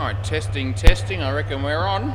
Right, testing, testing. I reckon we're on.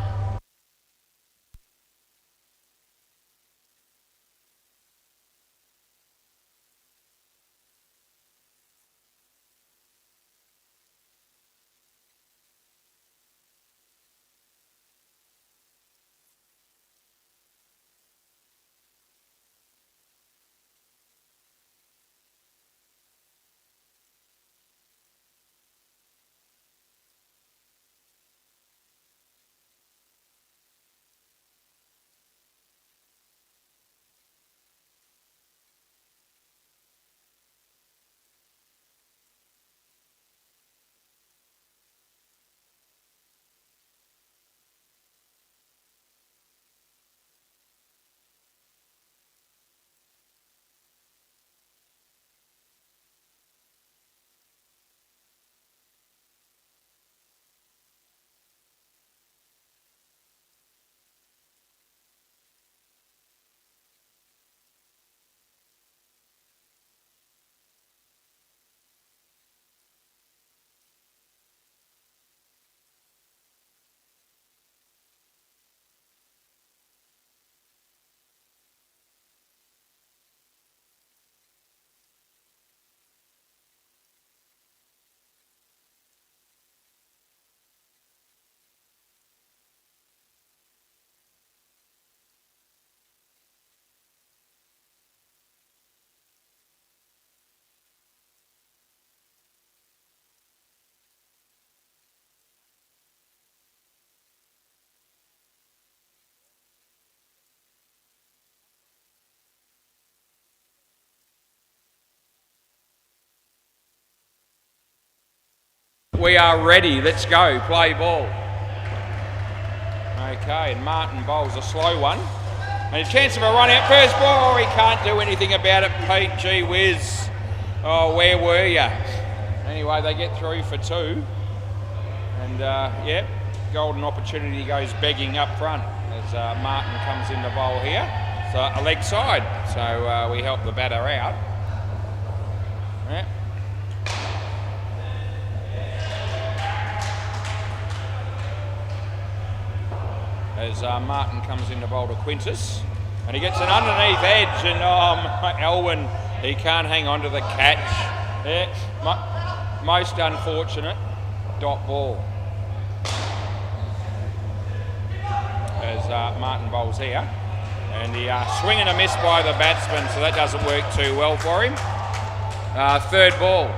We are ready. Let's go. Play ball. Okay, and Martin bowls a slow one. And a chance of a run out. First ball. He can't do anything about it, Pete. Gee whiz. Oh, where were you? Anyway, they get through for two. And, yep, golden opportunity goes begging up front as Martin comes in the bowl here. So, a leg side. So, we help the batter out. Yep. As Martin comes in to bowl to Quintus, and he gets an underneath edge, and Elwyn, he can't hang on to the catch. Yeah, most unfortunate dot ball. As Martin bowls here, and the swing and a miss by the batsman, so that doesn't work too well for him. Third ball.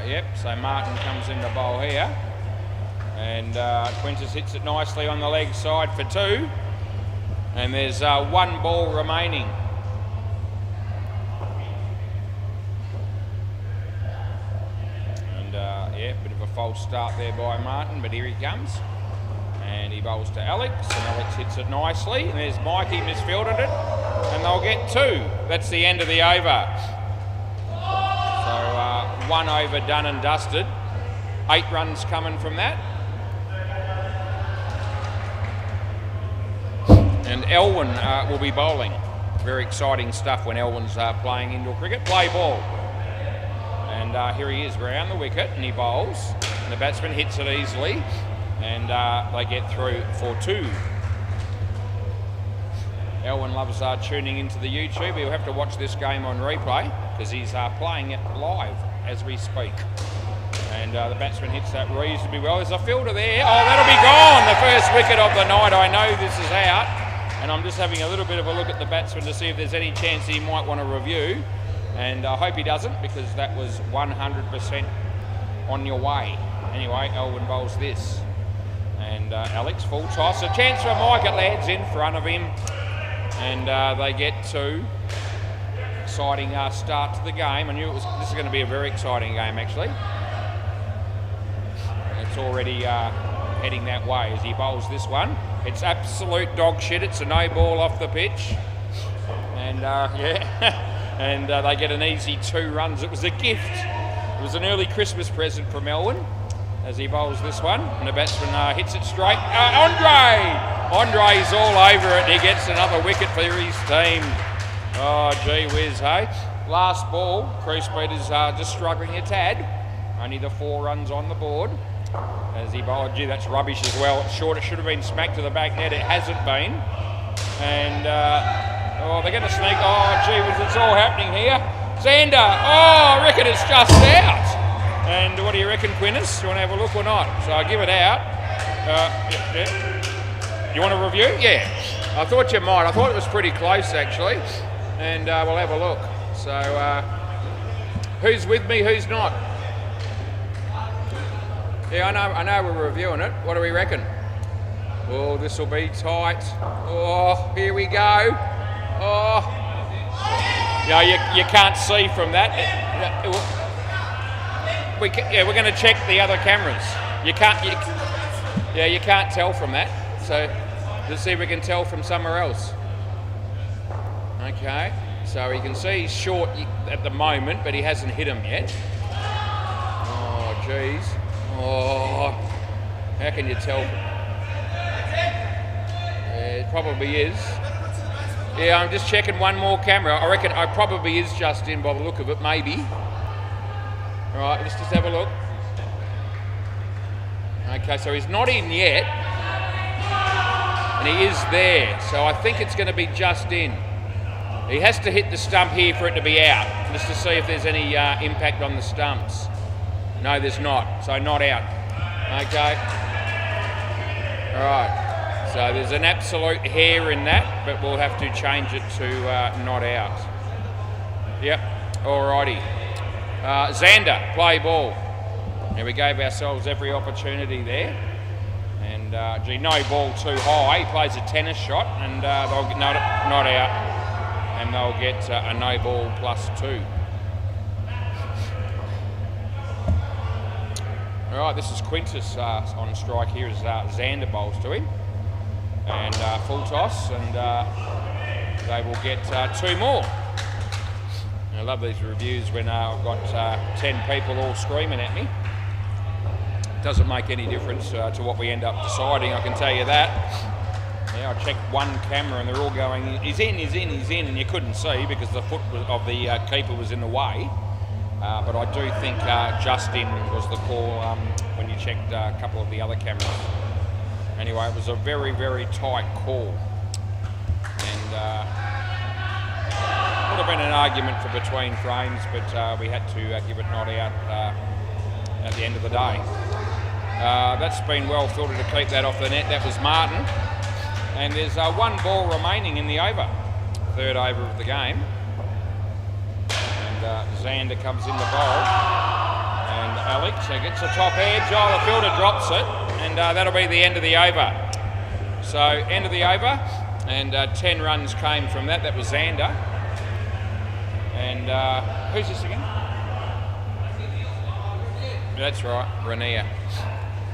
Yep, so Martin comes in the bowl here, and Quintus hits it nicely on the leg side for two, and there's one ball remaining. And yeah, bit of a false start there by Martin, but here he comes, and he bowls to Alex, and Alex hits it nicely, and there's Mikey misfielded it, and they'll get two. That's the end of the over. So 1 over done and dusted. 8 runs coming from that. And Elwyn will be bowling. Very exciting stuff when Elwyn's playing indoor cricket. Play ball. And here he is round the wicket, and he bowls. And the batsman hits it easily, and they get through for 2. Elwyn loves tuning into the YouTube. He'll have to watch this game on replay because he's playing it live as we speak. And the batsman hits that reasonably well. There's a fielder there. Oh, that'll be gone. The first wicket of the night. I know this is out. And I'm just having a little bit of a look at the batsman to see if there's any chance he might want to review. And I hope he doesn't, because that was 100% on your way. Anyway, Elwyn bowls this. And Alex, full toss. A chance for Mike at lads in front of him. And they get 2. Exciting start to the game. I knew this is going to be a very exciting game, actually. It's already heading that way as he bowls this one. It's absolute dog shit. It's a no ball off the pitch. And yeah, and they get an easy 2 runs. It was a gift. It was an early Christmas present from Elwyn as he bowls this one. And the batsman hits it straight. Andre's all over it. He gets another wicket for his team. Oh, gee whiz, hey. Last ball, Crease Speed is just struggling a tad. Only the 4 runs on the board. As he bowled, gee, that's rubbish as well. It's short, it should have been smacked to the back net. It hasn't been. And, they're going to sneak. Oh, gee whiz, it's all happening here. Xander, I reckon it's just out. And what do you reckon, Quintus? Do you want to have a look or not? So I give it out. Yeah. You want a review? Yeah. I thought you might. I thought it was pretty close, actually. And we'll have a look. So, who's with me, who's not? Yeah, I know we're reviewing it. What do we reckon? Oh, this will be tight. Oh, here we go. Oh. Yeah, you can't see from that. We're going to check the other cameras. You can't tell from that. So, let's see if we can tell from somewhere else. Okay, so you can see he's short at the moment, but he hasn't hit him yet. Oh, geez. Oh, how can you tell? Yeah, it probably is. Yeah, I'm just checking one more camera. I reckon it probably is just in by the look of it, maybe. All right, let's just have a look. Okay, so he's not in yet. And he is there, so I think it's going to be just in. He has to hit the stump here for it to be out, just to see if there's any impact on the stumps. No, there's not, so not out. Okay. All right, so there's an absolute hair in that, but we'll have to change it to not out. Yep, all righty. Xander, play ball. Now we gave ourselves every opportunity there. And no ball too high. He plays a tennis shot, and they'll get not out, and they'll get a no ball +2. All right, this is Quintus on strike here as Xander bowls to him, and full toss, and they will get 2 more. And I love these reviews when I've got 10 people all screaming at me. Doesn't make any difference to what we end up deciding, I can tell you that. Yeah, I checked one camera and they're all going, he's in, and you couldn't see because the foot of the keeper was in the way. But I do think Justin was the call when you checked a couple of the other cameras. Anyway, it was a very, very tight call. And would have been an argument for between frames, but we had to give it not out at the end of the day. That's been well filtered to keep that off the net. That was Martin. And there's 1 ball remaining in the over. 3rd over of the game. And Xander comes in the bowl. And Alex gets the top edge. Oh, the fielder drops it. And that'll be the end of the over. So, end of the over. And 10 runs came from that. That was Xander. And who's this again? That's right, Rainier.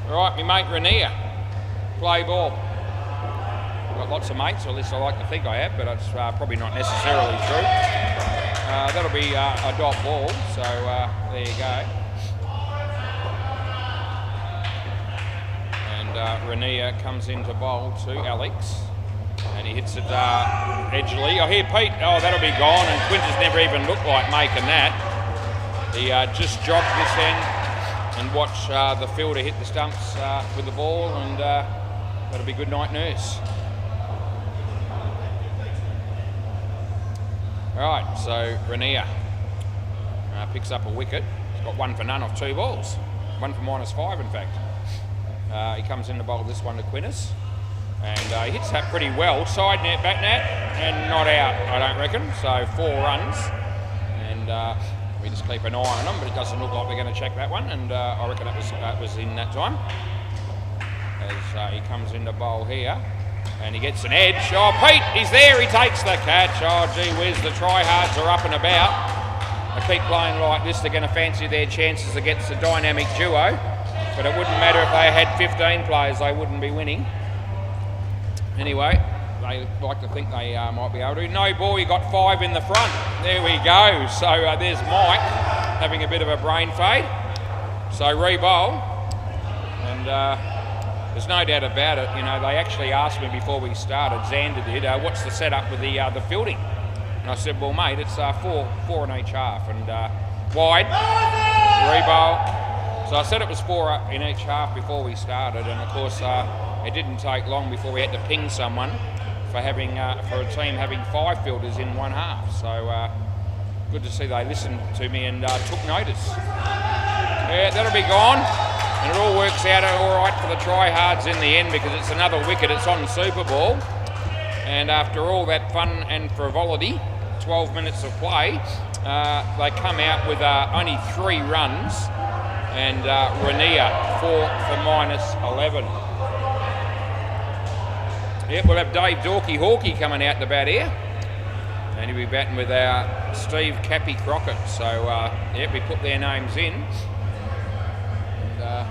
Right, my mate Rainier. Play ball. I've got lots of mates, or at least I like to think I have, but it's probably not necessarily true. That'll be a dot ball, so there you go. And Rainier comes into bowl to Alex, and he hits it edgely. Oh, here Pete, oh that'll be gone, and Quintus never even looked like making that. He just jogged this end and watch the fielder hit the stumps with the ball, and that'll be good night nurse. All right, so Rainier picks up a wicket. He's got 1 for none off 2 balls. 1 for -5, in fact. He comes in to bowl this one to Quintus, and he hits that pretty well. Side net, back net, and not out, I don't reckon. So 4 runs, and we just keep an eye on them, but it doesn't look like we're going to check that one, and I reckon that was in that time. As he comes into bowl here, and he gets an edge. Oh, Pete, he's there, he takes the catch. Oh, gee whiz, the tryhards are up and about. They keep playing like this, they're going to fancy their chances against a dynamic duo, but it wouldn't matter if they had 15 players, they wouldn't be winning. Anyway, they like to think they might be able to. No ball, you got 5 in the front. There we go. So there's Mike having a bit of a brain fade. So re-bowl. And there's no doubt about it. You know, they actually asked me before we started, Xander did, what's the setup with the fielding? And I said, well, mate, it's four in each half. And wide, rebowl. So I said it was 4 in each half before we started. And of course, it didn't take long before we had to ping someone for a team having 5 fielders in one half. So good to see they listened to me and took notice. Yeah, that'll be gone. And it all works out all right for the tryhards in the end because it's another wicket. It's on Super Ball. And after all that fun and frivolity, 12 minutes of play, they come out with only 3 runs and Rainier 4 for -11. Yep, we'll have Dave Hawkey coming out in the bat here. And he'll be batting with our Steve Cappy Crockett. So, yeah, we put their names in. And,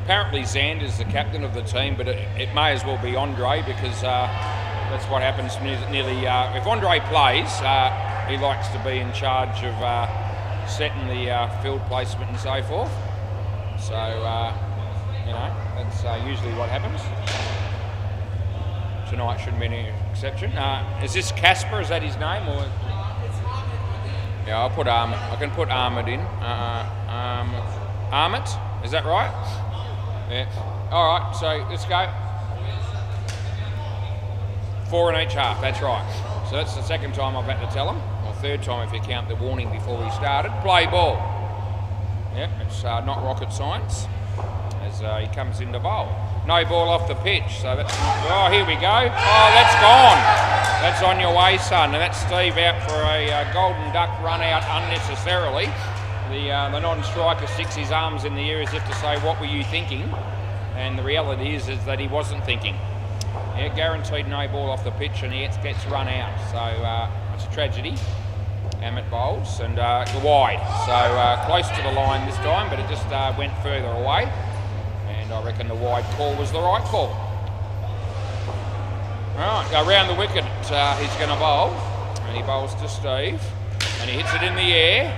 apparently Xander's the captain of the team, but it may as well be Andre because that's what happens nearly. If Andre plays, he likes to be in charge of setting the field placement and so forth. So, you know, that's usually what happens. Tonight shouldn't be any exception. Is this Casper? Is that his name? Or? Yeah, I'll put Armit. I can put Armit in. Armit, is that right? Yeah. All right. So let's go. 4 in each half. That's right. So that's the second time I've had to tell them, or third time if you count the warning before we started. Play ball. Yep, it's not rocket science as he comes into bowl. No ball off the pitch, so that's, oh, here we go. Oh, that's gone. That's on your way, son. And that's Steve out for a golden duck run out unnecessarily. The non-striker sticks his arms in the air as if to say, what were you thinking? And the reality is that he wasn't thinking. Yeah, guaranteed no ball off the pitch and he gets run out. So it's a tragedy. Amit bowls and wide. So close to the line this time, but it just went further away. And I reckon the wide call was the right call. Right, around the wicket he's going to bowl. And he bowls to Steve. And he hits it in the air.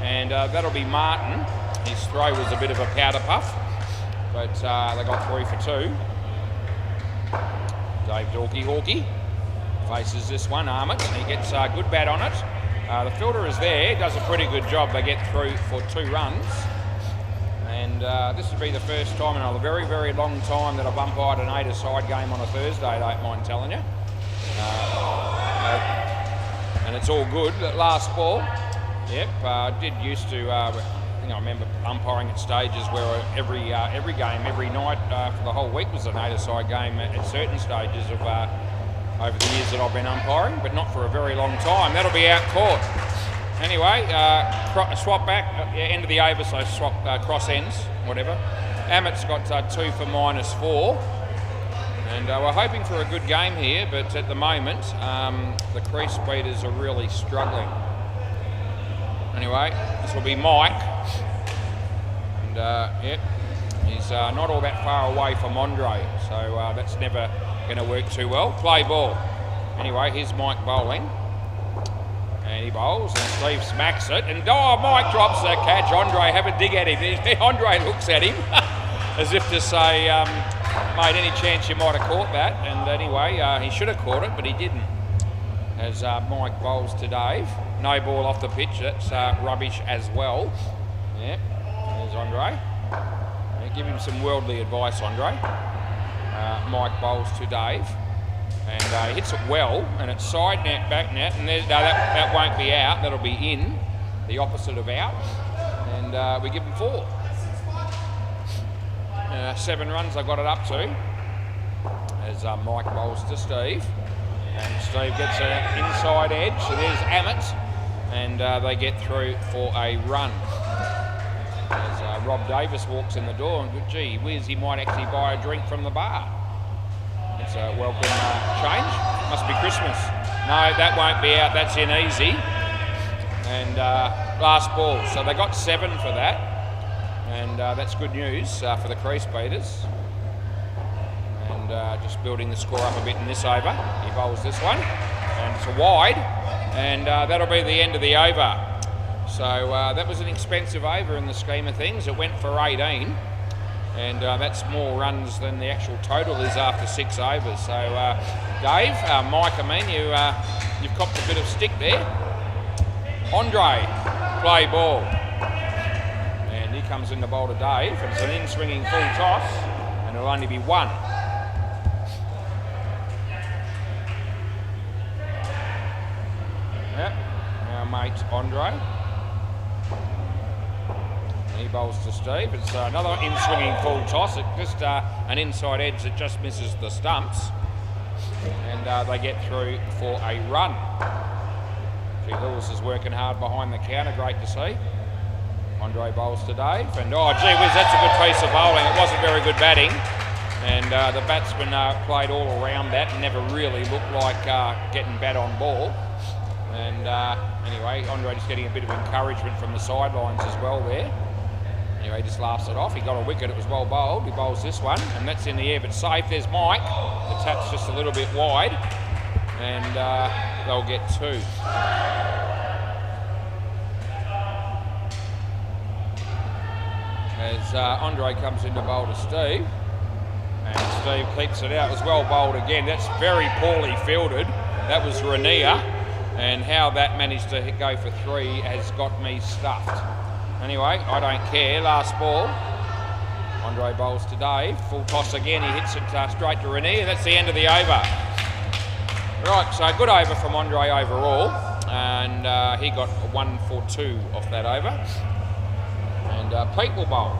And that'll be Martin. His throw was a bit of a powder puff. But they got 3 for 2. Dave Hawkey faces this one, Armit. And he gets a good bat on it. The fielder is there. Does a pretty good job. They get through for 2 runs. And this would be the first time in a very, very long time that I've umpired an 8-a-side game on a Thursday, I don't mind telling you. And it's all good. That last ball, yep, did used to, I remember umpiring at stages where every game, every night for the whole week was an 8-a-side game at certain stages of over the years that I've been umpiring, but not for a very long time. That'll be out court. Anyway, swap back, end of the over, so swap cross ends, whatever. Amit's got 2 for -4. And we're hoping for a good game here, but at the moment, the crease beaters are really struggling. Anyway, this will be Mike. And, yep, he's not all that far away from Andre, so that's never going to work too well. Play ball. Anyway, here's Mike bowling. And he bowls, and Steve smacks it, and Mike drops the catch. Andre, have a dig at him. Andre looks at him as if to say, mate, any chance you might have caught that? And anyway, he should have caught it, but he didn't. As Mike bowls to Dave. No ball off the pitch, that's rubbish as well. Yep, there's Andre. Give him some worldly advice, Andre. Mike bowls to Dave. And he hits it well, and it's side net, back net, and that won't be out, that'll be in, the opposite of out, and we give him 4. 7 runs I got it up to, as Mike bowls to Steve, and Steve gets an inside edge, so there's Amit, and they get through for a run. As Rob Davis walks in the door, and gee whiz, he might actually buy a drink from the bar. It's a welcome change. Must be Christmas. No, that won't be out. That's in easy. And last ball. So they got 7 for that. And that's good news for the crease beaters. And just building the score up a bit in this over. He bowls this one. And it's a wide. And that'll be the end of the over. So that was an expensive over in the scheme of things. It went for 18. And that's more runs than the actual total is after 6 overs. So, Dave, Mike, you you've copped a bit of stick there. Andre, play ball. And he comes in the bowl to Dave, and it's an in-swinging full toss, and it'll only be one. Yep, our mate Andre. And he bowls to Steve. It's another in-swinging full toss. It's just an inside edge that just misses the stumps. And they get through for a run. Gee, Lewis is working hard behind the counter. Great to see. Andre bowls to Dave. And oh, gee whiz, that's a good piece of bowling. It wasn't very good batting. And the batsman played all around that and never really looked like getting bat on ball. And anyway, Andre just getting a bit of encouragement from the sidelines as well there. Anyway, he just laughs it off. He got a wicket, it was well bowled. He bowls this one, and that's in the air but safe. There's Mike. The tap's just a little bit wide, and they'll get two. As Andre comes in to bowl to Steve, and Steve keeps it out. It was well bowled again. That's very poorly fielded. That was Rainier, and how that managed to go for three has got me stuffed. Anyway, I don't care. Last ball. Andre bowls to Dave. Full toss again. He hits it straight to Rainier. That's the end of the over. Right, so good over from Andre overall. And he got 1 for 2 off that over. And Pete will bowl.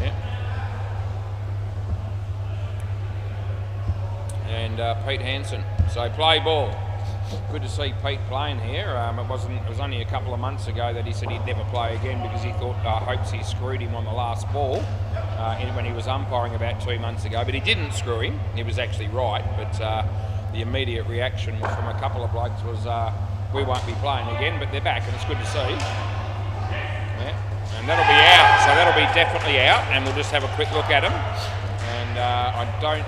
Yep. And Pete Hansen. So play ball. Good to see Pete playing here. It was only a couple of months ago that he said he'd never play again because he thought Hopesy screwed him on the last ball when he was umpiring about 2 months ago. But he didn't screw him. He was actually right. But the immediate reaction from a couple of blokes was, we won't be playing again, but they're back, and it's good to see. Yeah. And that'll be out. So that'll be definitely out, and we'll just have a quick look at him.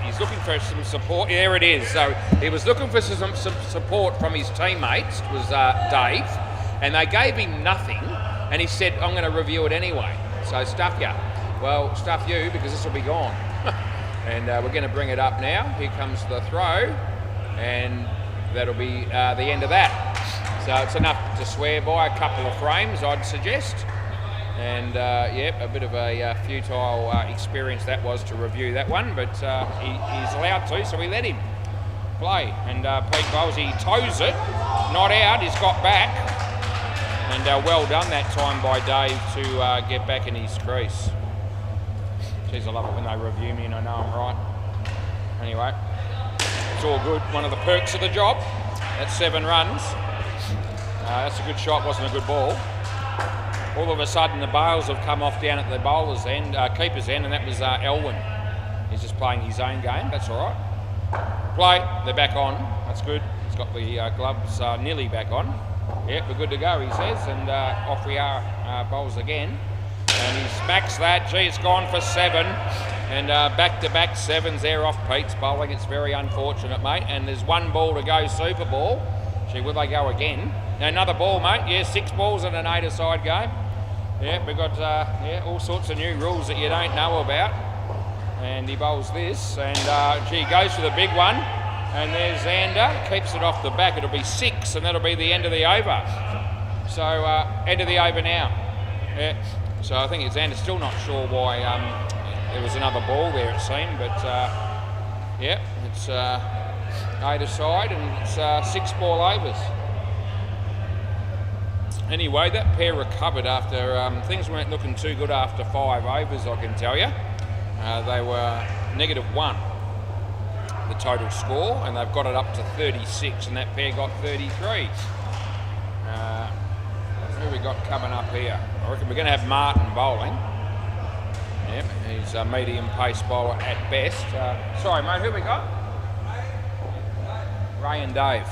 He's looking for some support. There it is. So he was looking for some support from his teammates, was Dave, and they gave him nothing, and he said, I'm going to review it anyway. So stuff you. Well, stuff you, because this will be gone. And we're going to bring it up now. Here comes the throw, and that'll be the end of that. So it's enough to swear by, a couple of frames, I'd suggest. And yep, a bit of a futile experience that was to review that one, but he's allowed to, so we let him play. And Pete bowls, he toes it, not out, he's got back. And well done that time by Dave to get back in his crease. Jeez, I love it when they review me and I know I'm right. Anyway, it's all good. One of the perks of the job. That's 7 runs. That's a good shot, wasn't a good ball. All of a sudden the bails have come off down at the bowler's end, keeper's end, and that was Elwyn. He's just playing his own game, that's all right. Play, they're back on, that's good. He's got the gloves nearly back on. Yep, we're good to go, he says, and off we are, bowls again. And he smacks that, gee, it's gone for 7. And back-to-back 7s there off Pete's bowling. It's very unfortunate, mate. And there's 1 ball to go, Super Ball. Gee, will they go again? Now, another ball, mate. Yeah, 6 balls in an 8-a-side game. Yeah, we've got all sorts of new rules that you don't know about. And he bowls this, and gee, goes for the big one. And there's Xander, keeps it off the back. It'll be 6, and that'll be the end of the over. So, end of the over now. Yeah. So I think Xander's still not sure why there was another ball there, it seemed. But, yeah, it's 8-a-side, and it's 6 ball overs. Anyway, that pair recovered after things weren't looking too good after 5 overs, I can tell you. They were -1, the total score, and they've got it up to 36, and that pair got 33. Who we got coming up here? I reckon we're going to have Martin bowling. Yep, he's a medium pace bowler at best. Sorry, mate, who we got? Ray and Dave.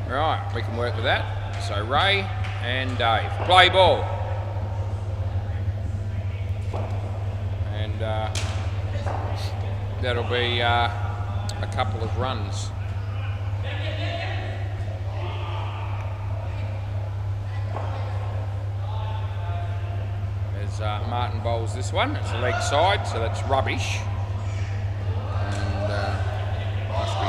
Right, we can work with that. So Ray and Dave. Play ball. And that'll be a couple of runs. As Martin bowls this one, it's a leg side, so that's rubbish. And must be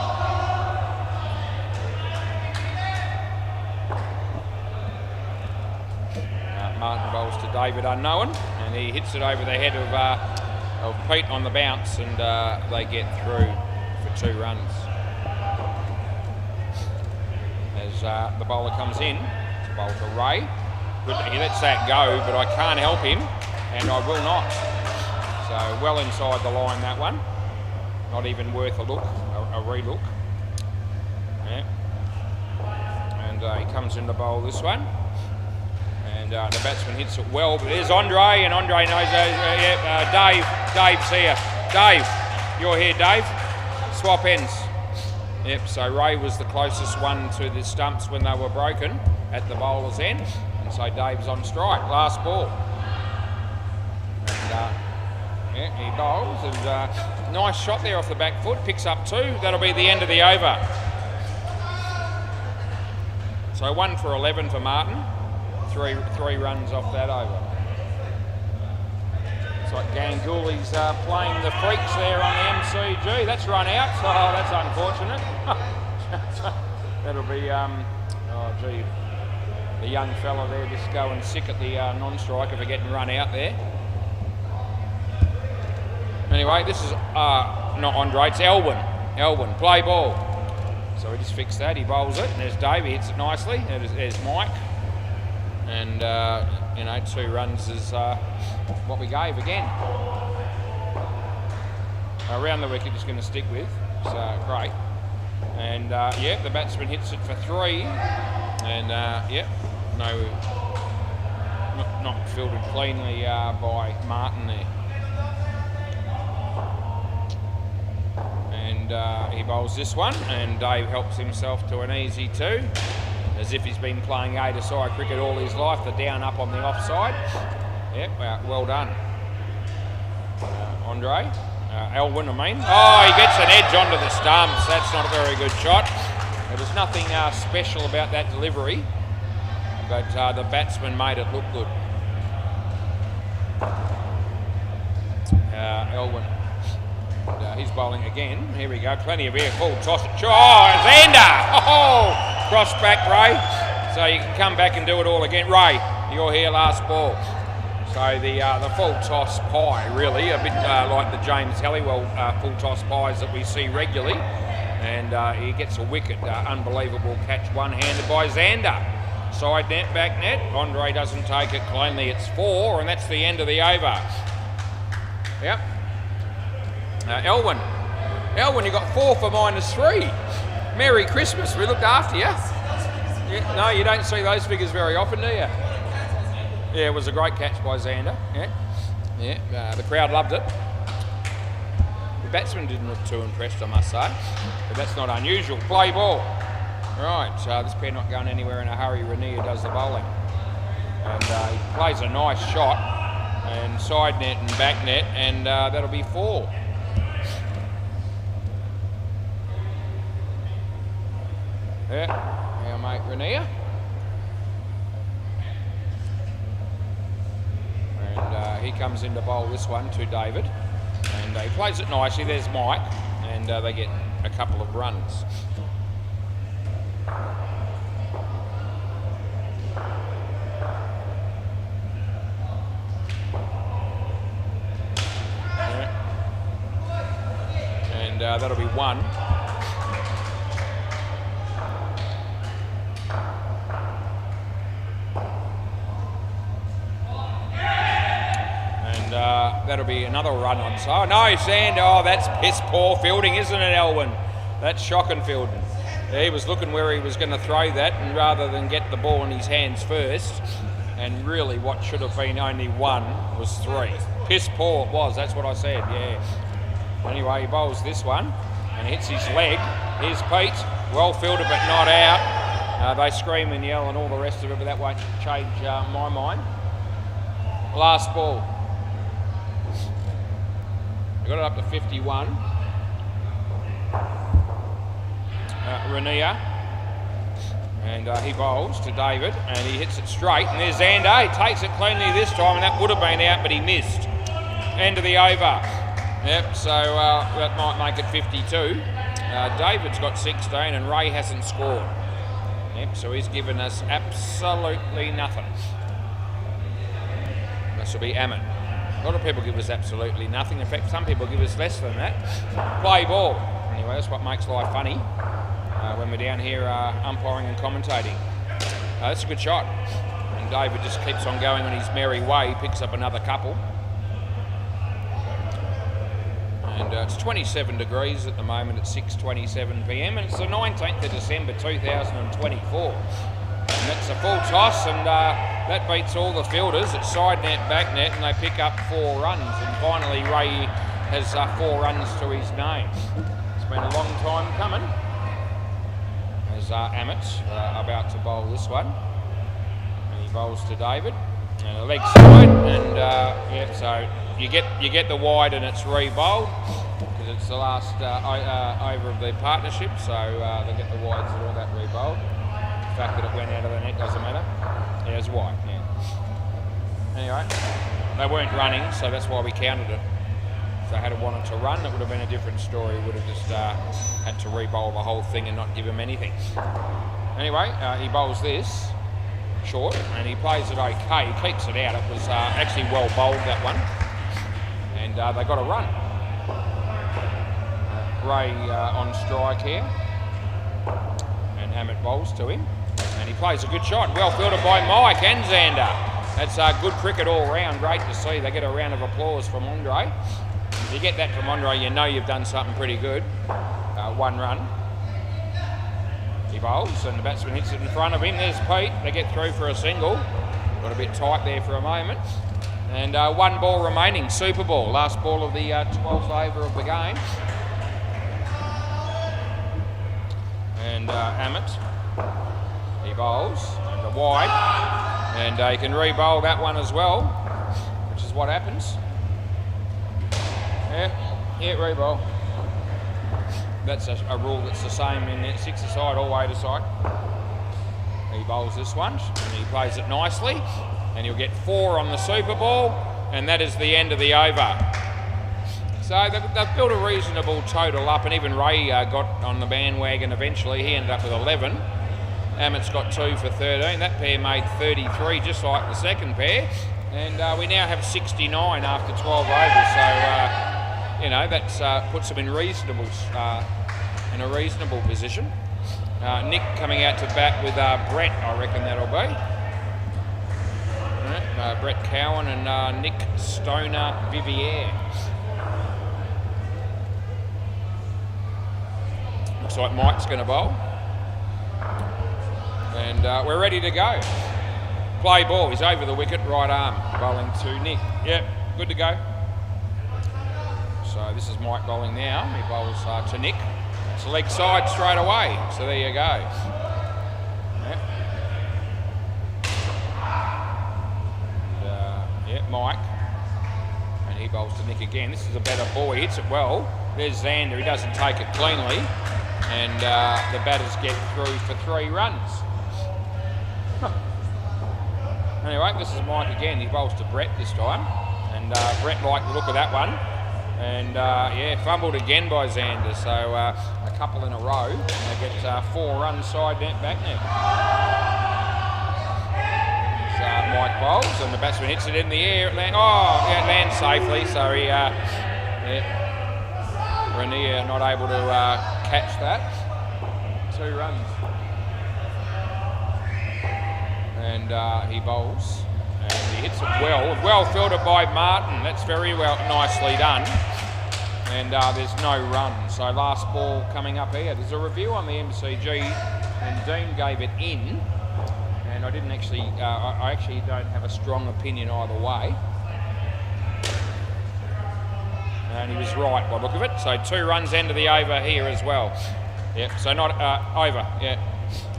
David unknown, and he hits it over the head of Pete on the bounce, and they get through for 2 runs. As the bowler comes in, it's a bowl to Ray. Good, he lets that go, but I can't help him, and I will not. So well inside the line, that one. Not even worth a look, a re-look. Yeah. And he comes in to bowl this one. And the batsman hits it well, but there's Andre, and Andre knows, Dave's here. Dave, you're here, Dave. Swap ends. Yep, so Ray was the closest one to the stumps when they were broken at the bowler's end. And so Dave's on strike, last ball. And yeah, he bowls, and nice shot there off the back foot, picks up 2. That'll be the end of the over. So 1 for 11 for Martin. Three runs off that over. It's like Gangouli's playing the freaks there on the MCG. That's run out. Oh, that's unfortunate. That'll be, oh gee, the young fella there just going sick at the non-striker for getting run out there. Anyway, this is not Andre, it's Elwyn. Elwyn, play ball. So he just fixed that. He bowls it, and there's Dave. He hits it nicely. There's Mike. And, you know, 2 runs is what we gave again. Around the wicket is going to stick with, so great. And, yeah, the batsman hits it for 3. And, yeah, no, not fielded cleanly by Martin there. And he bowls this one, and Dave helps himself to an easy 2. As if he's been playing A-to-side cricket all his life, the down up on the offside. Yep, well done. Andre, Elwyn, I mean. Oh, he gets an edge onto the stumps. That's not a very good shot. There was nothing special about that delivery, but the batsman made it look good. Elwyn. He's bowling again. Here we go. Plenty of air. Full toss it. Oh, Xander! Oh! Cross back, Ray. So you can come back and do it all again. Ray, you're here, last ball. So the full toss pie, really, a bit like the James Halliwell full toss pies that we see regularly. And he gets a wicket. Unbelievable catch, one-handed by Xander. Side net, back net. Andre doesn't take it cleanly. It's 4, and that's the end of the over. Yep. Elwyn, you got 4 for -3. Merry Christmas, we looked after you. Yeah, no, you don't see those figures very often, do you? Yeah, it was a great catch by Xander. Yeah, the crowd loved it. The batsman didn't look too impressed, I must say, but that's not unusual. Play ball. Right, this pair not going anywhere in a hurry. Renier does the bowling. And he plays a nice shot, and side net and back net, and that'll be 4. Yeah, our mate Renier. And he comes in to bowl this one to David. And he plays it nicely. There's Mike. And they get a couple of runs. Yeah. And that'll be 1. That'll be another run on. So no, Sand. Oh, that's piss poor fielding, isn't it, Elwyn? That's shocking fielding. He was looking where he was going to throw that, and rather than get the ball in his hands first, and really what should have been only 1 was 3. Piss poor it was. That's what I said. Yeah. Anyway, he bowls this one and hits his leg. Here's Pete. Well fielded, but not out. They scream and yell and all the rest of it, but that won't change my mind. Last ball. We got it up to 51. Renier. And he bowls to David, and he hits it straight. And there's Xander. He takes it cleanly this time, and that would have been out, but he missed. End of the over. Yep, so that might make it 52. David's got 16, and Ray hasn't scored. Yep, so he's given us absolutely nothing. This will be Ammon. A lot of people give us absolutely nothing. In fact, some people give us less than that. Play ball. Anyway, that's what makes life funny when we're down here umpiring and commentating. That's a good shot. And David just keeps on going on his merry way. He picks up another couple. And it's 27 degrees at the moment at 6:27 p.m. and it's the 19th of December 2024. And that's a full toss, and that beats all the fielders. It's side net, back net, and they pick up 4 runs. And finally, Ray has 4 runs to his name. It's been a long time coming. As Ammett's about to bowl this one, and he bowls to David, and a leg side, and yeah, so you get the wide, and it's re-bowled because it's the last over of the partnership, so they get the wides and all that re-bowled. The fact that it went out of the net doesn't matter. Yeah, it's wide. Yeah. Anyway, they weren't running, so that's why we counted it. If they had wanted to run, it would have been a different story. We would have just had to re-bowl the whole thing and not give him anything. Anyway, he bowls this short, and he plays it okay. He keeps it out. It was actually well bowled, that one, and they got a run. Ray on strike here, and Hammett bowls to him, and he plays a good shot. Well fielded by Mike and Xander. That's good cricket all round. Great to see. They get a round of applause from Andre. If you get that from Andre, you know you've done something pretty good. 1 run. He bowls, and the batsman hits it in front of him. There's Pete. They get through for a single. Got a bit tight there for a moment. And 1 ball remaining. Super ball. Last ball of the 12th over of the game. And Ammett, he bowls, and a wide, and he can re-bowl that one as well, which is what happens. Yeah, re-bowl. That's a rule that's the same in 6-a-side, all 8-a-side. He bowls this one, and he plays it nicely, and he'll get 4 on the Super Ball, and that is the end of the over. So they've built a reasonable total up, and even Ray got on the bandwagon eventually. He ended up with 11. Ammett's got 2 for 13. That pair made 33, just like the second pair. And we now have 69 after 12 overs. So, you know, that puts them in a reasonable position. Nick coming out to bat with Brett, I reckon that'll be. Right, Brett Cowan and Nick Stoner-Vivier. Looks like Mike's going to bowl. And we're ready to go. Play ball. He's over the wicket, right arm, bowling to Nick. Yep, good to go. So this is Mike bowling now. He bowls to Nick. It's a leg side straight away. So there you go. Yep. And, yeah, Mike. And he bowls to Nick again. This is a better ball. He hits it well. There's Xander. He doesn't take it cleanly. And the batters get through for 3 runs. Anyway, this is Mike again. He bowls to Brett this time. And Brett liked the look of that one. And yeah, fumbled again by Xander. So a couple in a row. And they get 4 runs side net, back net. So Mike bowls, and the batsman hits it in the air. It lands safely. So he, Renier not able to catch that. 2 runs. And he bowls, and he hits it well fielded by Martin. That's very nicely done. And there's no run. So last ball coming up here. There's a review on the MCG, and Dean gave it in. And I didn't actually, I actually don't have a strong opinion either way. And he was right by the look of it. So 2 runs end of the over here as well. Yep, so not over, yeah.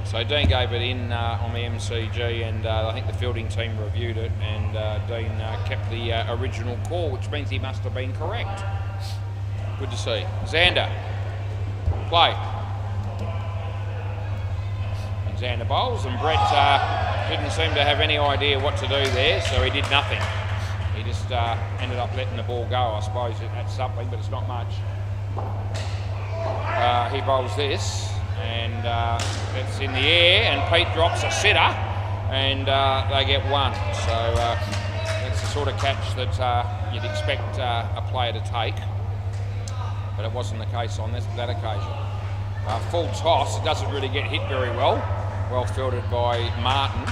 So Dean gave it in on the MCG, and I think the fielding team reviewed it, and Dean kept the original call, which means he must have been correct. Good to see. Xander, play. And Xander bowls, and Brett didn't seem to have any idea what to do there, so he did nothing. He just ended up letting the ball go. I suppose that's something, but it's not much. He bowls this, and it's in the air, and Pete drops a sitter, and they get 1. So that's a sort of catch that you'd expect a player to take, but it wasn't the case on that occasion. Full toss, it doesn't really get hit very well. Well fielded by Martin,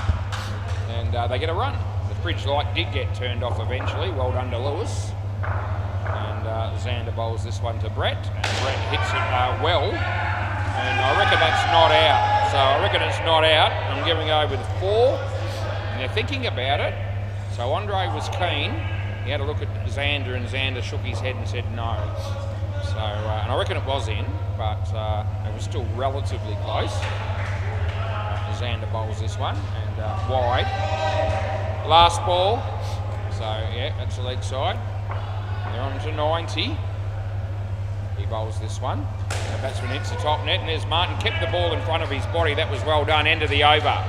and they get a run. The bridge light did get turned off eventually. Well done to Lewis. And Xander bowls this one to Brett, and Brett hits it well. And I reckon that's not out. So I reckon it's not out. I'm giving over the 4. And they're thinking about it. So Andre was keen. He had a look at Xander, and Xander shook his head and said no. So, and I reckon it was in, but it was still relatively close. Xander bowls this one, and wide. Last ball. So, yeah, that's the leg side. And they're on to 90. He bowls this one. The batsman hits the top net, and there's Martin. Kept the ball in front of his body. That was well done. End of the over.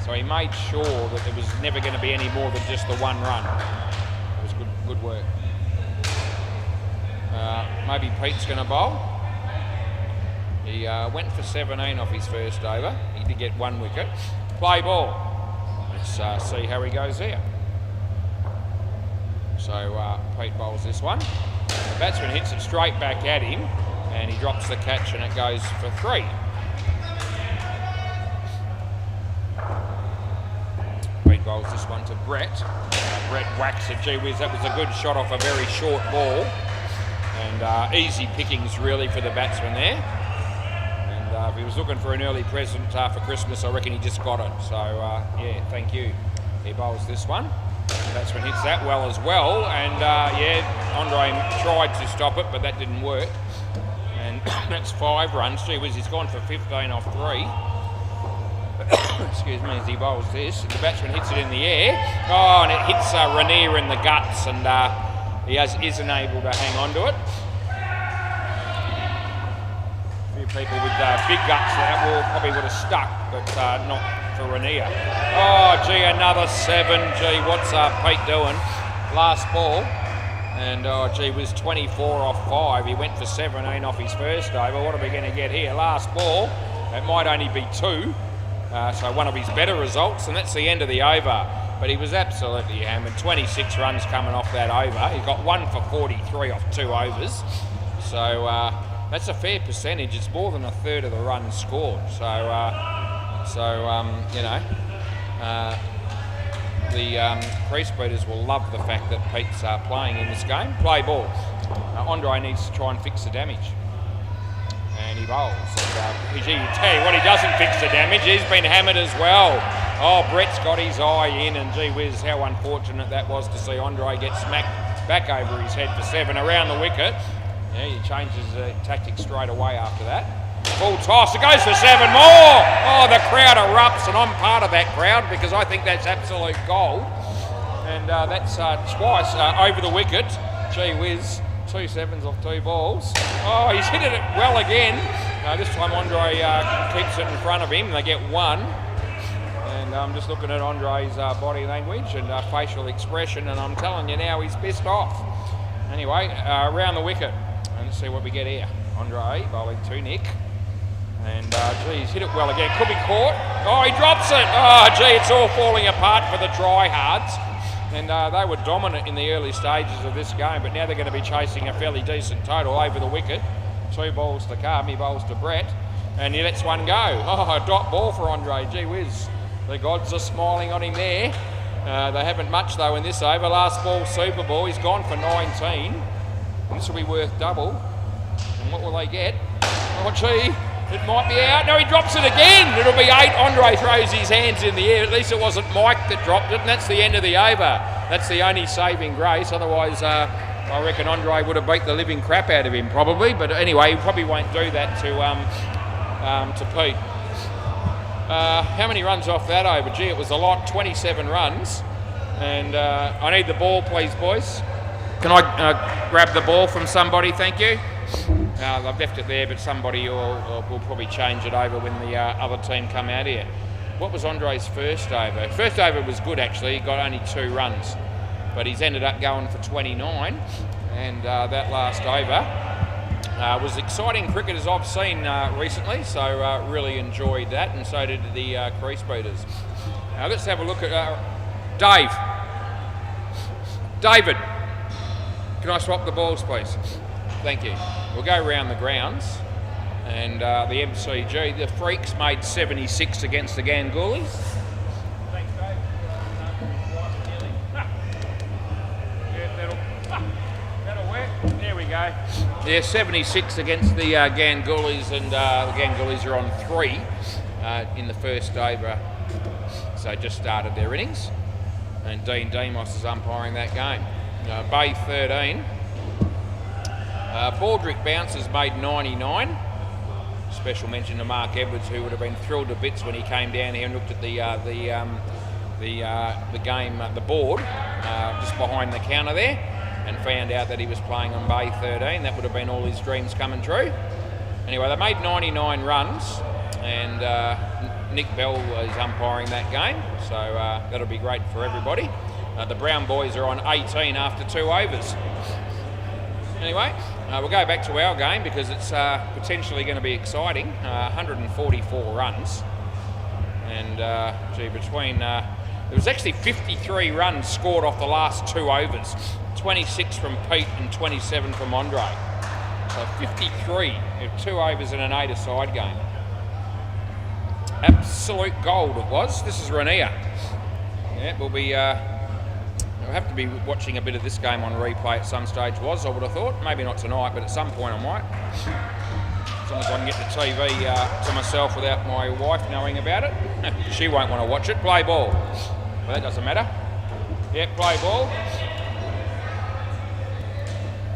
So he made sure that there was never going to be any more than just the one run. It was good work. Maybe Pete's going to bowl. He went for 17 off his first over. He did get 1 wicket. Play ball. Let's see how he goes there. So Pete bowls this one. The batsman hits it straight back at him, and he drops the catch, and it goes for 3. Pete bowls this one to Brett. Brett whacks it. Gee whiz, that was a good shot off a very short ball. And easy pickings really for the batsman there. And if he was looking for an early present for Christmas, I reckon he just got it. So yeah, thank you. He bowls this one. The batsman hits that well as well. And yeah, Andre tried to stop it, but that didn't work. And that's 5 runs. Gee whiz, he's gone for 15 off 3. Excuse me, as he bowls this. The batsman hits it in the air. Oh, and it hits Rainier in the guts, and he isn't able to hang on to it. A few people with big guts that probably would have stuck, but not for Rainier. Oh, gee, another 7. Gee, what's Pete doing? Last ball. And, oh, gee, was 24 off 5. He went for 17 off his first over. What are we going to get here? Last ball. It might only be 2. So one of his better results, and that's the end of the over. But he was absolutely hammered. 26 runs coming off that over. He got 1 for 43 off 2 overs. So that's a fair percentage. It's more than a third of the runs scored. So, you know, the crease beaters will love the fact that Pete's playing in this game. Play ball. Andre needs to try and fix the damage. And he bowls. And, gee, tell you what, he doesn't fix the damage. He's been hammered as well. Oh, Brett's got his eye in, and gee whiz, how unfortunate that was to see Andre get smacked back over his head for 7 around the wicket. Yeah, he changes the tactics straight away after that. Full toss, it goes for 7 more. Oh, the crowd erupts, and I'm part of that crowd because I think that's absolute gold. And that's twice over the wicket. Gee whiz. 2 sevens off 2 balls. Oh, he's hit it well again. This time Andre keeps it in front of him. They get 1. And I'm just looking at Andre's body language and facial expression, and I'm telling you now, he's pissed off. Anyway, around the wicket. And let's see what we get here. Andre bowling to Nick. And gee, he's hit it well again. Could be caught. Oh, he drops it. Oh, gee, it's all falling apart for the tryhards. And they were dominant in the early stages of this game, but now they're going to be chasing a fairly decent total over the wicket. 2 balls to Carm, he bowls to Brett, and he lets one go. Oh, a dot ball for Andre, gee whiz. The gods are smiling on him there. They haven't much though in this over. Last ball, Super Ball, he's gone for 19. And this will be worth double. And what will they get? Oh, gee. It might be out. No, he drops it again. It'll be 8. Andre throws his hands in the air. At least it wasn't Mike that dropped it, and that's the end of the over. That's the only saving grace. Otherwise, I reckon Andre would have beat the living crap out of him probably. But anyway, he probably won't do that to Pete. How many runs off that over? Gee, it was a lot. 27 runs. And I need the ball, please, boys. Can I grab the ball from somebody? Thank you. I've left it there, but somebody will probably change it over when the other team come out here. What was Andre's first over? First over was good, actually. He got only 2 runs, but he's ended up going for 29, and that last over was exciting cricket as I've seen recently, so really enjoyed that, and so did the crease beaters. Now let's have a look at Dave. David, can I swap the balls, please? Thank you. We'll go round the grounds. And the MCG, the Freaks made 76 against the Gangulis. Thanks, Dave. That'll work. There we go. Yeah, 76 against the Gangulis, and the Gangulis are on 3 in the first over. So just started their innings. And Dean Demos is umpiring that game. Bay 13. Baldrick Bouncers made 99. Special mention to Mark Edwards, who would have been thrilled to bits when he came down here and looked at the game, the board, just behind the counter there, and found out that he was playing on Bay 13. That would have been all his dreams coming true. Anyway, they made 99 runs, and Nick Bell is umpiring that game, so that'll be great for everybody. The Brown boys are on 18 after 2 overs. Anyway, we'll go back to our game because it's potentially going to be exciting. 144 runs. And, there was actually 53 runs scored off the last 2 overs. 26 from Pete and 27 from Andre. So 53 of 2 overs in an 8-a-side game. Absolute gold it was. This is Rainier. Yeah, we'll have to be watching a bit of this game on replay at some stage, I would have thought. Maybe not tonight, but at some point I might. As long as I can get the TV to myself without my wife knowing about it. She won't want to watch it. Play ball. Well, that doesn't matter. Yeah, play ball.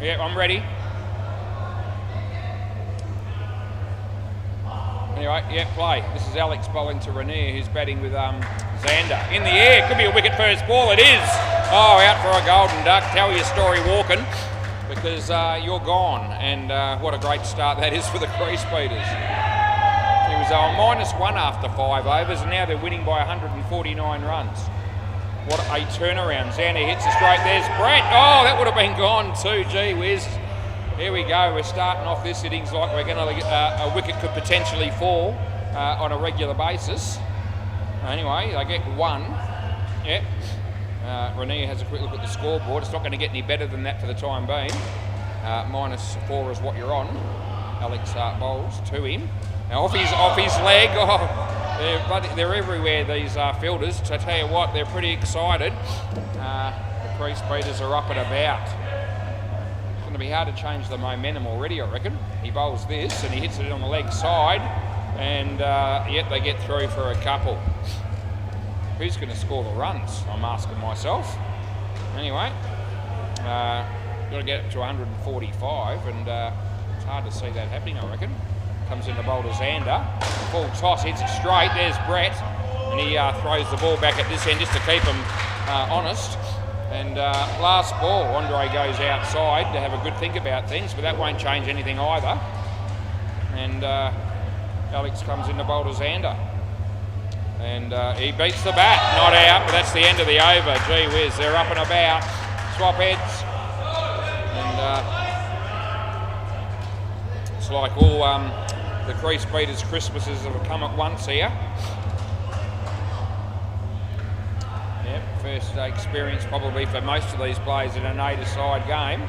Yeah, I'm ready. Anyway, yeah, play. This is Alex bowling to Rainier, who's batting with Xander. In the air, could be a wicket first ball. It is. Oh, out for a golden duck. Tell your story walking, because you're gone. And what a great start that is for the crease beaters. He was on -1 after 5 overs, and now they're winning by 149 runs. What a turnaround. Xander hits it straight. There's Brett. Oh, that would have been gone too. Gee whiz. Here we go. We're starting off this innings like we're going to a wicket could potentially fall on a regular basis. Anyway, they get 1. Yep. Rainier has a quick look at the scoreboard. It's not going to get any better than that for the time being. -4 is what you're on. Alex bowls to him. Now off his leg. Oh, they're everywhere, these fielders. So I tell you what, they're pretty excited. The crease beaters are up and about. It's going to be hard to change the momentum already, I reckon. He bowls this and he hits it on the leg side, and yet they get through for a couple. Who's going to score the runs? I'm asking myself. Anyway, got to get up to 145, and it's hard to see that happening, I reckon. Comes in the bowl to Xander. Full toss, hits it straight. There's Brett, and he throws the ball back at this end just to keep him honest. And last ball, Andre goes outside to have a good think about things, but that won't change anything either. And Alex comes in the bowl to Xander. And he beats the bat, not out, but that's the end of the over. Gee whiz, they're up and about. Swap heads. And it's like all the crease beaters' Christmases have come at once here. Yep, first experience probably for most of these players in an 8-a-side game.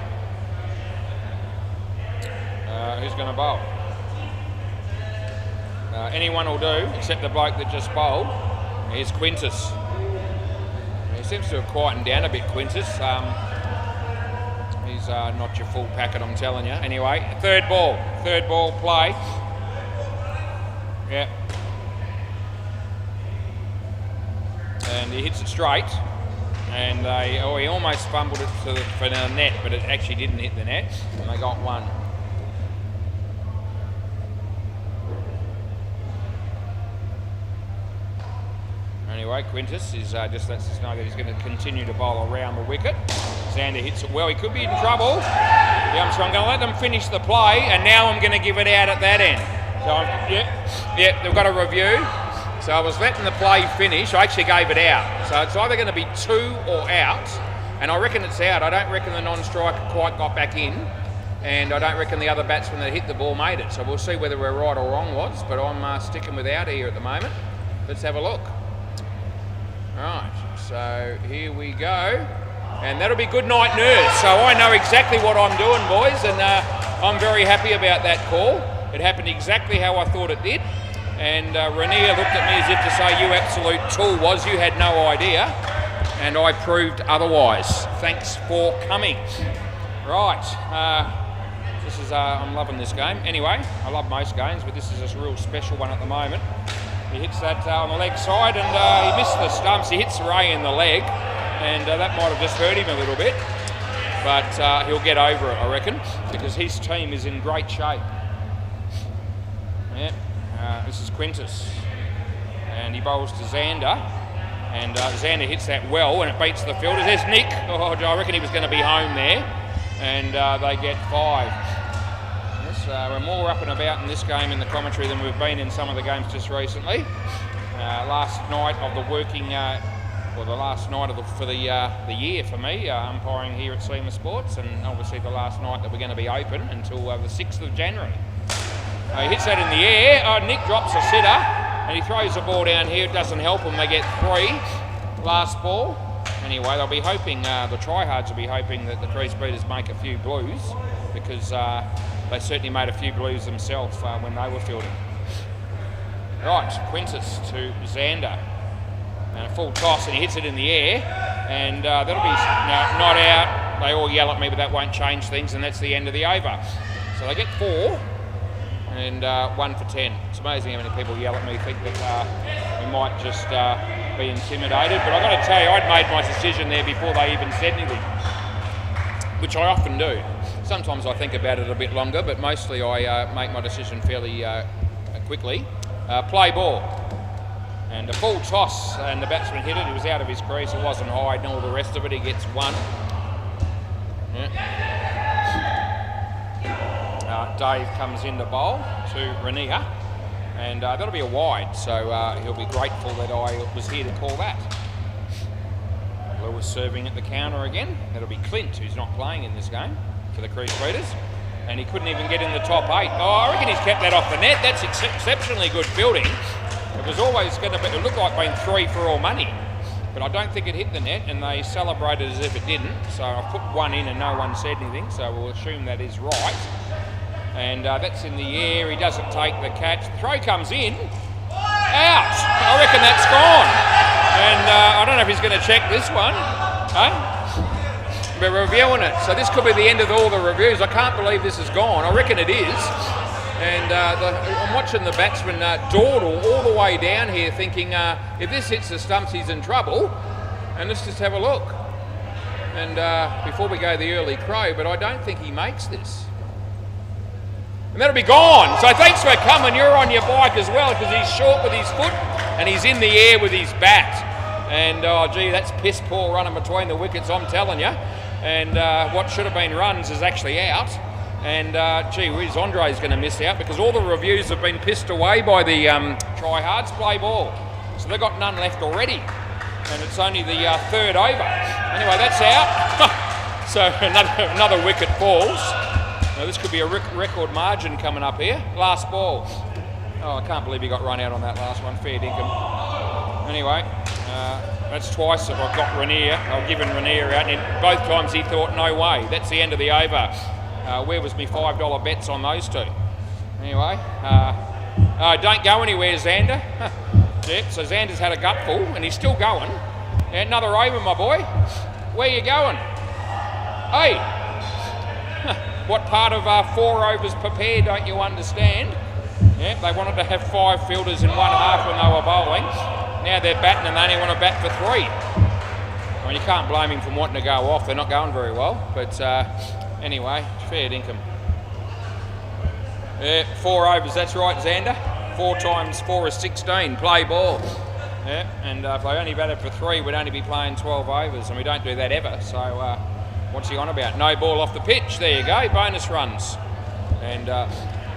Who's going to bowl? Anyone will do, except the bloke that just bowled. Here's Quintus. He seems to have quietened down a bit, Quintus. He's not your full packet, I'm telling you. Anyway, third ball play. Yeah. And he hits it straight. And he almost fumbled it for the net, but it actually didn't hit the net. And they got 1. Anyway, Quintus is just lets us know that he's going to continue to bowl around the wicket. Xander hits it well. He could be in trouble. Yeah, so I'm going to let them finish the play, and now I'm going to give it out at that end. So, they've got a review. So I was letting the play finish. I actually gave it out. So it's either going to be 2 or out, and I reckon it's out. I don't reckon the non-striker quite got back in, and I don't reckon the other batsman that hit the ball made it. So we'll see whether we're right or wrong, was. But I'm sticking with out here at the moment. Let's have a look. Right, so here we go. And that'll be good night nurse. So I know exactly what I'm doing, boys, and I'm very happy about that call. It happened exactly how I thought it did. And Rainier looked at me as if to say, you absolute tool, was, you had no idea. And I proved otherwise. Thanks for coming. Right, this is, I'm loving this game. Anyway, I love most games, but this is a real special one at the moment. He hits that on the leg side, and he missed the stumps. He hits Ray in the leg, and that might have just hurt him a little bit. But he'll get over it, I reckon, because his team is in great shape. Yeah. This is Quintus, and he bowls to Xander, and Xander hits that well, and it beats the fielders. There's Nick. Oh, I reckon he was going to be home there, and they get 5. Yes, we're more up and about in this game in the commentary than we've been in some of the games just recently. Last night of the working, or the last night of for the year for me, umpiring here at SEMA Sports, and obviously the last night that we're going to be open until the 6th of January. He hits that in the air. Nick drops a sitter, and he throws the ball down here. It doesn't help him. They get 3. Last ball. Anyway, they'll be hoping, the tryhards will be hoping that the crease beaters make a few blues, because they certainly made a few blues themselves when they were fielding. Right, Quintus to Xander. And a full toss, and he hits it in the air. And that'll be not out. They all yell at me, but that won't change things, and that's the end of the over. So they get 4. And 1 for 10. It's amazing how many people yell at me, think that we might just be intimidated. But I've got to tell you, I'd made my decision there before they even said anything, which I often do. Sometimes I think about it a bit longer, but mostly I make my decision fairly quickly. Play ball. And a full toss, and the batsman hit it. He was out of his crease, it wasn't high, and all the rest of it. He gets 1. Yeah. Dave comes in to bowl to Rainier, and that'll be a wide, so he'll be grateful that I was here to call that. Lewis serving at the counter again. That'll be Clint, who's not playing in this game for the crease beaters, and he couldn't even get in the top 8. Oh, I reckon he's kept that off the net. That's exceptionally good fielding. It was always going to be, it looked like being 3 for all money, but I don't think it hit the net, and they celebrated as if it didn't. So I put 1 in and no one said anything, so we'll assume that is right. And that's in the air. He doesn't take the catch. The throw comes in. Out. I reckon that's gone. And I don't know if he's going to check this one. We're reviewing it. So this could be the end of all the reviews. I can't believe this is gone. I reckon it is. And I'm watching the batsman dawdle all the way down here, thinking if this hits the stumps, he's in trouble. And let's just have a look. And before we go the early crow, but I don't think he makes this. And that'll be gone. So thanks for coming. You're on your bike as well, because he's short with his foot and he's in the air with his bat. And oh gee, that's piss poor running between the wickets, I'm telling you. And what should have been runs is actually out. And gee whiz, Andre's going to miss out, because all the reviews have been pissed away by the tryhards. Play ball. So they've got none left already. And it's only the 3rd over. Anyway, that's out. So another wicket falls. Now this could be a record margin coming up here. Last ball. Oh, I can't believe he got run out on that last one. Fair dinkum. Anyway, that's twice that I've got Rainier. I've given Rainier out, and both times he thought, no way. That's the end of the over. Where was me $5 bets on those two? Anyway, don't go anywhere, Xander. Yep, so Xander's had a gutful, and he's still going. Yeah, another over, my boy. Where you going? Hey! What part of 4 overs per pair don't you understand? Yeah, they wanted to have 5 fielders in one half when they were bowling. Now they're batting and they only want to bat for 3. I mean, you can't blame him for wanting to go off. They're not going very well. But anyway, fair dinkum. Yeah, 4 overs, that's right, Xander. 4 times 4 is 16. Play ball. Yeah, and if they only batted for 3, we'd only be playing 12 overs, and we don't do that ever. So what's he on about? No ball off the pitch. There you go. Bonus runs. And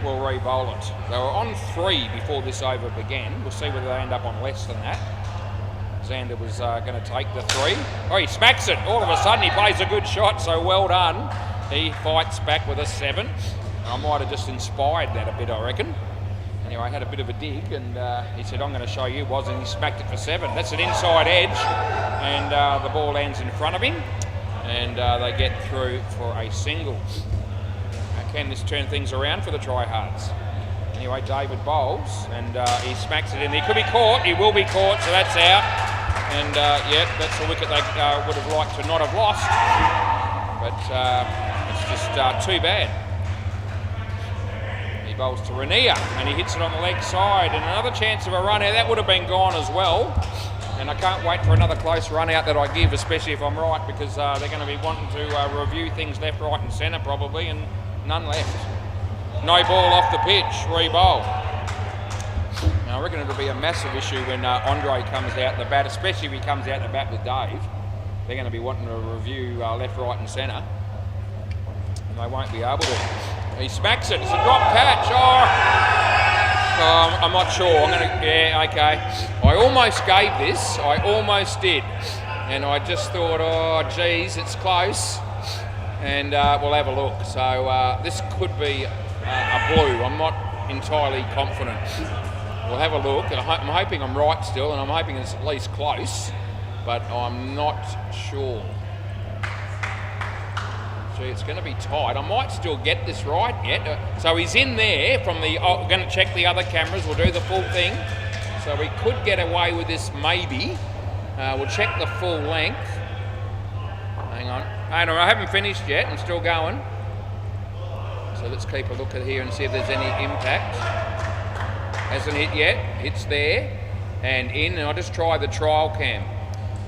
we'll re-bowl it. They were on 3 before this over began. We'll see whether they end up on less than that. Xander was going to take the 3. Oh, he smacks it. All of a sudden, he plays a good shot, so well done. He fights back with a 7. I might have just inspired that a bit, I reckon. Anyway, I had a bit of a dig, and he said, I'm going to show you, and he smacked it for 7. That's an inside edge, and the ball lands in front of him. and they get through for a single. Can this turn things around for the tryhards? Anyway, David bowls, and he smacks it in. He could be caught. He will be caught, so that's out. And yeah, that's a wicket they would have liked to not have lost. But it's just too bad. He bowls to Rainier, and he hits it on the leg side. And another chance of a run out. That would have been gone as well. And I can't wait for another close run out that I give, especially if I'm right, because they're going to be wanting to review things left, right and centre probably, and none left. No ball off the pitch, re-bowl. Now I reckon it'll be a massive issue when Andre comes out the bat, especially if he comes out the bat with Dave. They're going to be wanting to review left, right and centre. And they won't be able to. He smacks it, it's a drop catch. Oh, I'm not sure. I'm going to, yeah, okay. I almost gave this, I almost did. And I just thought, oh geez, it's close. And we'll have a look. So this could be a blue. I'm not entirely confident. We'll have a look. I'm hoping I'm right still, and I'm hoping it's at least close, but I'm not sure. Gee, it's going to be tight. I might still get this right yet. So he's in there from the... Oh, we're going to check the other cameras. We'll do the full thing. So we could get away with this maybe. We'll check the full length. Hang on. I haven't finished yet. I'm still going. So let's keep a look at here and see if there's any impact. Hasn't hit yet. It's there and in. And I'll just try the trial cam.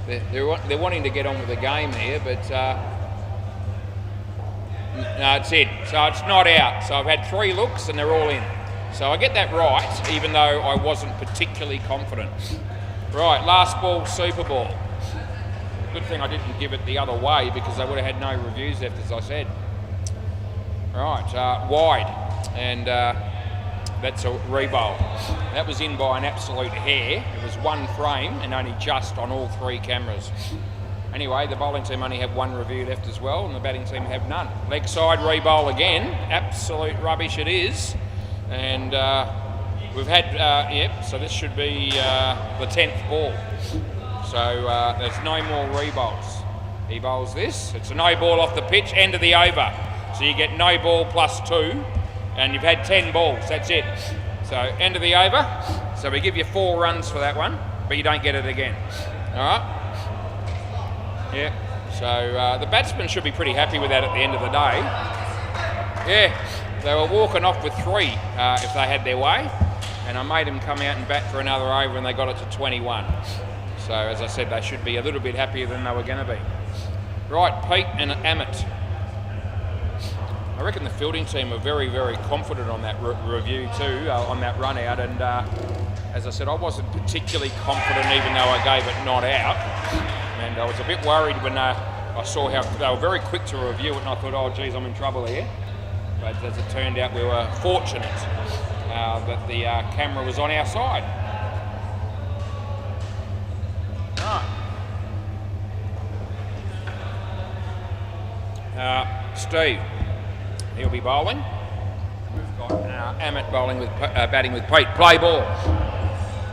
They're wanting to get on with the game here, but no, it's in. So it's not out. So I've had 3 looks and they're all in. So I get that right, even though I wasn't particularly confident. Right, last ball, Super Ball. Good thing I didn't give it the other way because they would have had no reviews left, as I said. Right, wide, and that's a re-bowl. That was in by an absolute hair. It was 1 frame and only just on all 3 cameras. Anyway, the bowling team only have 1 review left as well, and the batting team have none. Leg side re-bowl again. Absolute rubbish it is. And we've had, yep, so this should be the 10th ball. So there's no more re-bowls. He bowls this. It's a no ball off the pitch, end of the over. So you get no ball plus 2, and you've had 10 balls. That's it. So end of the over. So we give you 4 runs for that one, but you don't get it again. All right. Yeah. So the batsmen should be pretty happy with that at the end of the day. Yeah. They were walking off with 3 if they had their way, and I made them come out and bat for another over, and they got it to 21. So as I said, they should be a little bit happier than they were going to be. Right, Pete and Amit. I reckon the fielding team were very, very confident on that review too, on that run out. And as I said, I wasn't particularly confident, even though I gave it not out. And I was a bit worried when I saw how they were very quick to review it, and I thought, oh geez, I'm in trouble here. But as it turned out, we were fortunate that the camera was on our side. Right. Steve. He'll be bowling. We've got Amit bowling with batting with Pete. Play ball.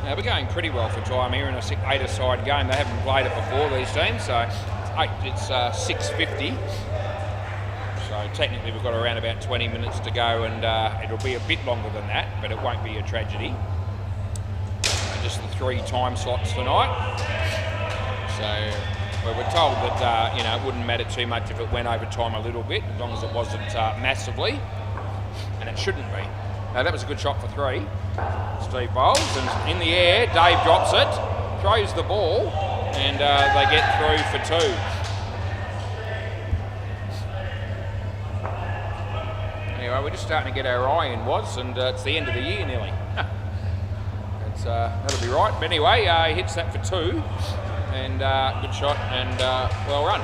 Now we're going pretty well for time here in a 8-a-side game. They haven't played it before, these teams, so it's 6:50. So technically we've got around about 20 minutes to go, and it'll be a bit longer than that, but it won't be a tragedy. Just the 3 time slots tonight. So we were told that it wouldn't matter too much if it went over time a little bit, as long as it wasn't massively, and it shouldn't be. Now that was a good shot for 3. Steve bowls, and in the air, Dave drops it, throws the ball, and they get through for 2. Anyway, we're just starting to get our eye in, and it's the end of the year nearly. That'll be right. But anyway, he hits that for 2. And good shot and well run.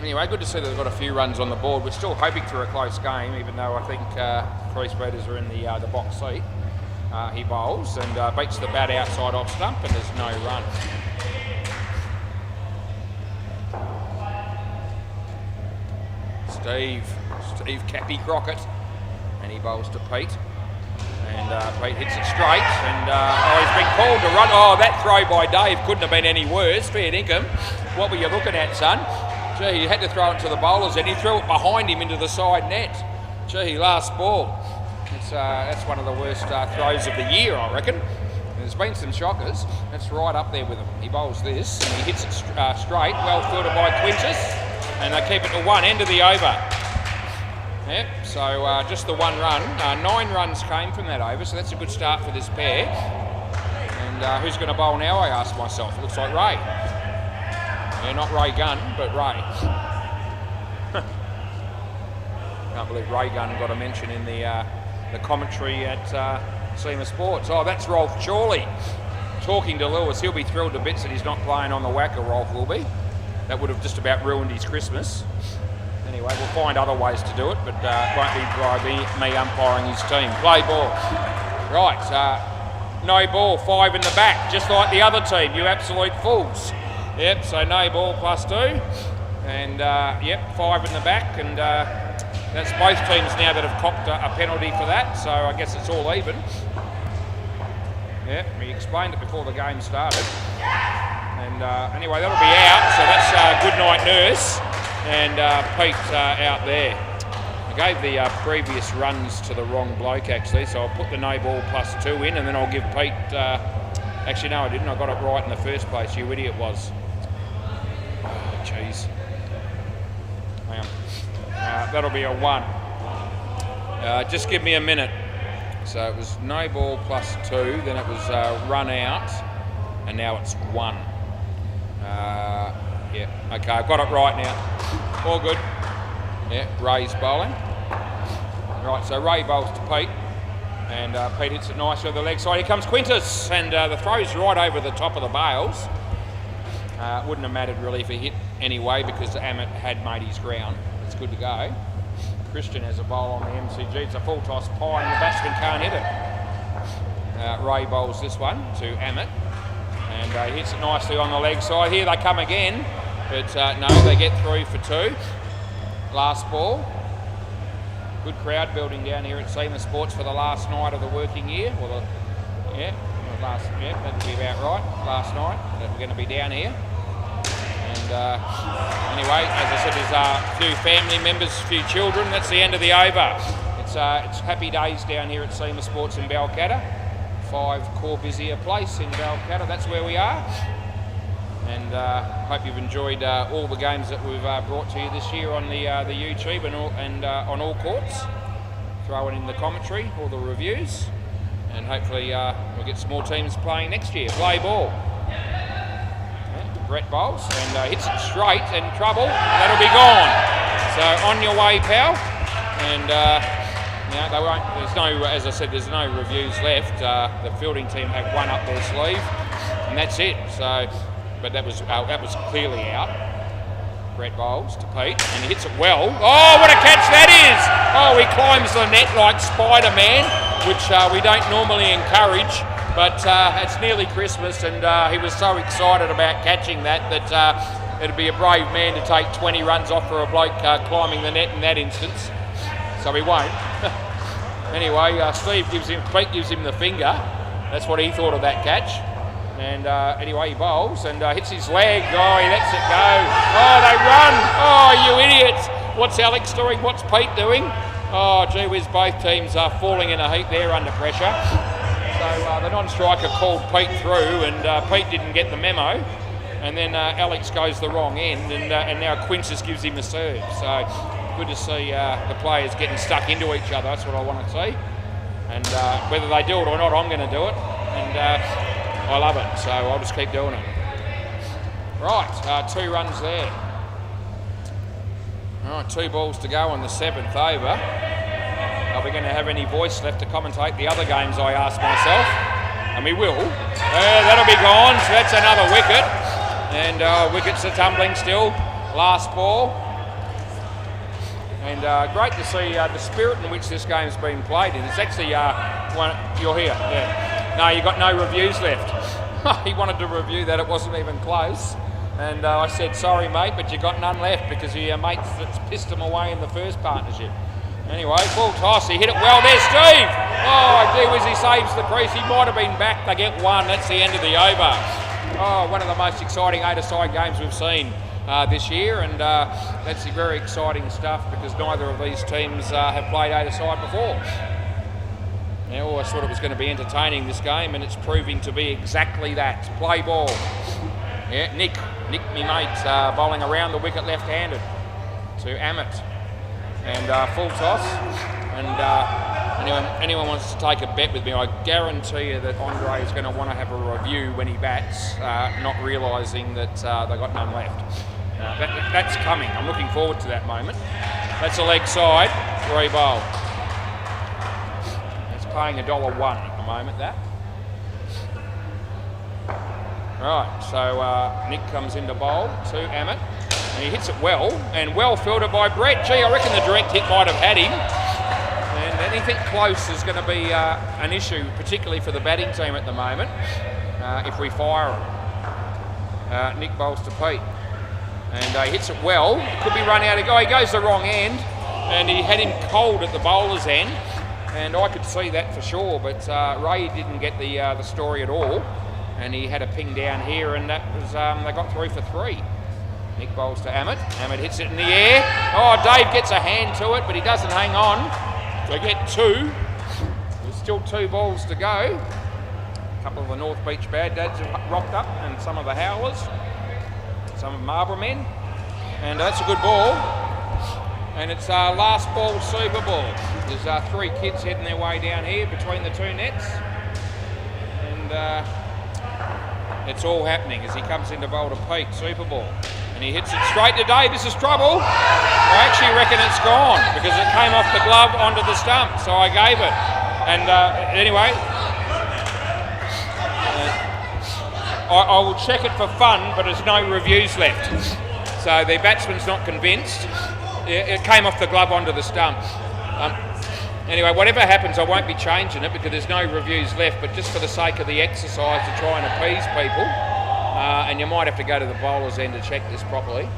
Anyway, good to see that they've got a few runs on the board. We're still hoping for a close game, even though I think crease beaters are in the box seat. He bowls and beats the bat outside off stump, and there's no run. Steve Cappy Crockett, and he bowls to Pete. And And Pete hits it straight, and he's been called to run. Oh, that throw by Dave couldn't have been any worse. Fair dinkum. What were you looking at, son? Gee, he had to throw it to the bowlers, and he threw it behind him into the side net. Gee, last ball. That's one of the worst throws of the year, I reckon. There's been some shockers. That's right up there with him. He bowls this, and he hits it straight. Well fielded by Quintus, and they keep it to one end of the over. Yep, so just the one run. 9 runs came from that over, so that's a good start for this pair. And who's going to bowl now, I ask myself. It looks like Ray. Yeah, not Ray Gunn, but Ray. Can't believe Ray Gunn got a mention in the commentary at SEMA Sports. Oh, that's Rolf Chorley talking to Lewis. He'll be thrilled to bits that he's not playing on the WACA, Rolf will be. That would have just about ruined his Christmas. Anyway, we'll find other ways to do it, but it won't be by me umpiring his team. Play ball. Right, no ball, 5 in the back, just like the other team, you absolute fools. Yep, so no ball +2. And yep, 5 in the back, and that's both teams now that have copped a penalty for that, so I guess it's all even. Yeah, we explained it before the game started. And anyway, that'll be out, so that's good night nurse. And Pete out there. I gave the previous runs to the wrong bloke actually, so I'll put the no ball +2 in, and then I'll give Pete, actually no I didn't, I got it right in the first place, you idiot was. Oh jeez. Hang on. That'll be a 1. Just give me a minute. So it was no ball +2, then it was run out, and now it's 1. Yeah, okay, I've got it right now. All good. Yeah, Ray's bowling. Right, so Ray bowls to Pete, and Pete hits it nice over the leg side. Here comes Quintus, and the throw's right over the top of the bails. Wouldn't have mattered really if he hit anyway, because Amit had made his ground. It's good to go. Christian has a bowl on the MCG. It's a full toss pie, and the batsman can't hit it. Ray bowls this one to Amit, and hits it nicely on the leg side. Here they come again, but no, they get through for 2. Last ball. Good crowd building down here at SEMA Sports for the last night of the working year. Well, that'd be about right. Last night that we're going to be down here. And anyway, as I said, there's a few family members, a few children. That's the end of the over. It's happy days down here at SEMA Sports in Balcatta. 5 Corbusier Place in Balcatta. That's where we are. And hope you've enjoyed all the games that we've brought to you this year on the YouTube and on all courts. Throwing in the commentary, all the reviews, and hopefully we'll get some more teams playing next year. Play ball. Brett bowls and hits it straight, and trouble. That'll be gone. So on your way, pal. And they won't. There's no, as I said, there's no reviews left. The fielding team have 1 up their sleeve, and that's it. So. But that was clearly out. Brett bowls to Pete, and he hits it well. Oh, what a catch that is! Oh, he climbs the net like Spider-Man, which we don't normally encourage, but it's nearly Christmas, and he was so excited about catching that it'd be a brave man to take 20 runs off for a bloke climbing the net in that instance. So he won't. Anyway, Pete gives him the finger. That's what he thought of that catch. And anyway, he bowls and hits his leg. Oh, he lets it go. Oh, they run. Oh, you idiots. What's Alex doing? What's Pete doing? Oh, gee whiz, both teams are falling in a heap there under pressure. So the non-striker called Pete through, and Pete didn't get the memo. And then Alex goes the wrong end, and now Quintus gives him the serve. So good to see the players getting stuck into each other. That's what I want to see. And whether they do it or not, I'm going to do it. And I love it, so I'll just keep doing it. Right, 2 runs there. All right, 2 balls to go on the 7th over. Are we going to have any voice left to commentate the other games, I ask myself? And we will. That'll be gone, so that's another wicket. And wickets are tumbling still. Last ball. And great to see the spirit in which this game's been played in. It's actually you're here, yeah. No, you got no reviews left. He wanted to review that, it wasn't even close. And I said, sorry mate, but you got none left because of your mates that's pissed them away in the first partnership. Anyway, full toss. He hit it well there, Steve. Oh, gee whiz, he saves the crease. He might have been back. They get one. That's the end of the over. Oh, one of the most exciting eight-a-side games we've seen this year, and that's very exciting stuff because neither of these teams have played eight-a-side before. Now, I always thought it was going to be entertaining, this game, and it's proving to be exactly that. Play ball. Yeah, Nick, me mate, bowling around the wicket left-handed to Amit. And full toss. And anyone wants to take a bet with me, I guarantee you that Andre is going to want to have a review when he bats, not realising that they've got none left. That's coming. I'm looking forward to that moment. That's a leg side, re-bowl. It's paying $1.01 at the moment, that. Right, so Nick comes into bowl to Amit, and he hits it well, and well fielded by Brett. Gee, I reckon the direct hit might have had him, and anything close is going to be an issue, particularly for the batting team at the moment, if we fire him. Nick bowls to Pete, and he hits it well. Could be run out of go. He goes the wrong end, and he had him cold at the bowler's end, and I could see that for sure, but Ray didn't get the story at all. And he had a ping down here, and that was they got through for 3. Nick bowls to Amit. Amit hits it in the air. Oh, Dave gets a hand to it, but he doesn't hang on. They get 2. There's still 2 balls to go. A couple of the North Beach bad dads have rocked up, and some of the howlers, some of Marlborough men, and that's a good ball. And it's last ball super ball. There's 3 kids heading their way down here between the 2 nets, and it's all happening as he comes into bowl to Pete, super ball. And he hits it straight to Dave. This is trouble. I actually reckon it's gone because it came off the glove onto the stump, so I gave it. And anyway, I will check it for fun, but there's no reviews left. So the batsman's not convinced. It came off the glove onto the stump. Anyway, whatever happens, I won't be changing it because there's no reviews left, but just for the sake of the exercise to try and appease people, and you might have to go to the bowler's end to check this properly,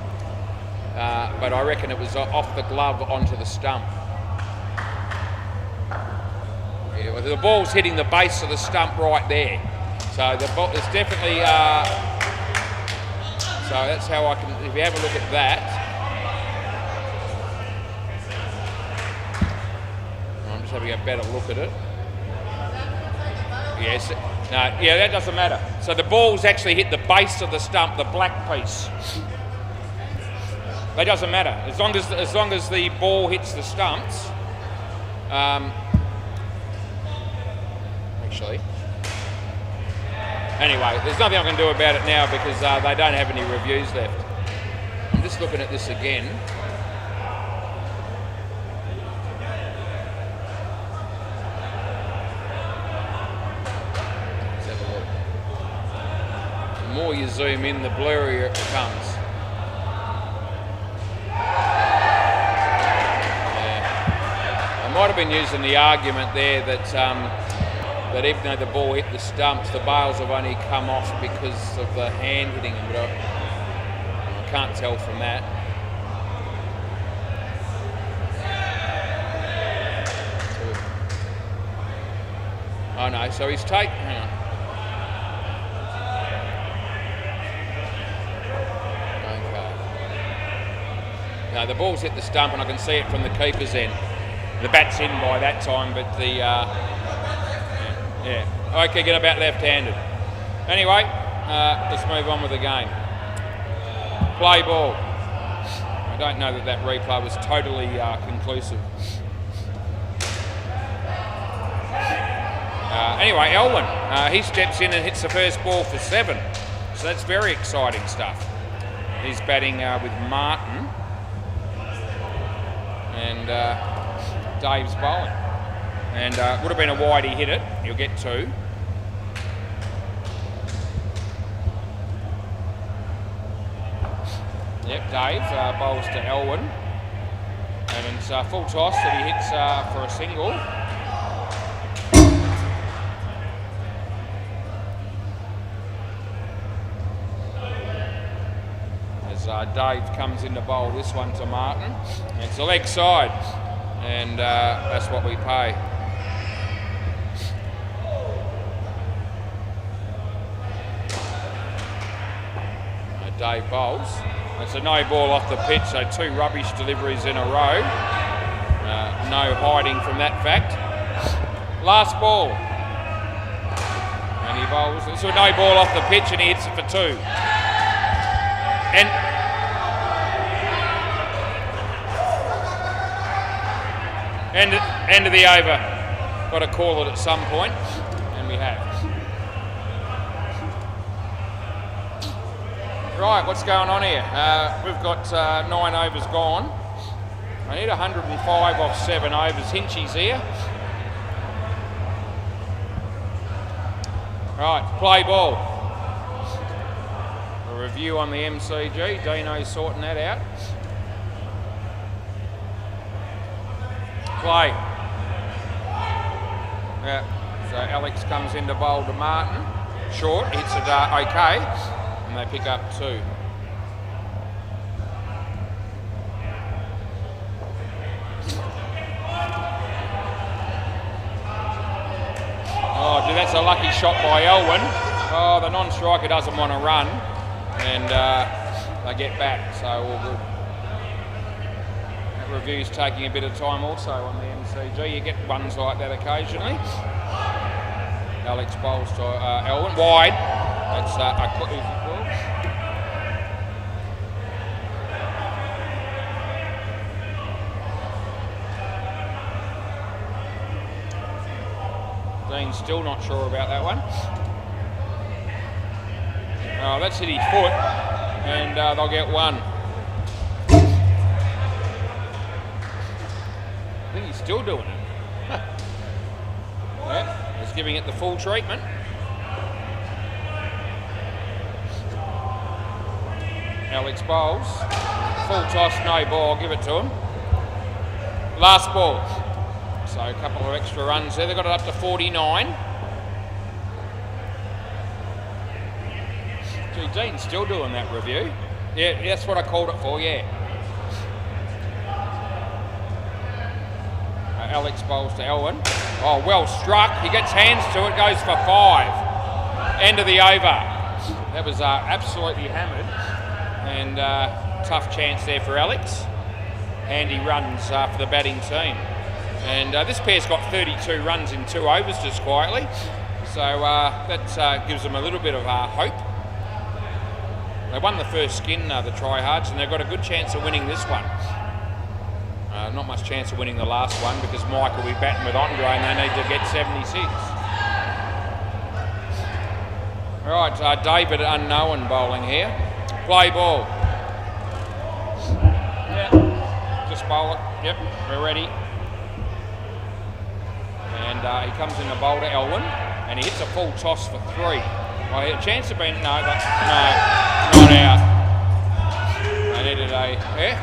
but I reckon it was off the glove onto the stump. Yeah, well, the ball's hitting the base of the stump right there. So the ball is definitely, so that's how I can, if you have a look at that, having a better look at it. Yes, no, yeah, that doesn't matter. So the ball's actually hit the base of the stump, the black piece. That doesn't matter as long as the ball hits the stumps. Actually, anyway, there's nothing I can do about it now because they don't have any reviews left. I'm just looking at this again. The more you zoom in, the blurrier it becomes. Yeah. I might have been using the argument there that that even though the ball hit the stumps, the bails have only come off because of the hand hitting them, but I can't tell from that. Oh no, so he's taken, hang on. No, the ball's hit the stump and I can see it from the keeper's end. The bat's in by that time, but the, yeah. Okay, get about left-handed. Anyway, let's move on with the game. Play ball. I don't know that replay was totally conclusive. Anyway, Elwyn, he steps in and hits the first ball for 7. So that's very exciting stuff. He's batting with Martin. And Dave's bowling. And would have been a wide, he hit it. He'll get 2. Yep, Dave bowls to Elwyn. And it's full toss that he hits for a single. As Dave comes in to bowl this one to Martin. It's a leg side. and that's what we pay. Dave bowls. It's a no ball off the pitch, so 2 rubbish deliveries in a row. No hiding from that fact. Last ball. And he bowls. It's a no ball off the pitch and he hits it for 2. End of the over. Got to call it at some point, and we have. Right, what's going on here? We've got 9 overs gone. I need 105 off 7 overs. Hinchy's here. Right, play ball. A review on the MCG. Dino's sorting that out. Play. Yeah, so Alex comes in to bowl to Martin. Short, hits it okay. And they pick up 2. Oh, gee, that's a lucky shot by Elwyn. Oh, the non-striker doesn't want to run, and they get back, so all good. That review's taking a bit of time also on the MCG. You get ones like that occasionally. Alex bowls to Elwyn. Wide. That's a easy call. Dean's still not sure about that one. Oh, that's hit his foot, and they'll get 1. I think he's still doing it. Yeah, he's giving it the full treatment. Alex bowls. Full toss, no ball, I'll give it to him. Last ball. So a couple of extra runs there. They've got it up to 49. Gee, Dean's still doing that review. Yeah, that's what I called it for, yeah. Alex bowls to Elwyn. Oh, well struck. He gets hands to it, goes for 5. End of the over. That was absolutely hammered. And tough chance there for Alex. Handy runs for the batting team. And this pair's got 32 runs in 2 overs just quietly. So that gives them a little bit of hope. They won the first skin, the tryhards, and they've got a good chance of winning this one. Not much chance of winning the last one because Mike will be batting with Andre and they need to get 76. Right, David Unknown bowling here. Play ball. Yeah. Just bowl it. Yep, we're ready. And he comes in to bowl to Elwyn and he hits a full toss for 3. Well, he had a chance of being, no, not out. They needed a, yeah.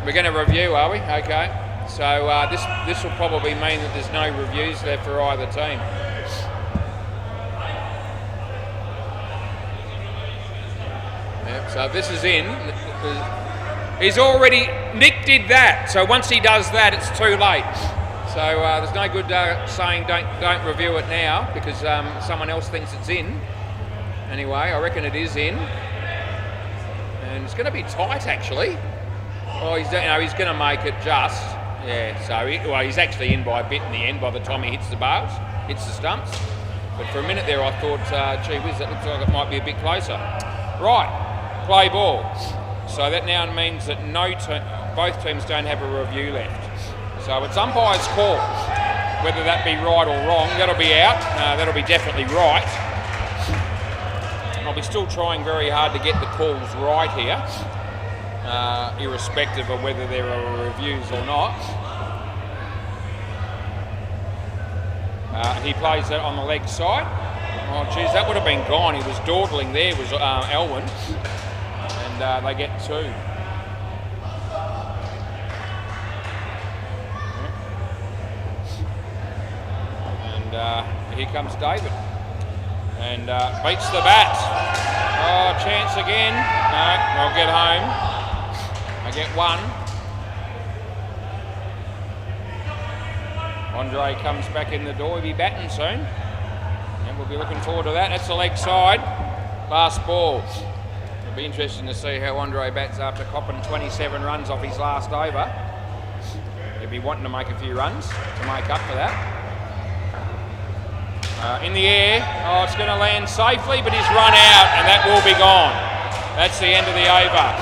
We're going to review, are we? Okay. So this will probably mean that there's no reviews there for either team. Yep, so this is in. He's already, Nick did that. So once he does that, it's too late. So there's no good saying don't review it now because someone else thinks it's in. Anyway, I reckon it is in. And it's going to be tight actually. Oh, he's going to make it just. Yeah, so he's actually in by a bit in the end by the time he hits the bars, hits the stumps. But for a minute there I thought, gee whiz, that looks like it might be a bit closer. Right, play ball. So that now means that both teams don't have a review left. So it's umpire's call. Whether that be right or wrong, that'll be out. That'll be definitely right. I'll be still trying very hard to get the calls right here. Irrespective of whether there are reviews or not. He plays that on the leg side. Oh geez, that would have been gone. He was dawdling there, was Elwyn. And they get 2. And here comes David. And beats the bat. Oh, chance again. No, I'll get home. I get 1. Andre comes back in the door. He'll be batting soon. And we'll be looking forward to that. That's the leg side. Last ball. It'll be interesting to see how Andre bats after copping 27 runs off his last over. He'll be wanting to make a few runs to make up for that. In the air. Oh, it's going to land safely, but he's run out, and that will be gone. That's the end of the over.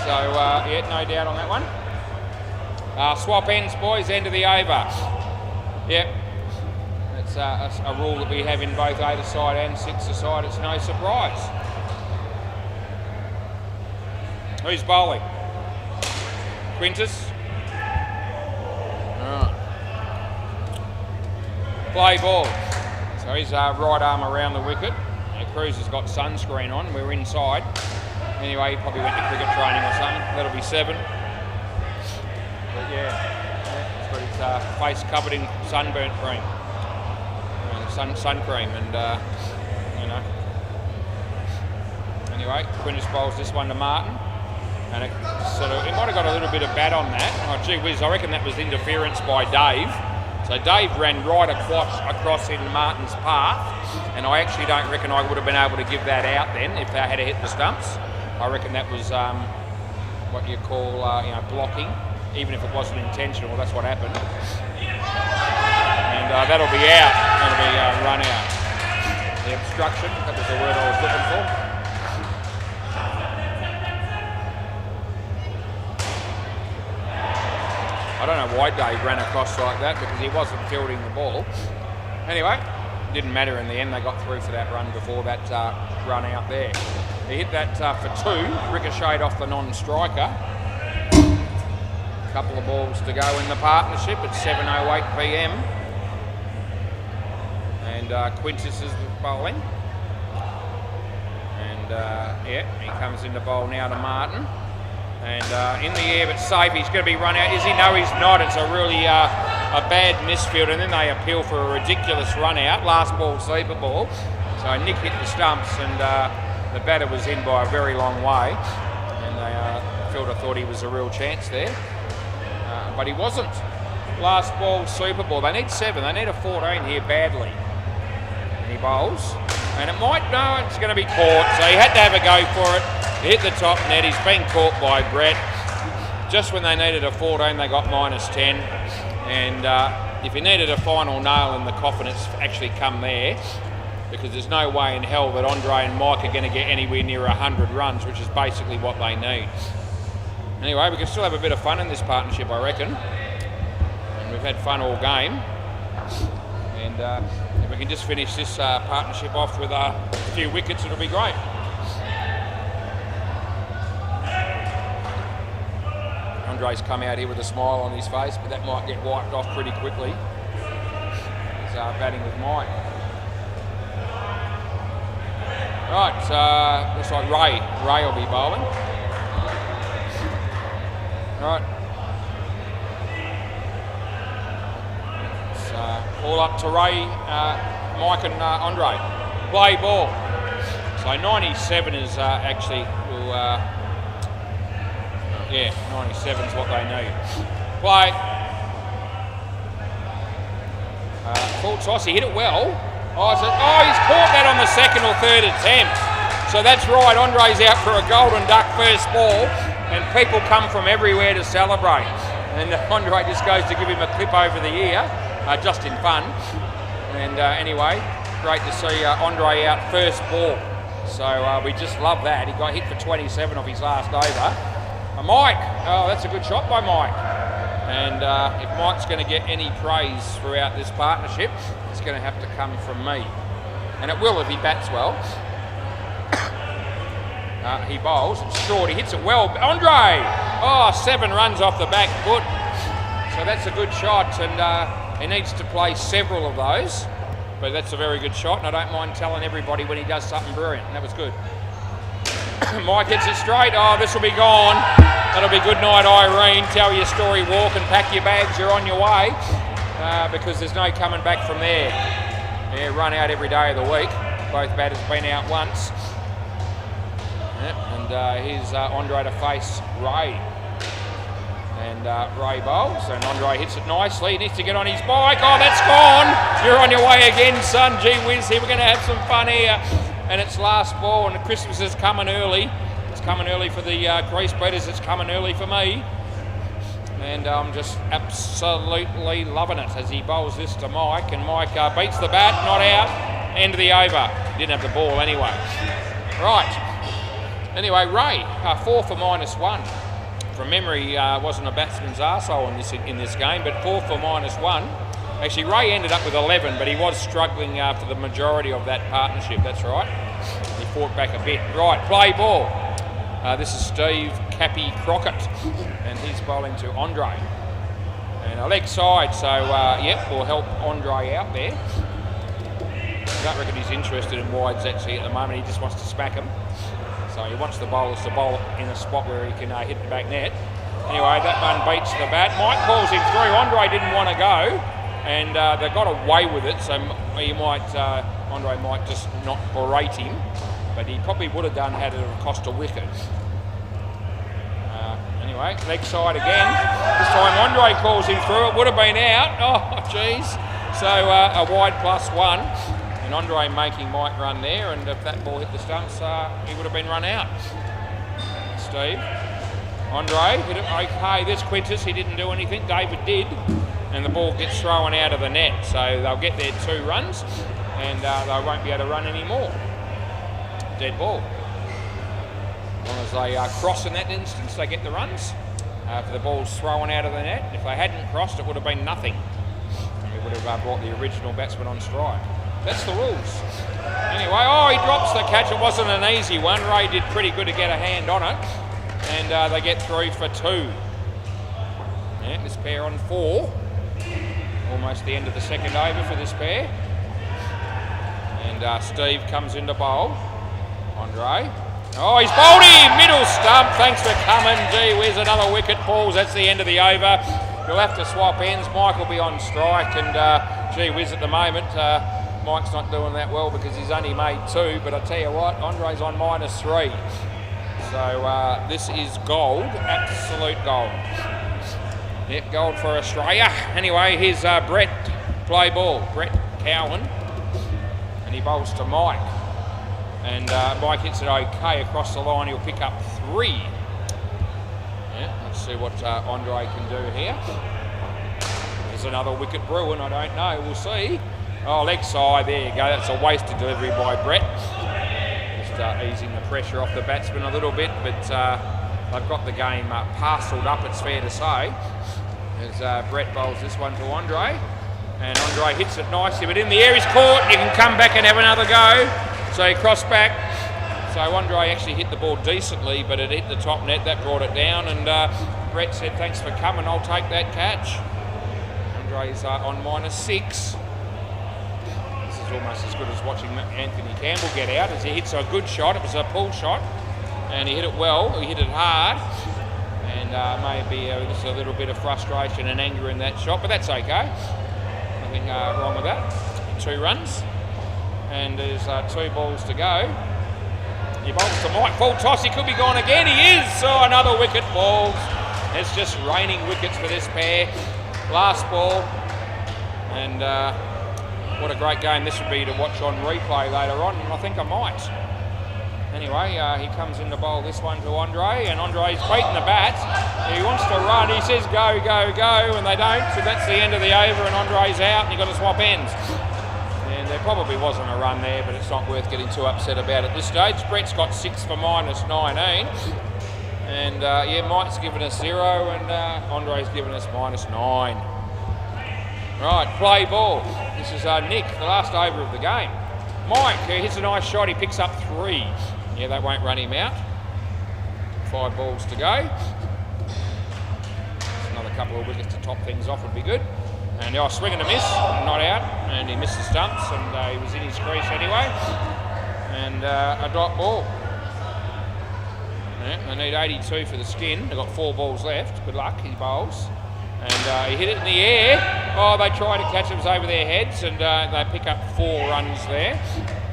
So, yeah, no doubt on that one. Swap ends, boys. End of the over. Yep. That's a rule that we have in both either side and sixer side. It's no surprise. Who's bowling? Quintus. Right. Play ball. So he's right arm around the wicket. Cruz has got sunscreen on. We're inside. Anyway, he probably went to cricket training or something. That'll be 7. But yeah, he's got his face covered in sunburnt cream. Sun cream, and you know. Anyway, Quintus bowls this one to Martin, and it might have got a little bit of bat on that. Oh gee whiz, I reckon that was interference by Dave. So Dave ran right across in Martin's path, and I actually don't reckon I would have been able to give that out then if they had hit the stumps. I reckon that was what you call blocking, even if it wasn't intentional. That's what happened. And that'll be out. That'll be run out. The obstruction, that was the word I was looking for. I don't know why Dave ran across like that, because he wasn't fielding the ball. Anyway, didn't matter in the end. They got through for that run before that run out there. He hit that for 2, ricocheted off the non-striker. Couple of balls to go in the partnership at 7:08 p.m. And Quintus is bowling. And yeah, he comes into bowl now to Martin. And in the air, but safe. He's going to be run out. Is he? No, he's not. It's a really a bad misfield. And then they appeal for a ridiculous run out. Last ball, sleeper ball. So Nick hit the stumps, and the batter was in by a very long way. And the fielder thought he was a real chance there. But he wasn't. Last ball, super ball. They need 7. They need a 14 here badly. And he bowls. And it might, no, it's going to be caught. So he had to have a go for it. He hit the top net. He's been caught by Brett. Just when they needed a 14, they got -10. And if you needed a final nail in the coffin, it's actually come there. Because there's no way in hell that Andre and Mike are going to get anywhere near 100 runs, which is basically what they need. Anyway, we can still have a bit of fun in this partnership, I reckon. And we've had fun all game. And if we can just finish this partnership off with a few wickets, it'll be great. Andre's come out here with a smile on his face, but that might get wiped off pretty quickly. He's batting with Mike. Right, looks like Ray will be bowling. Right. It's all up to Ray, Mike and Andre. Play ball. So 97 is actually, 97 is what they need. Play. Full toss, he hit it well. He's caught that on the 2nd or 3rd attempt. So that's right, Andre's out for a golden duck first ball, and people come from everywhere to celebrate. And Andre just goes to give him a clip over the ear, just in fun. And anyway, great to see Andre out first ball. So we just love that. He got hit for 27 off his last over. Mike, that's a good shot by Mike. And if Mike's going to get any praise throughout this partnership, it's going to have to come from me. And it will if he bats well. He bowls, it's short, he hits it well. Andre! 7 runs off the back foot. So that's a good shot, and he needs to play several of those. But that's a very good shot, and I don't mind telling everybody when he does something brilliant. And that was good. Mike hits it straight. This will be gone. That'll be good night, Irene. Tell your story, walk and pack your bags. You're on your way because there's no coming back from there. Yeah, run out every day of the week. Both batters been out once. Yep, and here's Andre to face Ray. And Ray bowls, and Andre hits it nicely. He needs to get on his bike. Oh, that's gone. You're on your way again, son. Gee whiz, here we're going to have some fun here. And it's last ball, and Christmas is coming early. It's coming early for the crease beaters. It's coming early for me. And I'm just absolutely loving it as he bowls this to Mike. And Mike beats the bat, not out. End of the over. Didn't have the ball anyway. Right. Anyway, Ray, 4 for -1. From memory, wasn't a batsman's arsehole in this game, but 4 for -1. Actually, Ray ended up with 11, but he was struggling after the majority of that partnership. That's right. He fought back a bit. Right, play ball. This is Steve Cappy Crockett, and he's bowling to Andre. And a leg side, so yep, will help Andre out there. I don't reckon he's interested in wides actually at the moment. He just wants to smack them. So he wants the bowlers to bowl in a spot where he can hit the back net. Anyway, that one beats the bat. Mike calls him through. Andre didn't want to go, and they got away with it. So he might, Andre might just not berate him, but he probably would have done had it cost a wicket. Anyway, leg side again. This time Andre calls him through. It would have been out. Oh, jeez. So a wide +1. And Andre making Mike run there, and if that ball hit the stumps, he would have been run out. Steve. Andre hit it okay. This Quintus, he didn't do anything. David did. And the ball gets thrown out of the net. So they'll get their 2 runs, and they won't be able to run anymore. Dead ball. As long as they cross in that instance, they get the runs. If the ball's thrown out of the net, if they hadn't crossed, it would have been nothing. It would have brought the original batsman on strike. That's the rules. Anyway, oh, he drops the catch. It wasn't an easy one. Ray did pretty good to get a hand on it. And they get 3 for 2. Yeah, this pair on 4. Almost the end of the second over for this pair. And Steve comes into bowl. Andre. Oh, he's bowled him! Middle stump. Thanks for coming. Gee whiz, another wicket falls. That's the end of the over. You'll have to swap ends. Mike will be on strike. And gee whiz, at the moment, Mike's not doing that well because he's only made 2, but I tell you what, Andre's on -3. So this is gold, absolute gold. Yep, gold for Australia. Anyway, here's Brett, play ball, Brett Cowan, and he bowls to Mike. And Mike hits it okay across the line, he'll pick up 3. Yeah, let's see what Andre can do here. There's another wicket brewing, I don't know, we'll see. Oh, leg side, there you go. That's a wasted delivery by Brett. Just easing the pressure off the batsman a little bit, but they've got the game parcelled up, it's fair to say. As Brett bowls this one to Andre. And Andre hits it nicely, but in the air he's caught. You can come back and have another go. So he crossed back. So Andre actually hit the ball decently, but it hit the top net. That brought it down, and Brett said, thanks for coming, I'll take that catch. Andre's on -6. Almost as good as watching Anthony Campbell get out as he hits a good shot. It was a pull shot and he hit it well, he hit it hard, and maybe just a little bit of frustration and anger in that shot, but that's okay. Nothing wrong with that. 2 runs and there's 2 balls to go. He bowls to Mike, full toss, he could be gone again, he is! So another wicket falls. It's just raining wickets for this pair. Last ball, and what a great game this would be to watch on replay later on, and I think I might. Anyway, he comes in to bowl this one to Andre, and Andre's beaten the bat. He wants to run, he says go, go, go, and they don't, so that's the end of the over, and Andre's out, and you've got to swap ends. And there probably wasn't a run there, but it's not worth getting too upset about at this stage. Brett's got 6 for -19. And yeah, Mike's given us 0, and Andre's given us -9. Right, play ball. This is Nick, the last over of the game. Mike hits a nice shot, he picks up 3. Yeah, that won't run him out. 5 balls to go. Another couple of wickets to top things off would be good. And swing and a miss, not out, and he missed the stumps, and he was in his crease anyway. And a dot ball. Yeah, they need 82 for the skin. They've got 4 balls left. Good luck, he bowls. And he hit it in the air. Oh, they try to catch it over their heads, and they pick up 4 runs there.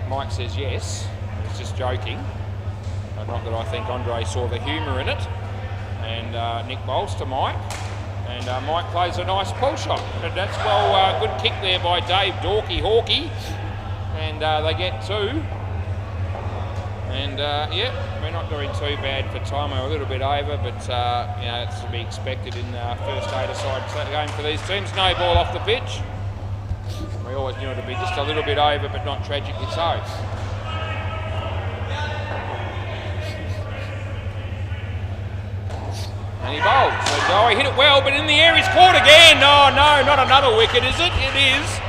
Mike says yes. He's just joking. Not that I think Andre saw the humour in it. And Nick bowls to Mike. And Mike plays a nice pull shot. And that's good kick there by Dave Dorky Hawkey. And they get 2. And we're not doing too bad for time. We're a little bit over, but it's to be expected in the first 8-a-side game for these teams. No ball off the pitch. We always knew it would be just a little bit over, but not tragically so. And he bowls. So he hit it well, but in the air he's caught again. Oh no, not another wicket, is it? It is.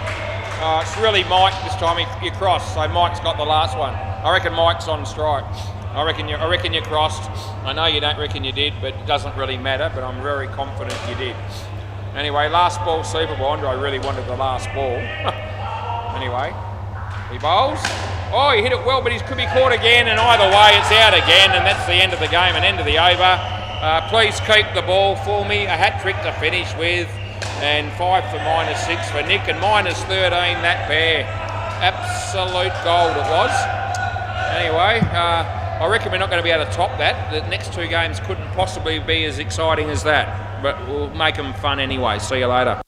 It's really Mike this time. He crossed, so Mike's got the last one. I reckon Mike's on strike. I reckon you crossed. I know you don't reckon you did, but it doesn't really matter. But I'm very confident you did. Anyway, last ball, Super Bowl. I really wanted the last ball. Anyway, he bowls. Oh, he hit it well, but he could be caught again. And either way, it's out again, and that's the end of the game and end of the over. Please keep the ball for me. A hat trick to finish with. And 5 for -6 for Nick, and -13 that pair. Absolute gold it was. Anyway, I reckon we're not going to be able to top that. The next 2 games couldn't possibly be as exciting as that, but we'll make them fun anyway. See you later.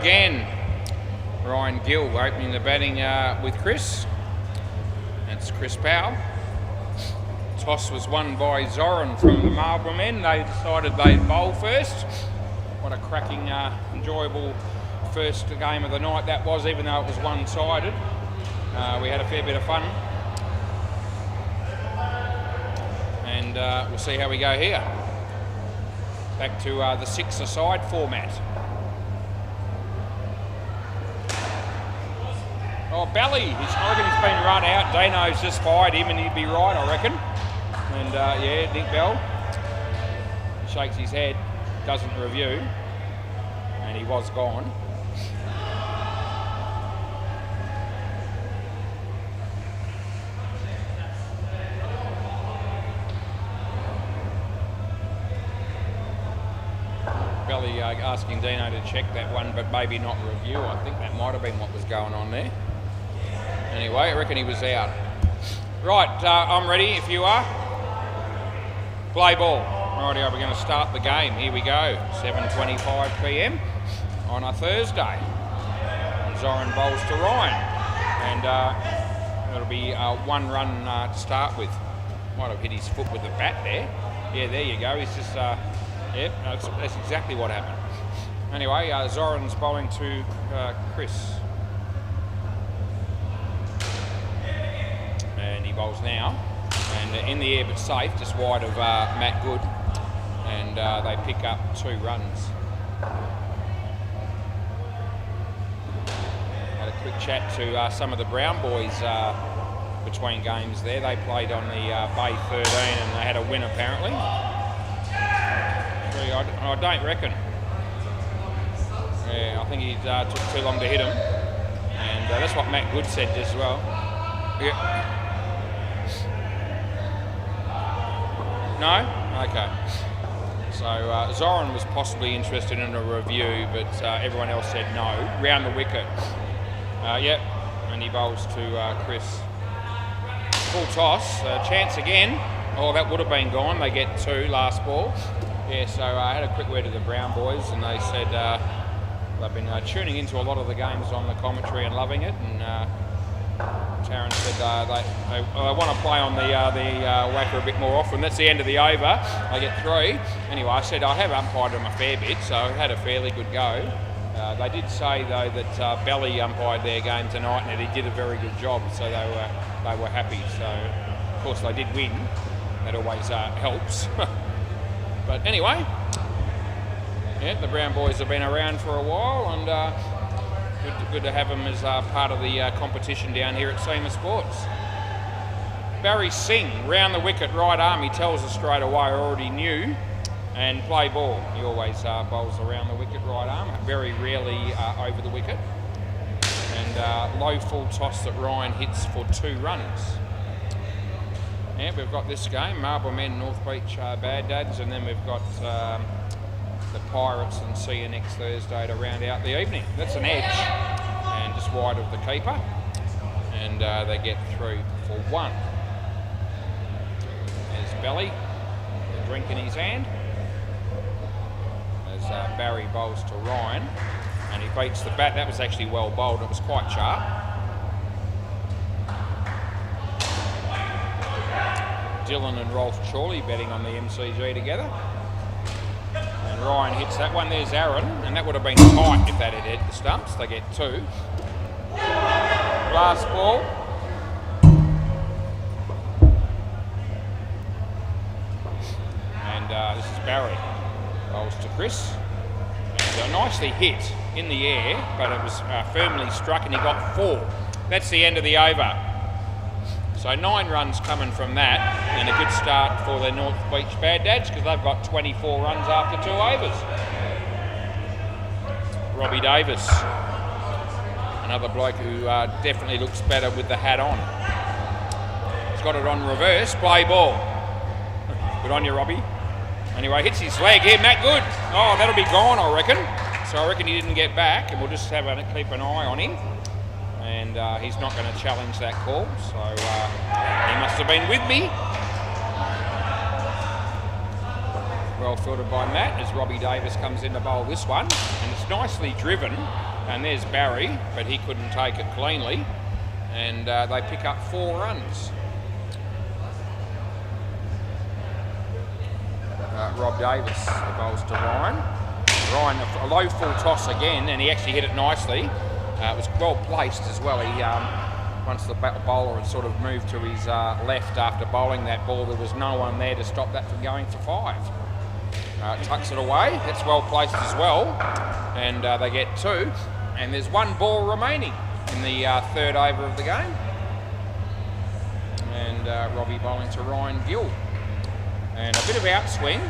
again. Ryan Gill opening the batting with Chris. That's Chris Powell. Toss was won by Zoran from the Marlborough men. They decided they'd bowl first. What a cracking, enjoyable first game of the night that was, even though it was one-sided. We had a fair bit of fun. And we'll see how we go here. Back to the six-a-side format. Oh, Belly, I reckon he's been run out. Dano's just fired him and he'd be right, I reckon. And yeah, Nick Bell shakes his head, doesn't review, and he was gone. Belly asking Dino to check that one, but maybe not review. I think that might have been what was going on there. Anyway, I reckon he was out. Right, I'm ready if you are. Play ball. Rightio, we're going to start the game. Here we go. 7:25 p.m. on a Thursday. And Zoran bowls to Ryan. And it'll be one run to start with. Might have hit his foot with the bat there. Yeah, there you go. He's just, yep, that's exactly what happened. Anyway, Zoran's bowling to Chris. And he bowls now. And in the air but safe, just wide of Matt Good. And they pick up 2 runs. Had a quick chat to some of the Brown boys between games there. They played on the Bay 13 and they had a win apparently. I don't reckon. Yeah, I think he took too long to hit him. And that's what Matt Good said as well. Yeah. No? Okay. So Zoran was possibly interested in a review, but everyone else said no. Round the wicket. Yep, and he bowls to Chris. Full toss, chance again. Oh, that would have been gone. They get 2 last ball. Yeah, so I had a quick word to the Brown boys, and they said they've been tuning into a lot of the games on the commentary and loving it. And Taryn said they want to play on the WACA a bit more often. That's the end of the over. They get 3. Anyway, I said I have umpired them a fair bit, so I had a fairly good go. They did say though that Belly umpired their game tonight, and he did a very good job, so they were happy. So of course they did win. That always helps. But anyway, yeah, the Brown boys have been around for a while, and good to have them as part of the competition down here at SEMA Sports. Barry Singh, round the wicket, right arm, he tells us straight away, I already knew, and play ball. He always bowls around the wicket, right arm, very rarely over the wicket. And low full toss that Ryan hits for 2 runs. Yeah, we've got this game, Marlborough men, North Beach Bad Dads, and then we've got the Pirates and see you next Thursday to round out the evening. That's an edge, and just wide of the keeper, and they get through for 1. There's Belly, the drink in his hand, as Barry bowls to Ryan, and he beats the bat. That was actually well bowled, it was quite sharp. Dylan and Rolf Chorley betting on the MCG together. And Ryan hits that one. There's Aaron, and that would have been tight if that had hit the stumps. They get 2. Last ball. And this is Barry. Bowls to Chris. And nicely hit in the air, but it was firmly struck, and he got 4. That's the end of the over. So 9 runs coming from that, and a good start for the North Beach Bad Dads because they've got 24 runs after 2 overs. Robbie Davis, another bloke who definitely looks better with the hat on. He's got it on reverse, play ball. Good on you, Robbie. Anyway, hits his leg here, Matt Good. Oh, that'll be gone, I reckon. So I reckon he didn't get back, and we'll just keep an eye on him. And he's not going to challenge that call, so he must have been with me. Well filtered by Matt as Robbie Davis comes in to bowl this one, and it's nicely driven And there's Barry, but he couldn't take it cleanly. And they pick up 4 runs. Rob Davis bowls to Ryan. Ryan, a low full toss again, and he actually hit it nicely. It was well placed as well. He once the bowler had sort of moved to his left after bowling that ball, there was no one there to stop that from going for 5. Tucks it away. It's well placed as well, and they get 2. And there's 1 ball remaining in the 3rd over of the game. And Robbie bowling to Ryan Gill. And a bit of outswing,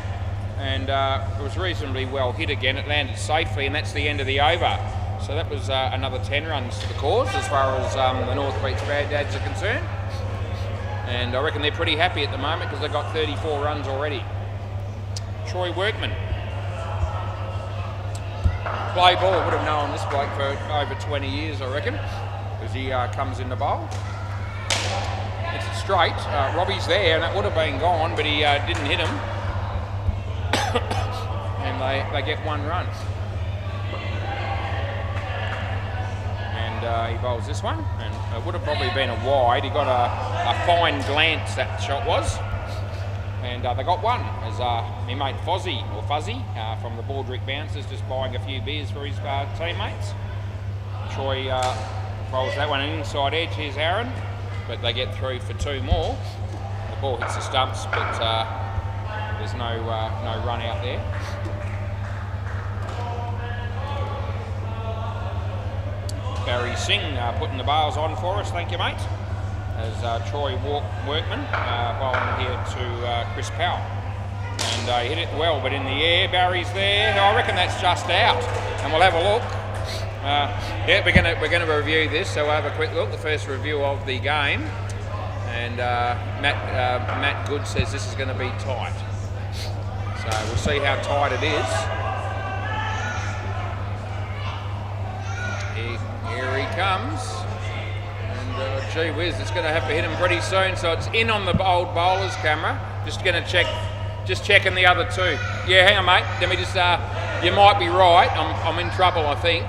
and it was reasonably well hit again. It landed safely, and that's the end of the over. So that was another 10 runs to the cause as far as the North Beach Bad Dads are concerned. And I reckon they're pretty happy at the moment because they've got 34 runs already. Troy Workman. Play ball, would have known this bloke for over 20 years, I reckon, because he comes in the bowl. It's straight. Robbie's there, and that would have been gone, but he didn't hit him. And they get 1 run. And he bowls this one, and it would have probably been a wide. He got a fine glance, that shot was. And they got 1 as my mate Fuzzy from the Baldrick Bouncers just buying a few beers for his teammates. Troy bowls that one inside edge. Here's Aaron, but they get through for 2 more. The ball hits the stumps, but there's no run out there. Barry Singh putting the bales on for us, thank you mate. As Troy Workman bowling here to Chris Powell. And hit it well, but in the air, Barry's there. I reckon that's just out, and we'll have a look. Yeah, we're going to review this, so we'll have a quick look. The first review of the game, and Matt Good says this is going to be tight. So we'll see how tight it is. Here he comes. And gee whiz, it's going to have to hit him pretty soon. So it's in on the old bowler's camera. Just going to check, just checking the other 2. Yeah, hang on, mate. Let me just. You might be right. I'm in trouble, I think.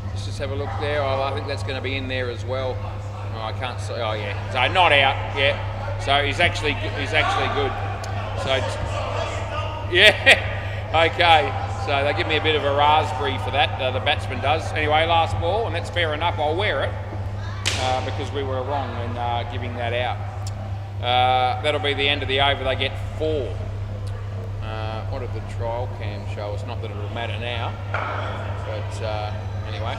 Let's just have a look there. Oh, I think that's going to be in there as well. Oh, I can't see. Oh yeah. So not out. Yeah. So he's actually good. So yeah. Okay. So they give me a bit of a raspberry for that, the batsman does. Anyway, last ball, and that's fair enough. I'll wear it because we were wrong in giving that out. That'll be the end of the over. They get 4. What did the trial cam show? It's not that it'll matter now, but anyway.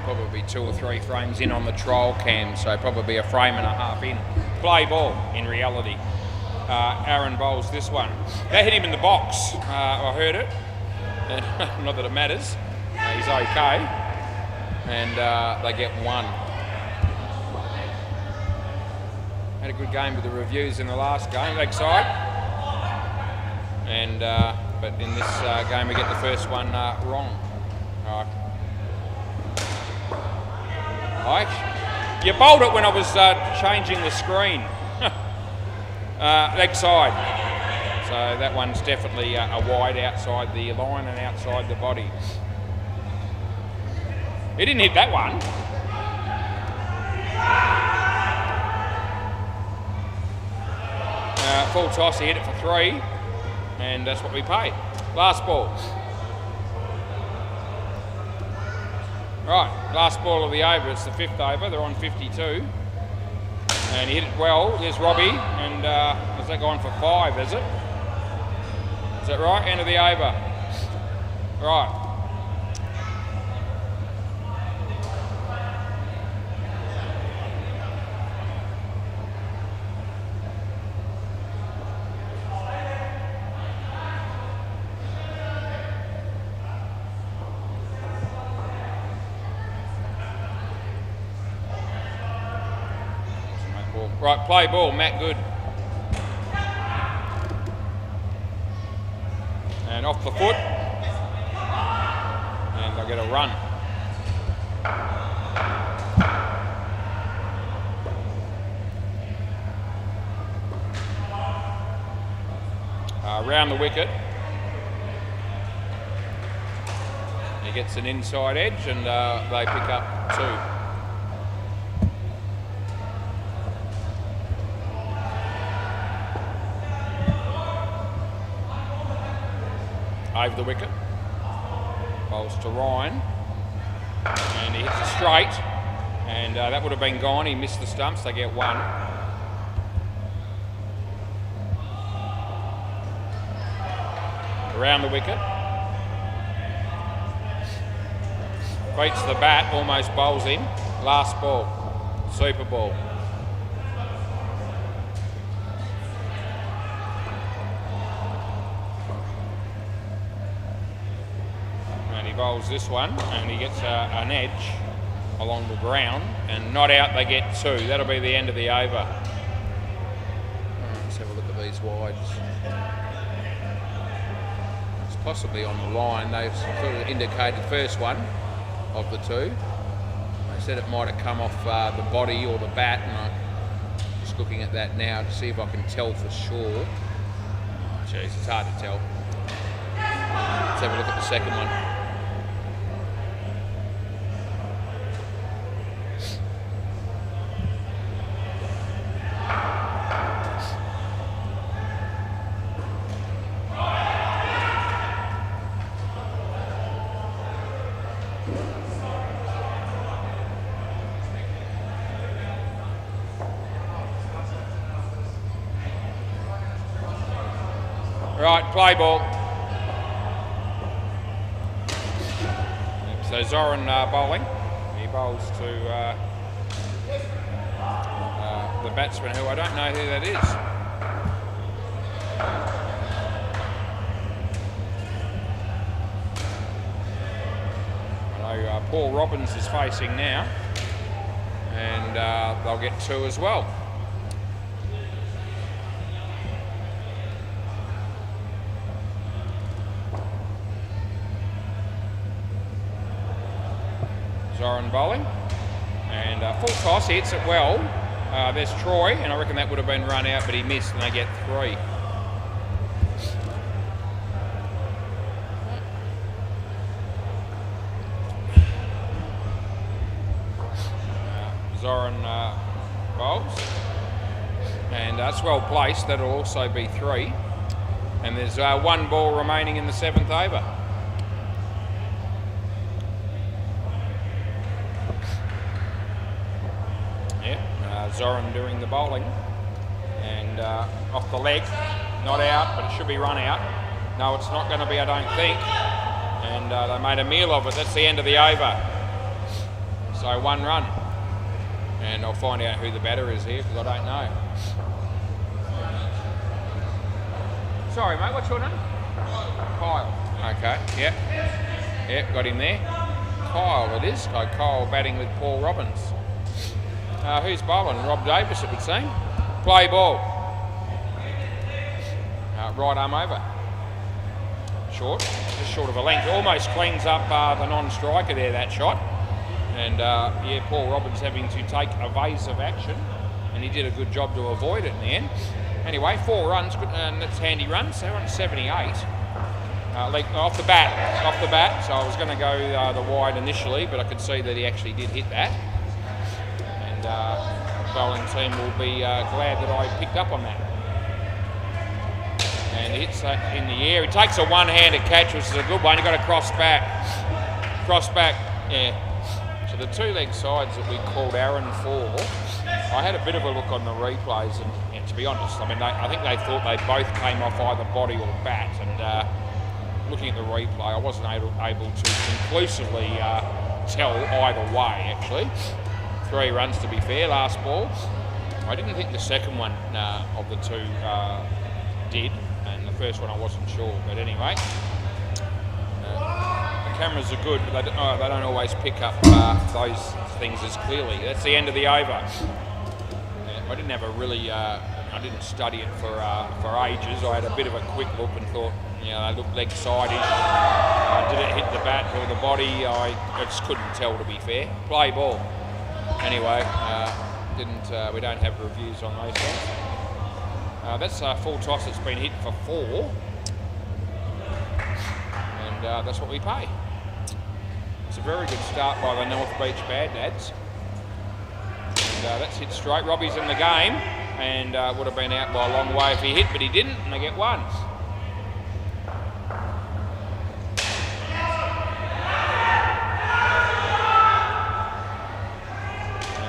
Probably 2 or 3 frames in on the trial cam, so probably a frame and a half in. Play ball, in reality. Aaron bowls this one. That hit him in the box. I heard it. Not that it matters. He's okay. And they get 1. Had a good game with the reviews in the last game, leg side. And but in this game we get the first one wrong. You bowled it when I was changing the screen. Leg side. So that one's definitely a wide outside the line and outside the body. He didn't hit that one. Full toss, he hit it for 3. And that's what we paid. Last ball. Right, last ball of the over, it's the 5th over, they're on 52. And he hit it well, there's Robbie, and has that gone for 5, is it? Is that right? End of the over. Right. Right, play ball, Matt Good. And off the foot, they'll get a run. Round the wicket. He gets an inside edge and they pick up 2. Over the wicket. Bowls to Ryan. And he hits it straight. And that would have been gone. He missed the stumps. They get 1. Around the wicket. Beats the bat, almost bowls in. Last ball. Super ball. And he bowls this one and he gets an edge along the ground and not out, they get 2. That'll be the end of the over. Let's have a look at these wides. Possibly on the line. They've sort of indicated the first one of the 2. They said it might have come off the body or the bat, and I'm just looking at that now to see if I can tell for sure. Oh, jeez, it's hard to tell. Let's have a look at the second one. Right, play ball. So Zoran bowling. He bowls to the batsman who I don't know who that is. I know Paul Robbins is facing now, and they'll get 2 as well. Zoran bowling, and full toss, he hits it well. There's Troy, and I reckon that would have been run out, but he missed, and they get 3. Zoran bowls, and that's well placed. That'll also be 3, and there's 1 ball remaining in the 7th over. Zoran doing the bowling, and off the leg, not out, but it should be run out. No, it's not going to be, I don't think, and they made a meal of it. That's the end of the over. So 1 run, and I'll find out who the batter is here because I don't know. Sorry mate, what's your name? Kyle. Okay, yep, got him there. Kyle it is. So Kyle batting with Paul Robbins. Who's bowling? Rob Davis, it would seem. Play ball. Right arm over. Short, just short of a length. Almost cleans up the non-striker there, that shot. And yeah, Paul Robbins having to take evasive action, and he did a good job to avoid it in the end. Anyway, 4 runs, and that's handy runs. They're on 78. Off the bat. So I was going to go the wide initially, but I could see that he actually did hit that. The bowling team will be glad that I picked up on that. And hits that in the air. He takes a one-handed catch, which is a good one. He got a cross back, yeah. So the 2-leg sides that we called Aaron for, I had a bit of a look on the replays, and to be honest, I mean, I think they thought they both came off either body or bat, and looking at the replay, I wasn't able to conclusively tell either way, actually. 3 runs to be fair, last ball. I didn't think the second one of the 2 did, and the first one I wasn't sure, but anyway. The cameras are good, but they don't always pick up those things as clearly. That's the end of the over. I didn't have a really I didn't study it for ages. I had a bit of a quick look and thought, you know, they looked leg side-ish. Did it hit the bat or the body? I just couldn't tell, to be fair. Play ball. Anyway, we don't have reviews on those things. That's a full toss that's been hit for 4. And that's what we pay. It's a very good start by the North Beach Bad Dads. And that's hit straight. Robbie's in the game and would have been out by a long way if he hit, but he didn't, and they get 1.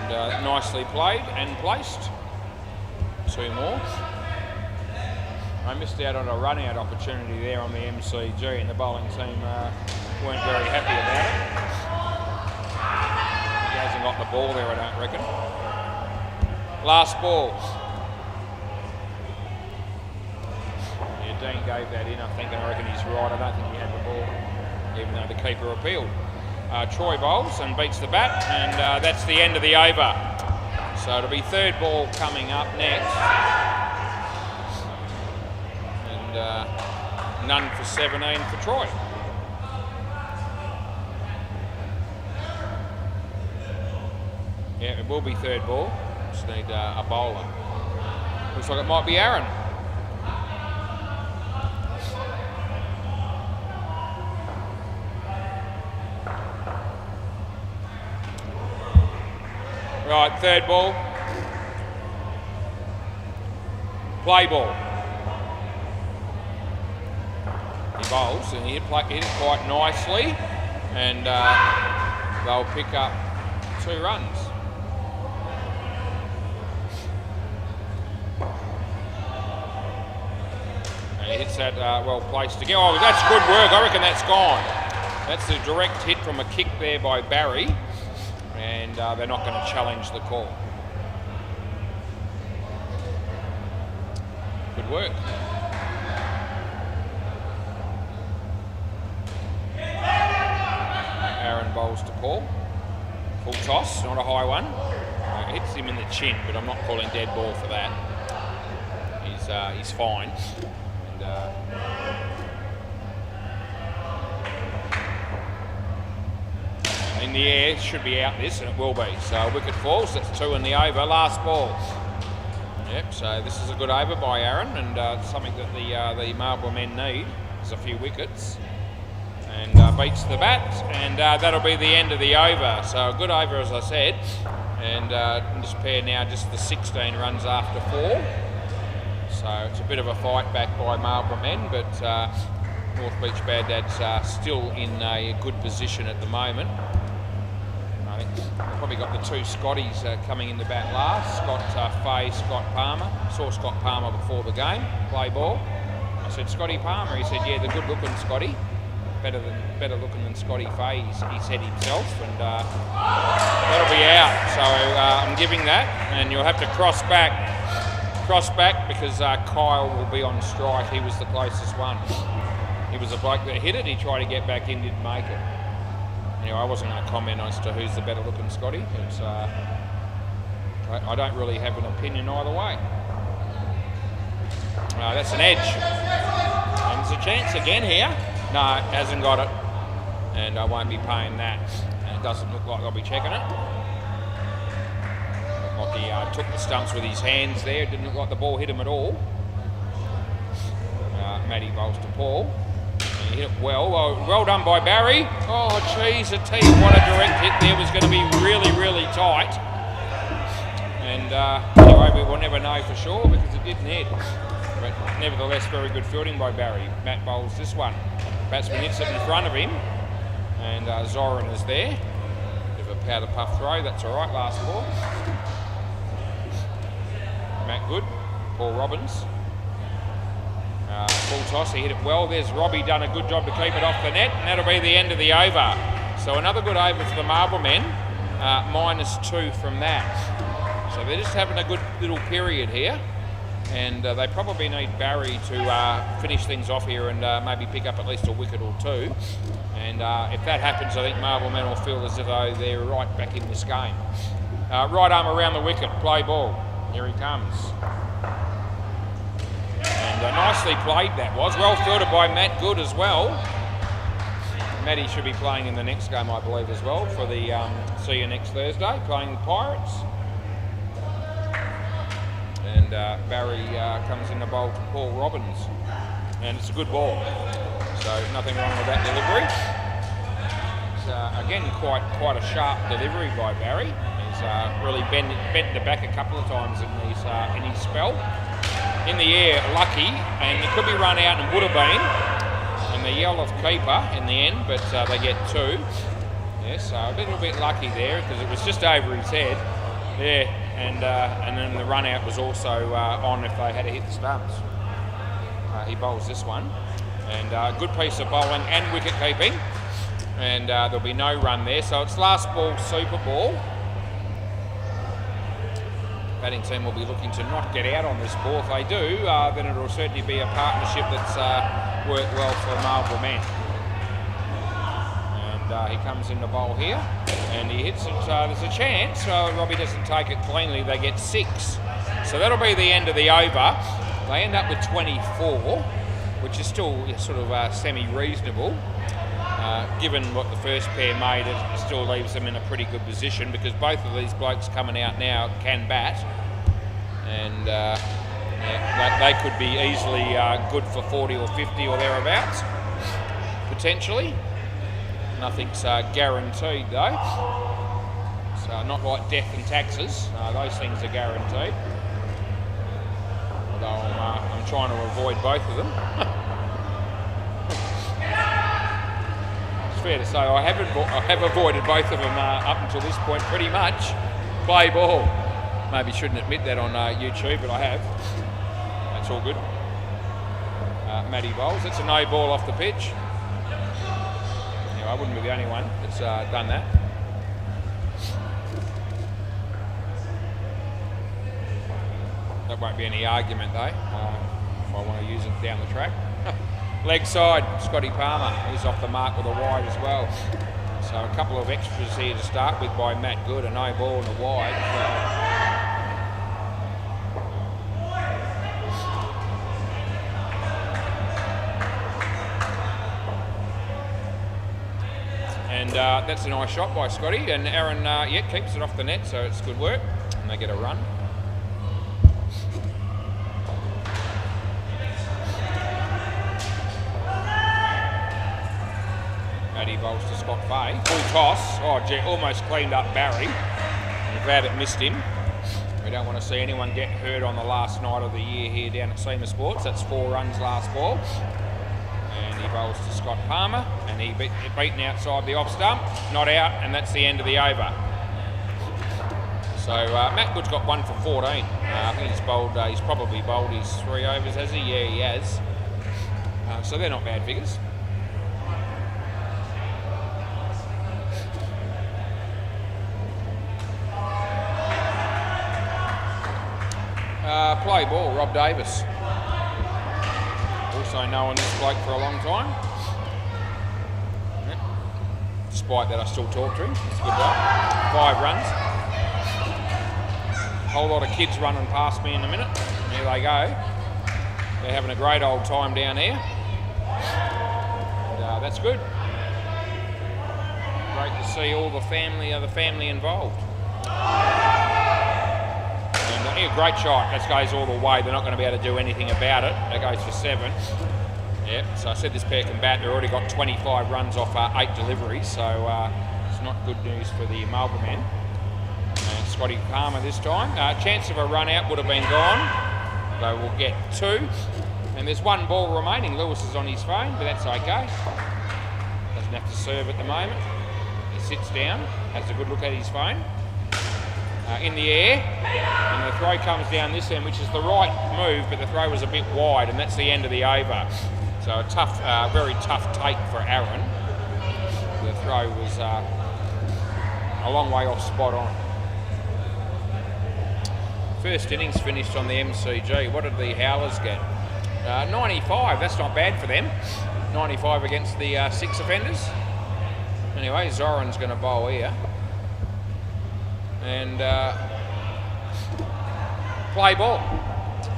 And nicely played and placed. 2 more. I missed out on a run-out opportunity there on the MCG, and the bowling team weren't very happy about it. He hasn't got the ball there, I don't reckon. Last ball. Yeah, Dean gave that in, I think, and I reckon he's right. I don't think he had the ball, even though the keeper appealed. Troy bowls and beats the bat, and that's the end of the over. So it'll be 3rd ball coming up next. And none for 17 for Troy. Yeah, it will be 3rd ball. Just need a bowler. Looks like it might be Aaron. Right, 3rd ball. Play ball. He bowls and he hit it quite nicely, and they'll pick up 2 runs. And he hits that well placed again. Oh, that's good work. I reckon that's gone. That's a direct hit from a kick there by Barry. And they're not going to challenge the call. Good work. Aaron bowls to Paul. Full toss, not a high one. Hits him in the chin, but I'm not calling dead ball for that. He's fine. And, in the air, should be out this, and it will be. So wicket falls, that's 2 in the over, last ball. Yep, so this is a good over by Aaron, and something that the Marlborough men need is a few wickets. And beats the bat, and that'll be the end of the over. So a good over, as I said, and in this pair now just the 16 runs after 4. So it's a bit of a fight back by Marlborough men, but North Beach Bad Dads are still in a good position at the moment. I think we've probably got the 2 Scotties coming in the bat last. Scott Fay, Scott Palmer. Saw Scott Palmer before the game, play ball. I said, Scotty Palmer? He said, yeah, the good looking Scotty. Better looking than Scotty Fay, he said himself, and that'll be out. So I'm giving that, and you'll have to cross back because Kyle will be on strike. He was the closest one. He was the bloke that hit it. He tried to get back in, didn't make it. Anyway, I wasn't going to comment as to who's the better looking Scotty. It's, I don't really have an opinion either way. That's an edge. And there's a chance again here. No, hasn't got it. And I won't be paying that. And it doesn't look like I'll be checking it. Looked like he took the stumps with his hands there. It didn't look like the ball hit him at all. Matty bowls to Paul. He hit it well. Well done by Barry. Oh, geez, I tell you what, a direct hit there was going to be really, really tight. And anyway, we will never know for sure because it didn't hit. But nevertheless, very good fielding by Barry. Matt bowls this one. Batsman hits it in front of him. And Zoran is there. Bit of a powder puff throw. That's all right, last ball. Matt Good. Paul Robbins. Full toss, he hit it well. There's Robbie done a good job to keep it off the net, and that'll be the end of the over. So another good over for the Marlborough men, -2 from that. So they're just having a good little period here, and they probably need Barry to finish things off here and maybe pick up at least a wicket or 2. And if that happens, I think Marlborough men will feel as though they're right back in this game. Right arm around the wicket, play ball. Here he comes. nicely played that was. Well fielded by Matt Good as well. Matty should be playing in the next game, I believe, as well, for the see you next Thursday, playing the Pirates. And Barry comes in the bowl to Paul Robbins. And it's a good ball. So nothing wrong with that delivery. It's, again, quite a sharp delivery by Barry. He's really bent the back a couple of times in his spell. In the air, lucky, and it could be run out and would have been. And they yell off keeper in the end, but they get 2. Yeah, so a little bit lucky there because it was just over his head. Yeah, and then the run out was also on if they had to hit the stumps. He bowls this one, and good piece of bowling and wicket keeping, and there'll be no run there. So it's last ball, super ball. Batting team will be looking to not get out on this ball. If they do, then it will certainly be a partnership that's worked well for Marlborough men. And he comes in the bowl here, and he hits it. There's a chance. Robbie doesn't take it cleanly. They get 6. So that'll be the end of the over. They end up with 24, which is still sort of semi-reasonable. Given what the first pair made, it still leaves them in a pretty good position because both of these blokes coming out now can bat, and they could be easily good for 40 or 50 or thereabouts, potentially. Nothing's guaranteed though, so not like death and taxes. Those things are guaranteed, although I'm trying to avoid both of them. Fair to say I have avoided both of them up until this point pretty much. Play ball. Maybe shouldn't admit that on YouTube, but I have. That's all good. Matty bowls. It's a no ball off the pitch. I wouldn't be the only one that's done that. That won't be any argument though, if I want to use it down the track. Leg side, Scotty Palmer, he's off the mark with a wide as well. So a couple of extras here to start with by Matt Good, a no ball and a wide. And that's a nice shot by Scotty, and Aaron keeps it off the net, so it's good work, and they get a run. Matty bowls to Scott Fay. Full toss. Oh, gee, almost cleaned up Barry. I'm glad it missed him. We don't want to see anyone get hurt on the last night of the year here down at SEMA Sports. That's 4 runs last ball. And he bowls to Scott Palmer, and he beaten outside the off stump. Not out, and that's the end of the over. So Matt Good's got 1 for 14. I think he's probably bowled his 3 overs, has he? Yeah, he has. So they're not bad figures. Play ball, Rob Davis. Also known this bloke for a long time. Yep. Despite that, I still talk to him. It's a good bloke. 5 runs. A whole lot of kids running past me in a minute. There they go. They're having a great old time down here. And, that's good. Great to see all the family involved. Yeah, great shot. That goes all the way. They're not going to be able to do anything about it. That goes for 7. Yep. So I said this pair can bat. They've already got 25 runs off 8 deliveries. So it's not good news for the Marlborough men. And Scotty Palmer this time. Chance of a run out would have been gone. They will get 2. And there's 1 ball remaining. Lewis is on his phone, but that's okay. Doesn't have to serve at the moment. He sits down, has a good look at his phone. In the air, and the throw comes down this end, which is the right move, but the throw was a bit wide, and that's the end of the over. So a tough, very tough take for Aaron. The throw was a long way off spot on. First innings finished on the MCG. What did the Howlers get? 95, that's not bad for them. 95 against the 6 offenders. Anyway, Zoran's going to bowl here. And play ball.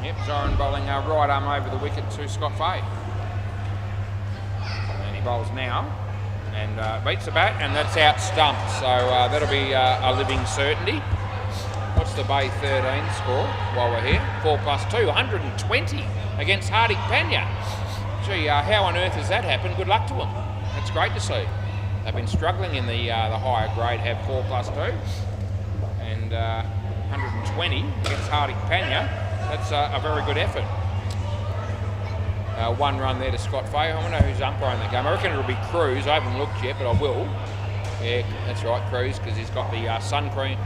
Yep, Zoran bowling right arm over the wicket to Scott Fay. And he bowls now and beats the bat, and that's out stump. So that'll be a living certainty. What's the Bay 13 score while we're here? 4+2, 120 against Hardik Pandya. Gee, how on earth has that happened? Good luck to them. That's great to see. They've been struggling in the higher grade, have 4+2. And 120 against Hardik Pandya. That's a very good effort. One run there to Scott Fay. I wonder who's umpiring that game. I reckon it'll be Cruz. I haven't looked yet, but I will. Yeah, that's right, Cruz, because he's got the sun cream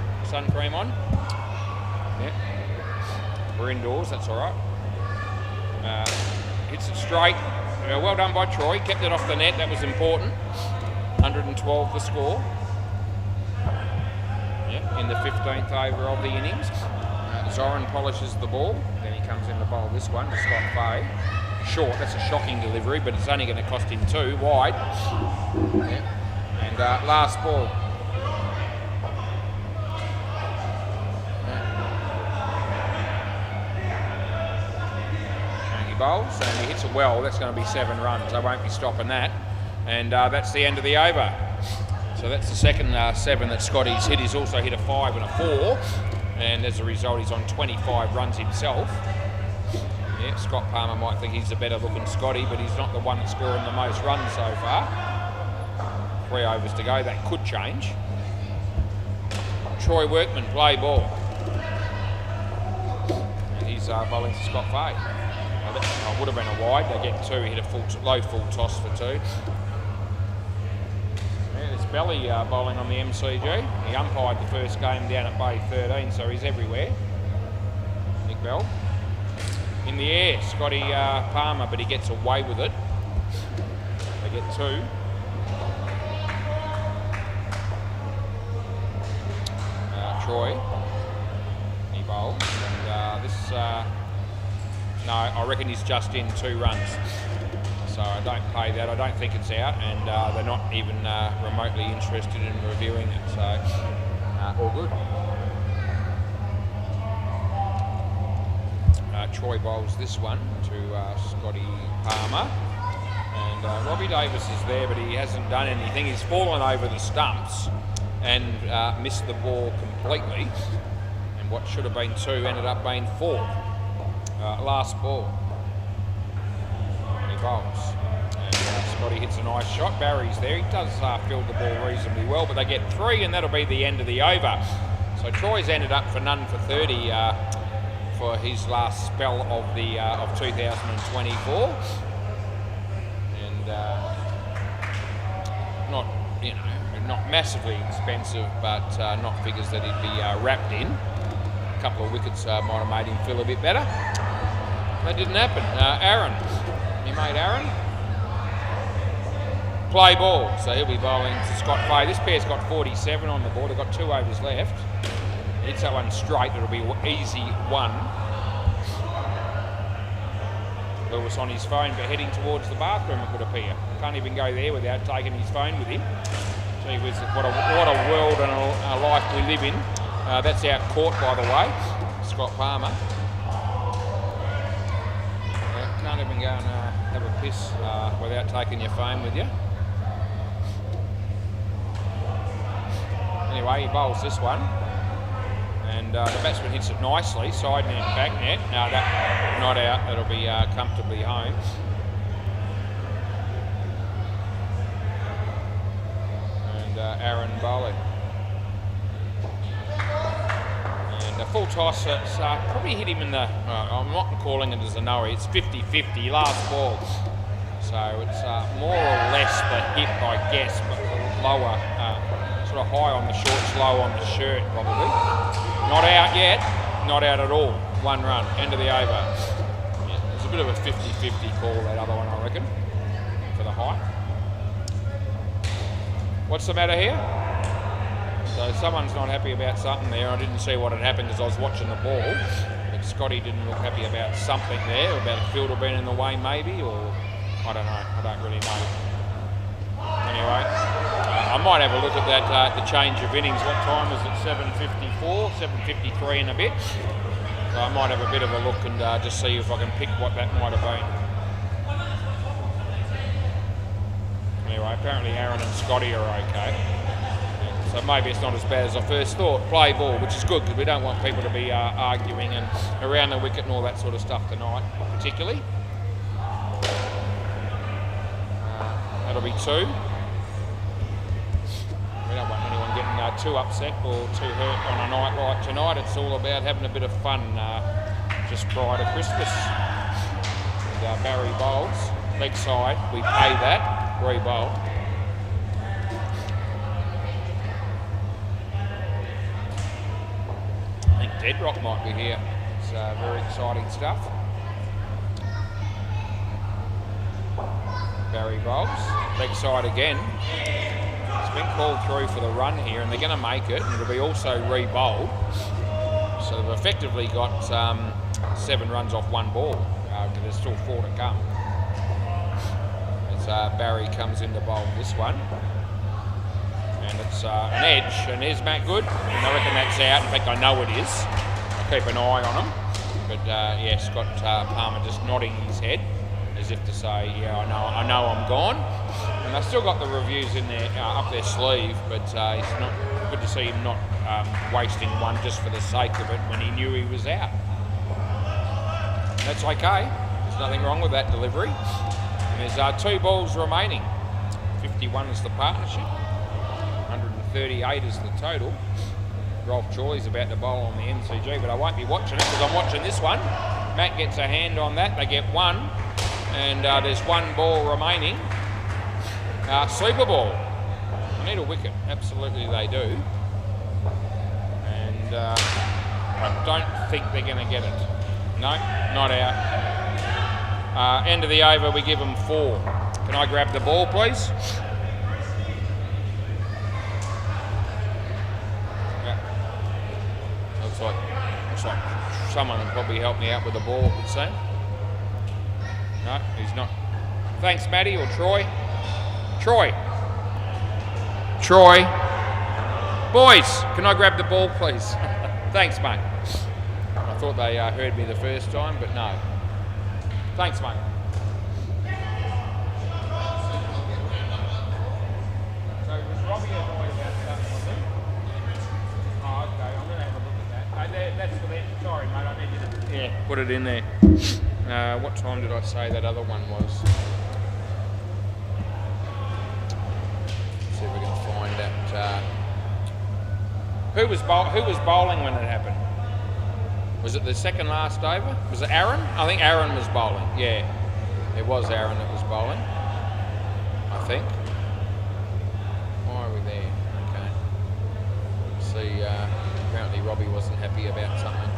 on. Yeah. We're indoors, that's all right. Hits it straight. Well done by Troy. Kept it off the net. That was important. 112 the score. Yeah, in the 15th over of the innings. Zoran polishes the ball. Then he comes in to bowl this one to Scott Fay. Short. That's a shocking delivery, but it's only going to cost him 2 wide. Yeah. And last ball. Bowls and he hits it well. That's going to be 7 runs. I won't be stopping that. And that's the end of the over. So that's the second 7 that Scotty's hit. He's also hit a 5 and a 4. And as a result, he's on 25 runs himself. Yeah, Scott Palmer might think he's a better looking Scotty, but he's not the one that's scoring the most runs so far. 3 overs to go. That could change. Troy Workman, play ball. And he's bowling to Scott Fay. That would have been a wide. They get 2. Hit a low full toss for 2. Yeah, there's Belly bowling on the MCG. He umpired the first game down at Bay 13, so he's everywhere. Nick Bell. In the air, Scotty Palmer, but he gets away with it. They get 2. Troy. He bowls. And this... no, I reckon he's just in 2 runs. So I don't pay that. I don't think it's out, and they're not even remotely interested in reviewing it. So all good. Troy bowls this one to Scotty Palmer. And Robbie Davis is there, but he hasn't done anything. He's fallen over the stumps and missed the ball completely. And what should have been 2 ended up being 4. Last ball. And he bowls. And Scotty hits a nice shot. Barry's there. He does field the ball reasonably well, but they get 3, and that'll be the end of the over. So Troy's ended up for none for 30 for his last spell of the of 2024. And not massively expensive, but not figures that he'd be wrapped in. A couple of wickets might have made him feel a bit better. That didn't happen. Aaron. He made Aaron. Play ball. So he'll be bowling to Scott Fay. This pair's got 47 on the board. They've got 2 overs left. Hits that one straight. It'll be easy 1. Lewis on his phone, but heading towards the bathroom, it would appear. Can't even go there without taking his phone with him. Gee whiz, what a world and a life we live in. That's out court, by the way. Scott Palmer. Can't even go and have a piss without taking your phone with you. Anyway, he bowls this one. And the batsman hits it nicely. Side net, back net. No, that not out. That'll be comfortably home. And Aaron bowling. And a full toss. It's probably hit him in the... I'm not calling it as a no. It's 50-50. Last ball. So it's more or less the hit, I guess, but lower. Sort of high on the shorts, low on the shirt, probably. Not out yet. Not out at all. 1 run. End of the over. Yeah, it's a bit of a 50-50 call, that other one, I reckon, for the high. What's the matter here? So someone's not happy about something there. I didn't see what had happened because I was watching the ball. But Scotty didn't look happy about something there, about a fielder being in the way maybe, or I don't know. I don't really know. Anyway, I might have a look at that, the change of innings. What time is it? 7:54, 7:53 and a bit. So I might have a bit of a look and just see if I can pick what that might have been. Anyway, apparently Aaron and Scotty are okay. So maybe it's not as bad as I first thought. Play ball, which is good because we don't want people to be arguing and around the wicket and all that sort of stuff tonight, particularly. That'll be 2. We don't want anyone getting too upset or too hurt on a night like tonight. It's all about having a bit of fun just prior to Christmas. With Barry bowls, leg side, we pay that, re-bowl. I think Deadrock might be here. It's very exciting stuff. Barry bowls, leg side again. It's been called through for the run here, and they're going to make it, and it'll be also re-bowled. So they've effectively got 7 runs off 1 ball, because there's still 4 to come. As Barry comes in to bowl this one. And it's an edge, and there's Matt Good, and I reckon that's out. In fact, I know it is. I'll keep an eye on him. But yeah, Scott Palmer just nodding his head, as if to say, yeah, I know I'm gone. And they've still got the reviews in there, up their sleeve, but it's not good to see him not wasting one just for the sake of it when he knew he was out. That's okay. There's nothing wrong with that delivery. And there's 2 balls remaining. 51 is the partnership. 138 is the total. Rolf Chorley's about to bowl on the MCG, but I won't be watching it because I'm watching this one. Matt gets a hand on that. They get 1. And there's 1 ball remaining. Super ball. They need a wicket. Absolutely they do. And I don't think they're going to get it. No, not out. End of the over, we give them 4. Can I grab the ball, please? Yeah. Looks like someone will probably help me out with the ball, it would seem. No, he's not. Thanks, Matty or Troy. Troy. Boys, can I grab the ball, please? Thanks, mate. I thought they heard me the first time, but no. Thanks, mate. So was Robbie annoyed about that, was he? Oh, okay. I'm going to have a look at that. That's for them. Sorry, mate. I need you to put it in there. What time did I say that other one was? See if we can find that. Who was bowling when it happened? Was it the second last over? Was it Aaron? I think Aaron was bowling. Yeah, it was Aaron that was bowling. I think. Why are we there? Okay. See, apparently Robbie wasn't happy about something.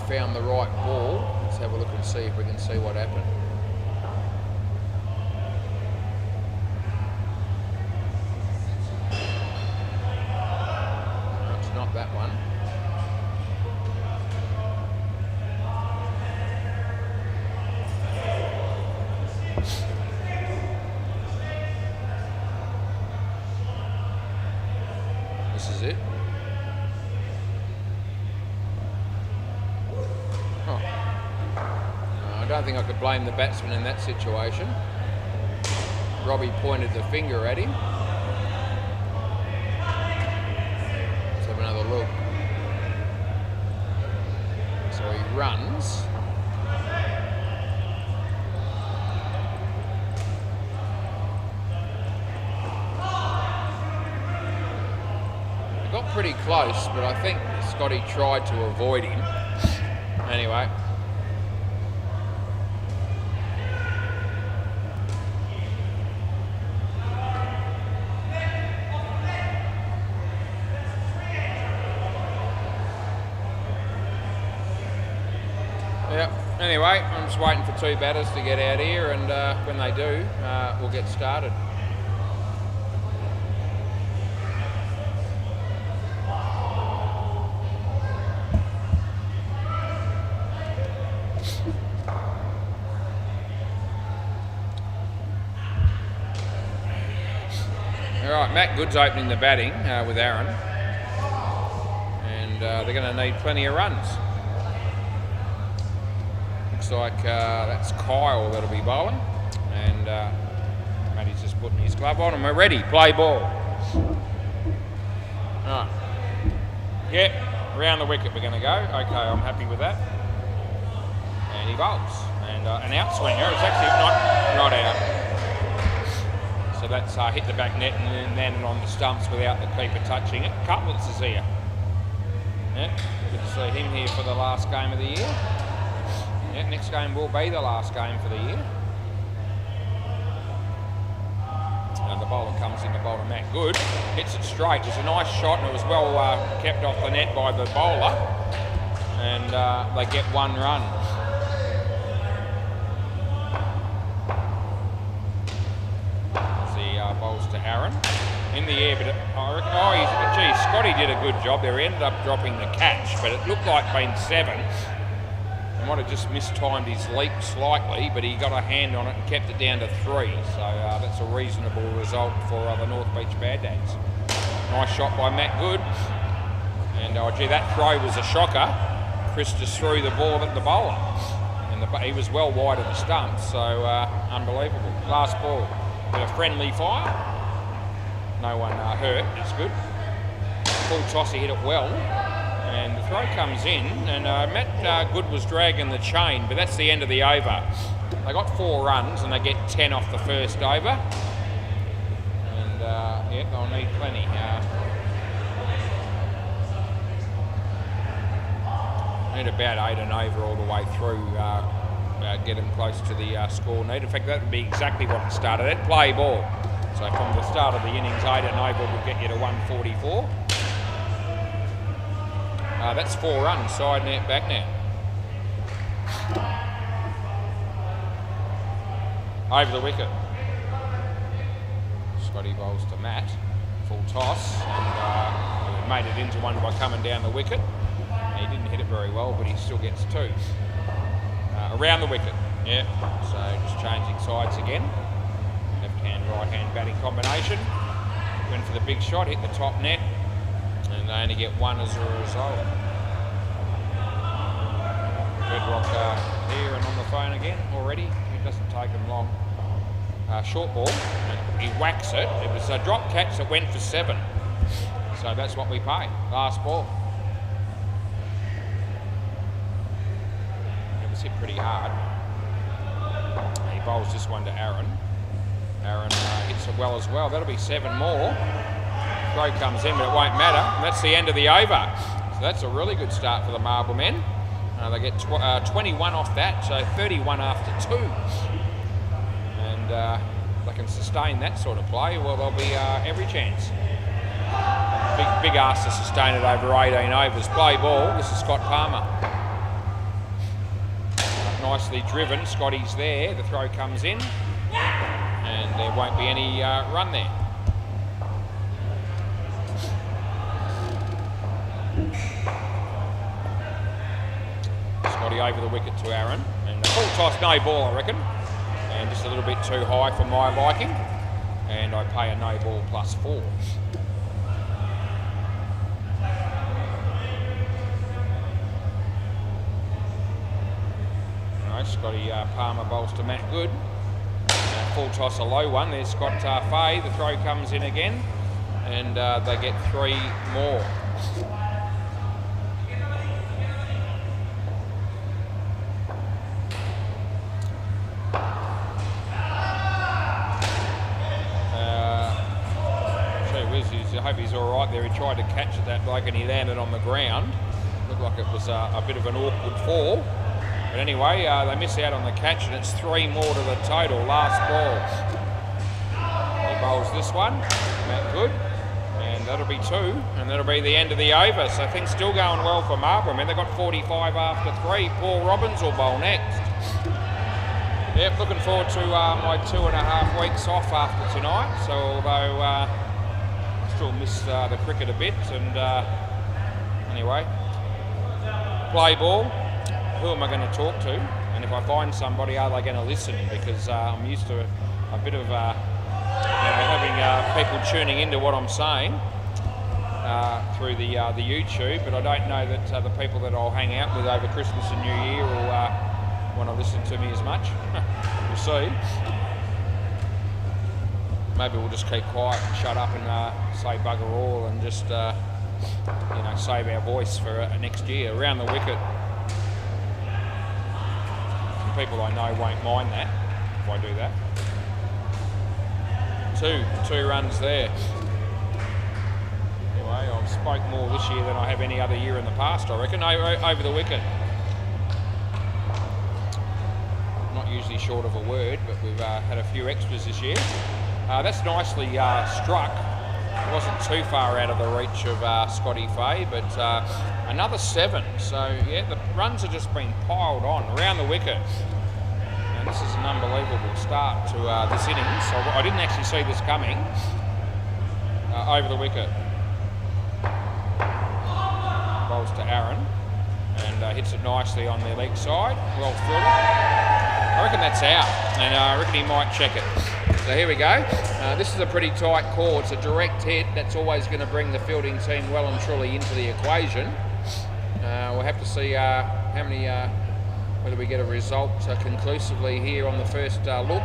Found the right ball. Let's have a look and see if we can see what happened. No, it's not that one. This is it. I don't think I could blame the batsman in that situation. Robbie pointed the finger at him. Let's have another look. So he runs. He got pretty close, but I think Scotty tried to avoid him. Anyway. Yeah. Anyway, I'm just waiting for two batters to get out here, and when they do, we'll get started. All right, Matt Good's opening the batting with Aaron, and they're going to need plenty of runs. Looks like that's Kyle that'll be bowling, and Matty's just putting his glove on, and we're ready. Play ball. All right. Yeah, around the wicket we're going to go. Okay, I'm happy with that. And he bowls, and an outswinger. It's actually not out. So that's hit the back net and then landed on the stumps without the keeper touching it. Cutlets is here. Yeah, good to see him here for the last game of the year. Yeah, next game will be the last game for the year. And the bowler comes in, the bowler Matt Good. Hits it straight. It was a nice shot and it was well kept off the net by the bowler. And they get one run. Bowls to Aaron in the air, but Scotty did a good job there. He ended up dropping the catch, but it looked like being 7. He might have just mistimed his leap slightly, but he got a hand on it and kept it down to 3. So that's a reasonable result for the North Beach Bad Dads. Nice shot by Matt Good, and that throw was a shocker. Chris just threw the ball at the bowler, and he was well wide of the stump, so unbelievable. Last ball. Bit of friendly fire. No one hurt, that's good. Full toss, he hit it well. And the throw comes in, and Matt Good was dragging the chain, but that's the end of the over. They got 4 runs, and they get 10 off the first over. And yeah, they'll need plenty. Need about 8 and over all the way through. Get them close to the score need. In fact, that would be exactly what it started at. Play ball. So from the start of the innings, 8 and over will get you to 144. That's 4 runs, side net, back net. Over the wicket. Scotty bowls to Matt. Full toss, and he made it into one by coming down the wicket. He didn't hit it very well, but he still gets 2. Around the wicket, yeah, so just changing sides again. Left hand, right hand batting combination. Went for the big shot, hit the top net, and they only get 1 as a result. Bedrock here and on the phone again already. It doesn't take him long. Short ball, and he whacks it. It was a drop catch that went for 7. So that's what we pay. Last ball. Hit pretty hard. He bowls this one to Aaron. Aaron hits it well as well. That'll be 7 more. Throw comes in, but it won't matter. And that's the end of the over. So that's a really good start for the Marble men. They get 21 off that, so 31 after 2. And they can sustain that sort of play, well, there'll be every chance. Big ask to sustain it over 18 overs. Play ball. This is Scott Palmer. Nicely driven, Scotty's there, the throw comes in, and there won't be any run there. Scotty over the wicket to Aaron, and a full toss, no ball I reckon, and just a little bit too high for my liking, and I pay a no ball plus 4. Scotty Palmer bowls to Matt Good. Full toss, a low one. There's Scott Fay. The throw comes in again, and they get 3 more. I hope he's all right there. He tried to catch that bloke and he landed on the ground. Looked like it was a bit of an awkward fall. But anyway, they miss out on the catch, and it's 3 more to the total. Last ball. He bowls this one, Matt Good, and that'll be 2, and that'll be the end of the over. So things still going well for Marlborough. I mean, they've got 45 after 3. Paul Robbins will bowl next. Yep, looking forward to my 2.5 weeks off after tonight. So although still miss the cricket a bit, and anyway, play ball. Who am I going to talk to? And if I find somebody, are they going to listen? Because I'm used to a bit of having people tuning into what I'm saying through the YouTube, but I don't know that the people that I'll hang out with over Christmas and New Year will want to listen to me as much. We'll see. Maybe we'll just keep quiet and shut up and say bugger all and just save our voice for next year around the wicket. Some people I know won't mind that if I do that. Two runs there. Anyway, I've spoke more this year than I have any other year in the past, I reckon, over the wicket. Not usually short of a word, but we've had a few extras this year. That's nicely struck. It wasn't too far out of the reach of Scotty Fay, but another 7. So, yeah, the runs have just been piled on around the wicket. And this is an unbelievable start to this innings. So I didn't actually see this coming over the wicket. Bowls to Aaron and hits it nicely on the leg side. Well through. I reckon that's out, and I reckon he might check it. So here we go. This is a pretty tight call. It's a direct hit. That's always going to bring the fielding team well and truly into the equation. We'll have to see how many, whether we get a result conclusively here on the first look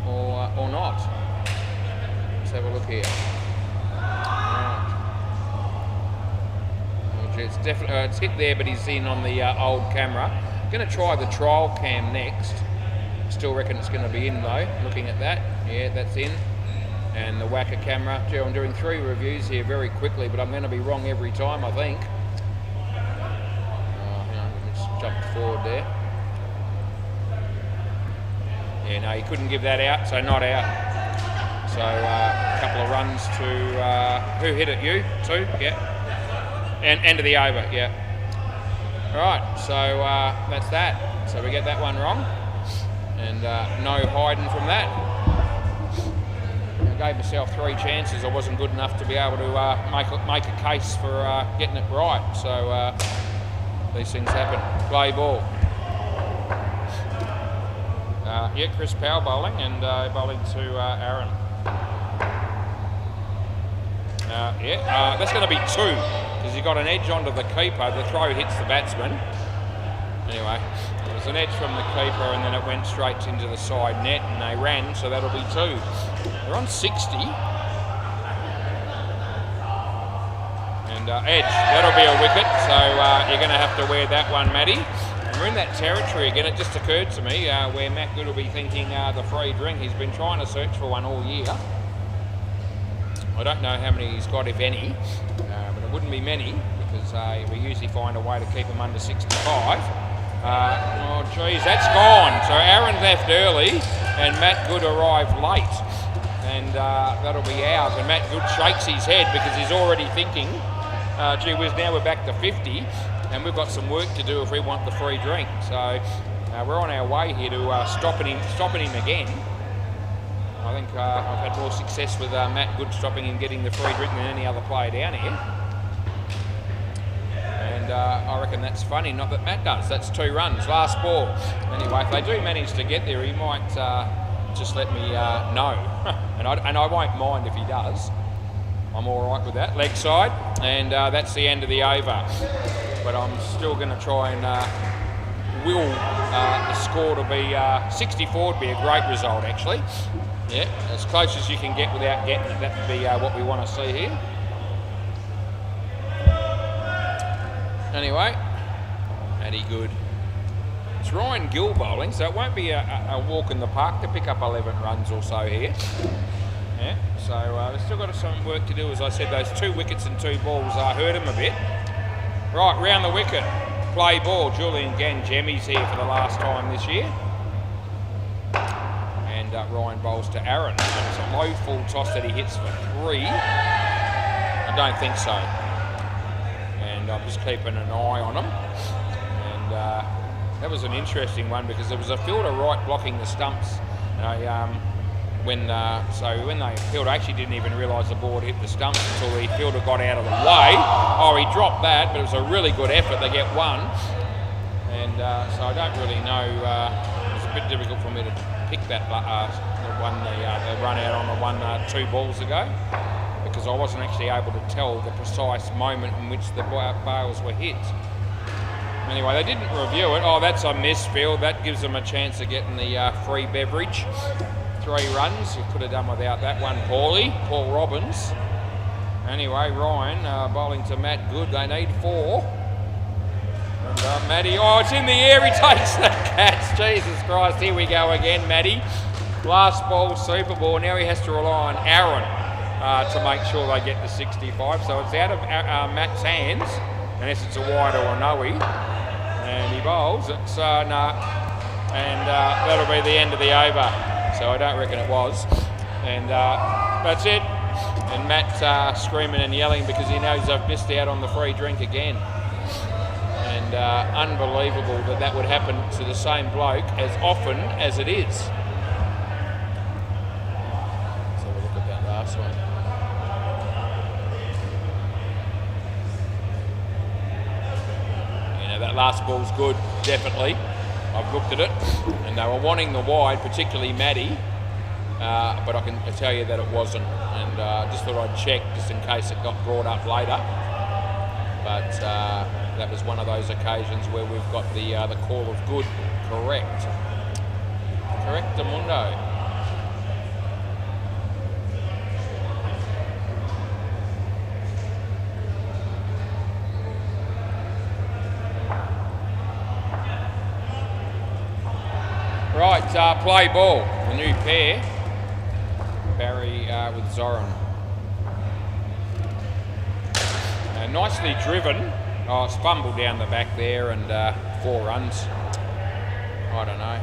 or not. Let's have a look here. It's definitely it's hit there, but he's in on the old camera. Going to try the trial cam next. Still reckon it's going to be in though. Looking at that, yeah, that's in. And the WACA camera. Gee, I'm doing 3 reviews here very quickly, but I'm going to be wrong every time, I think. Hang on, let me just jump forward there. Yeah, no, he couldn't give that out, so not out. So a couple of runs to who hit it? You? 2? Yeah. And end of the over, yeah. Right, so that's that. So we get that one wrong, and no hiding from that. I gave myself 3 chances. I wasn't good enough to be able to make a case for getting it right. So these things happen. Play ball. Yeah, Chris Powell bowling and bowling to Aaron. That's going to be 2. Because he got an edge onto the keeper, the throw hits the batsman. Anyway, it was an edge from the keeper and then it went straight into the side net and they ran, so that'll be 2. They're on 60. And edge, that'll be a wicket, so you're going to have to wear that one, Matty. And we're in that territory again. It just occurred to me where Matt Good will be thinking the free drink. He's been trying to search for one all year. I don't know how many he's got, if any, but it wouldn't be many because we usually find a way to keep them under 65. Oh, geez, that's gone. So Aaron left early and Matt Good arrived late, and that'll be out. And Matt Good shakes his head because he's already thinking, gee whiz, now we're back to 50 and we've got some work to do if we want the free drink. So we're on our way here to stopping him again. I think I've had more success with Matt Good stopping him getting the free drink than any other player down here. And I reckon that's funny, not that Matt does. That's 2 runs, last ball. Anyway, if they do manage to get there, he might just let me know. and I won't mind if he does. I'm all right with that. Leg side, and that's the end of the over. But I'm still going to try and will the score to be 64 would be a great result, actually. Yeah, as close as you can get without getting it. That would be what we want to see here. Anyway, Matty Good. It's Ryan Gill bowling, so it won't be a walk in the park to pick up 11 runs or so here. Yeah, so we've still got some work to do. As I said, those 2 wickets and 2 balls hurt him a bit. Right, round the wicket. Play ball. Julian Gangemi's here for the last time this year. Ryan bowls to Aaron. And it's a low full toss that he hits for 3. I don't think so. And I'm just keeping an eye on them. And that was an interesting one because there was a fielder right blocking the stumps. When the fielder actually didn't even realise the ball hit the stumps until the fielder got out of the way. Oh, he dropped that, but it was a really good effort. They get one. And so I don't really know. It was a bit difficult for me to pick that the run out on the one 2 balls ago, because I wasn't actually able to tell the precise moment in which the bails were hit. Anyway, they didn't review it. Oh, that's a misfield. That gives them a chance of getting the free beverage. 3 runs. You could have done without that one poorly. Paul Robbins. Anyway, Ryan bowling to Matt Good. They need 4. And Matty, oh, it's in the air. He takes the catch. Jesus Christ, here we go again, Matty. Last ball, super ball. Now he has to rely on Aaron to make sure they get the 65. So it's out of Matt's hands, unless it's a wide or a no-y. And he bowls. It's no. And that'll be the end of the over. So I don't reckon it was. And that's it. And Matt's screaming and yelling because he knows I've missed out on the free drink again. And unbelievable that would happen to the same bloke as often as it is. Let's have a look at that last one. You know, that last ball's good, definitely. I've looked at it, and they were wanting the wide, particularly Matty, but I can tell you that it wasn't. And just thought I'd check just in case it got brought up later. But that was one of those occasions where we've got the call of good correct. Correctamundo. Right, play ball, the new pair. Barry with Zoran. Nicely driven. Oh, it's fumbled down the back there and 4 runs. I don't know.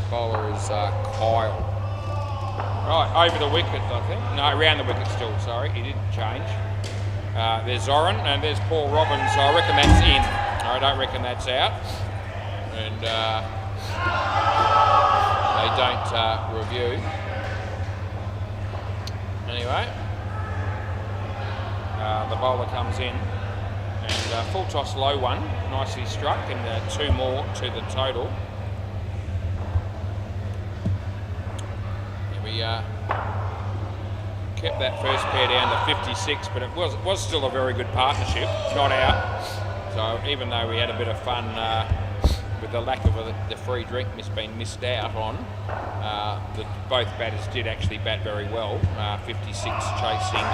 Bowler is Kyle. Right, over the wicket, I think. No, around the wicket still, sorry. He didn't change. There's Zoran and there's Paul Robbins. So I reckon that's in. I don't reckon that's out. And they don't review. Anyway. The bowler comes in and full toss low one, nicely struck, and 2 more to the total. Yeah, we kept that first pair down to 56, but it was still a very good partnership, not out. So even though we had a bit of fun with the lack of the free drink being missed out on, both batters did actually bat very well. 56 chasing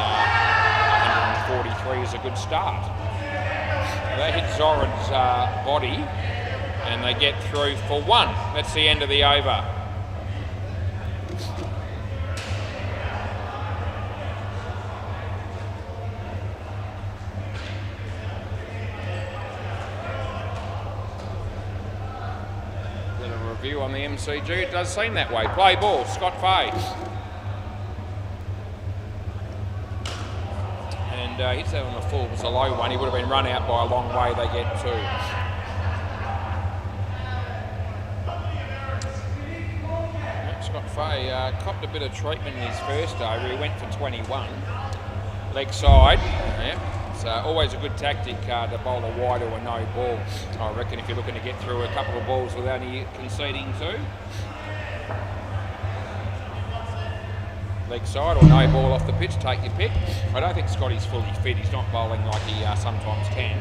143 is a good start. They hit Zoran's body and they get through for 1. That's the end of the over. Review on the MCG, it does seem that way. Play ball, Scott Fay. And hits that on the full. It was a low one. He would have been run out by a long way. They get 2. Scott Fay copped a bit of treatment in his first over. He went for 21. Leg side. Yeah. It's always a good tactic to bowl a wide or a no ball. I reckon if you're looking to get through a couple of balls without only conceding 2. Leg side or no ball off the pitch, take your pick. I don't think Scotty's fully fit. He's not bowling like he sometimes can.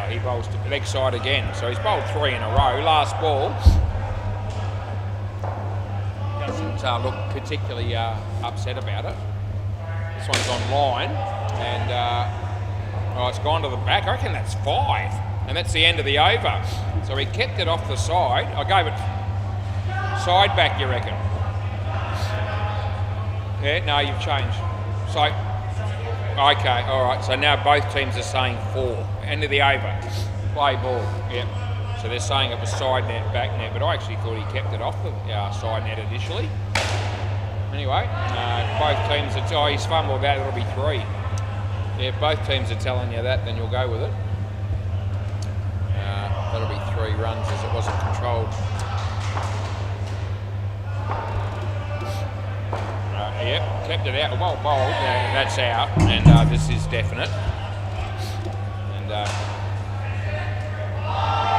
He bowls to leg side again. So he's bowled 3 in a row. Last ball. Doesn't look particularly upset about it. This one's on line, and it's gone to the back. I reckon that's 5, and that's the end of the over. So he kept it off the side. I gave it side back, you reckon? Yeah, no, you've changed. So, okay, all right. So now both teams are saying 4. End of the over. Play ball. Yep. So they're saying it was side net, back net, but I actually thought he kept it off the side net initially. Anyway, both teams are... Oh, he's fumbled that, it'll be 3. Yeah, if both teams are telling you that, then you'll go with it. That'll be 3 runs as it wasn't controlled. Yep, kept it out. Well bowled, that's out, and this is definite. And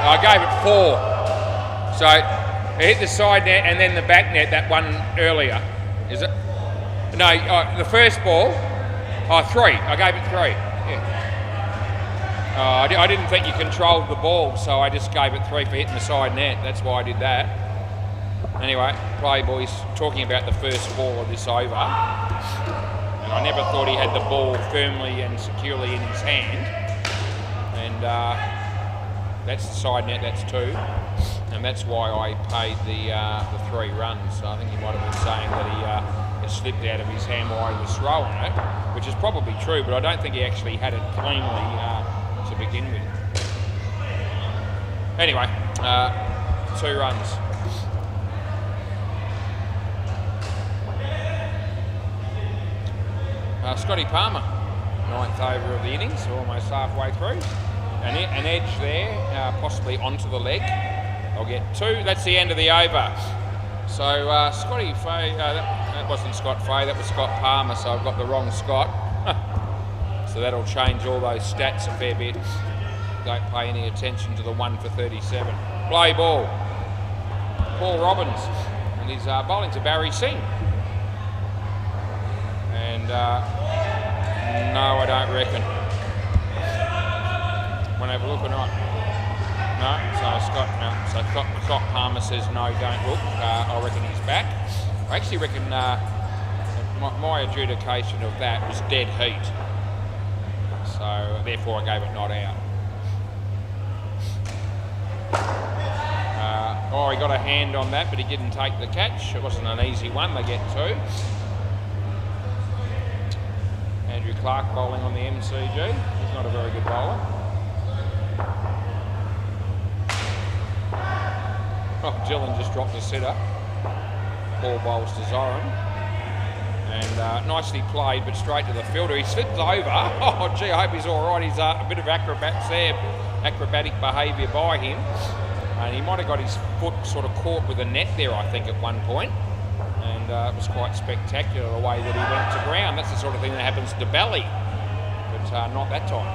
I gave it 4. So it hit the side net and then the back net, that one earlier. Is it? No, the first ball. 3. I gave it 3. Yeah. I didn't think you controlled the ball, so I just gave it 3 for hitting the side net. That's why I did that. Anyway, Playboy's talking about the first ball of this over. And I never thought he had the ball firmly and securely in his hand. And that's the side net, that's 2. And that's why I paid the 3 runs. So I think he might have been saying that it slipped out of his hand while he was throwing it, which is probably true, but I don't think he actually had it cleanly to begin with. Anyway, 2 runs. Scotty Palmer, 9th over of the innings, almost halfway through. An edge there, possibly onto the leg. I'll get 2. That's the end of the over. So Scotty Fay, that wasn't Scott Fay, that was Scott Palmer, so I've got the wrong Scott. So that'll change all those stats a fair bit. Don't pay any attention to the 1 for 37. Play ball. Paul Robbins, and he's bowling to Barry Singh. And no, I don't reckon. Want to have a look or not? No, so Scott Palmer says no, don't look. I reckon he's back. I actually reckon my adjudication of that was dead heat. So therefore I gave it not out. He got a hand on that, but he didn't take the catch. It wasn't an easy one, they get 2. Andrew Clark bowling on the MCG. He's not a very good bowler. Gillen just dropped the sitter. Ball bowls to Zoran. And nicely played, but straight to the fielder. He slipped over. Oh, gee, I hope he's all right. He's a bit of acrobatic behaviour by him. And he might have got his foot sort of caught with a net there, I think, at one point. And it was quite spectacular the way that he went to ground. That's the sort of thing that happens to Belly. But not that time.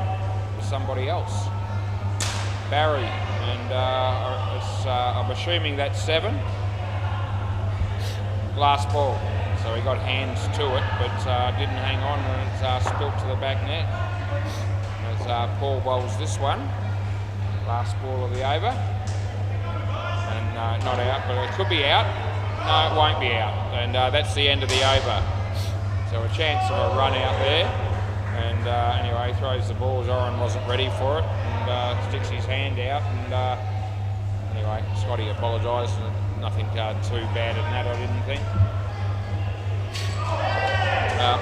It was somebody else. Barry. And I'm assuming that's 7. Last ball. So he got hands to it, but didn't hang on, and it's spilt to the back net. As Paul bowls this one. Last ball of the over. And not out, but it could be out. No, it won't be out. And that's the end of the over. So a chance of a run out there. And anyway, he throws the ball. Zoran wasn't ready for it. And sticks his hand out. And anyway, Scotty apologised. Nothing too bad in that, I didn't think.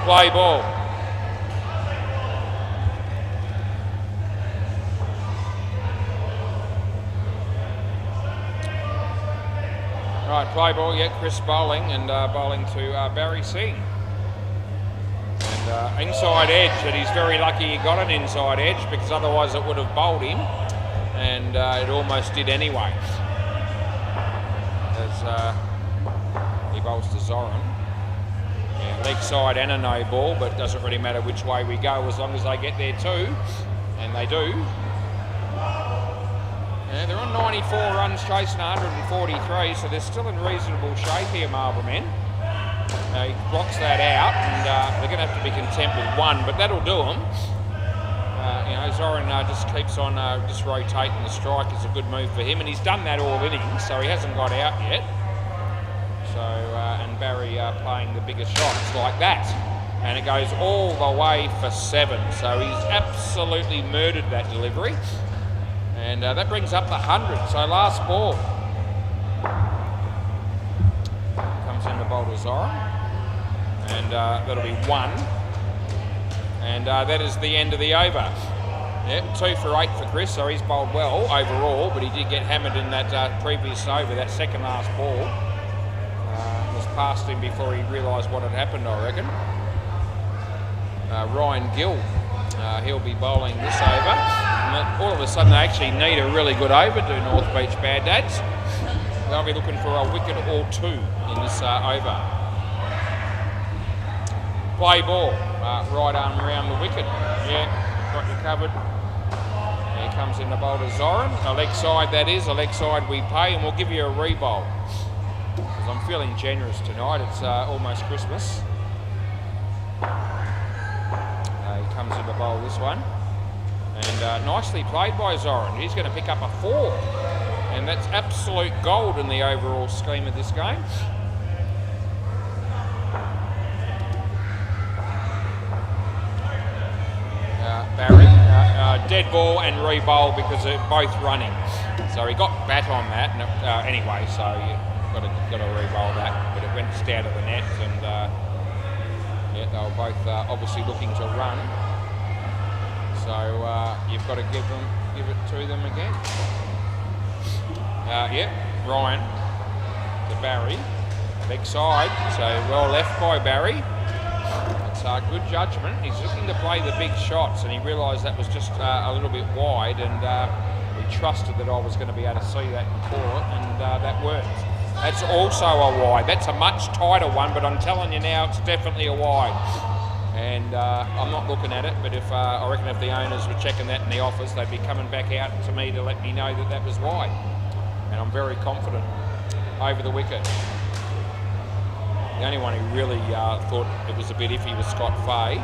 Play ball. Right, play ball, yeah, Chris bowling, and bowling to Barry Singh. And inside edge, and he's very lucky he got an inside edge, because otherwise it would have bowled him, and it almost did anyway. As he bowls to Zoran. Yeah, leg side and a no ball, but it doesn't really matter which way we go as long as they get there too, and they do. Yeah, they're on 94 runs chasing 143, so they're still in reasonable shape here, Marlborough men. He blocks that out, and they're going to have to be content with 1, but that'll do them. Zoran just keeps on just rotating the strike. Is a good move for him, and he's done that all innings, so he hasn't got out yet. So, and Barry playing the bigger shots like that, and it goes all the way for 7. So he's absolutely murdered that delivery. And that brings up the 100. So last ball comes in the bowl to Zoran, and that'll be 1. And that is the end of the over. Yeah, 2 for 8 for Chris, so he's bowled well overall, but he did get hammered in that previous over, that second last ball. Was past him before he realised what had happened, I reckon. Ryan Gill, he'll be bowling this over. And all of a sudden they actually need a really good over, do North Beach Bad Dads. They'll be looking for a wicket or 2 in this over. Play ball, right arm around the wicket. Yeah, got you covered. Here comes in the bowler Zoran. A leg side that is, a leg side we pay, and we'll give you a re-bowl. Because I'm feeling generous tonight, it's almost Christmas. He comes in the bowl this one. And nicely played by Zoran. He's going to pick up a 4. And that's absolute gold in the overall scheme of this game. Barry, dead ball and re-bowl because they're both running. So he got bat on that anyway, so you've got to re-bowl that. But it went just out of the net, and yeah, they were both obviously looking to run. So you've got to give it to them again. Yep, Ryan to Barry, leg side, so well left by Barry. It's good judgment. He's looking to play the big shots, and he realised that was just a little bit wide, and we trusted that I was going to be able to see that and call it, and that worked. That's also a wide. That's a much tighter one, but I'm telling you now, it's definitely a wide. And I'm not looking at it, but if I reckon if the owners were checking that in the office, they'd be coming back out to me to let me know that that was wide. And I'm very confident over the wicket. The only one who really thought it was a bit iffy was Scott Fay,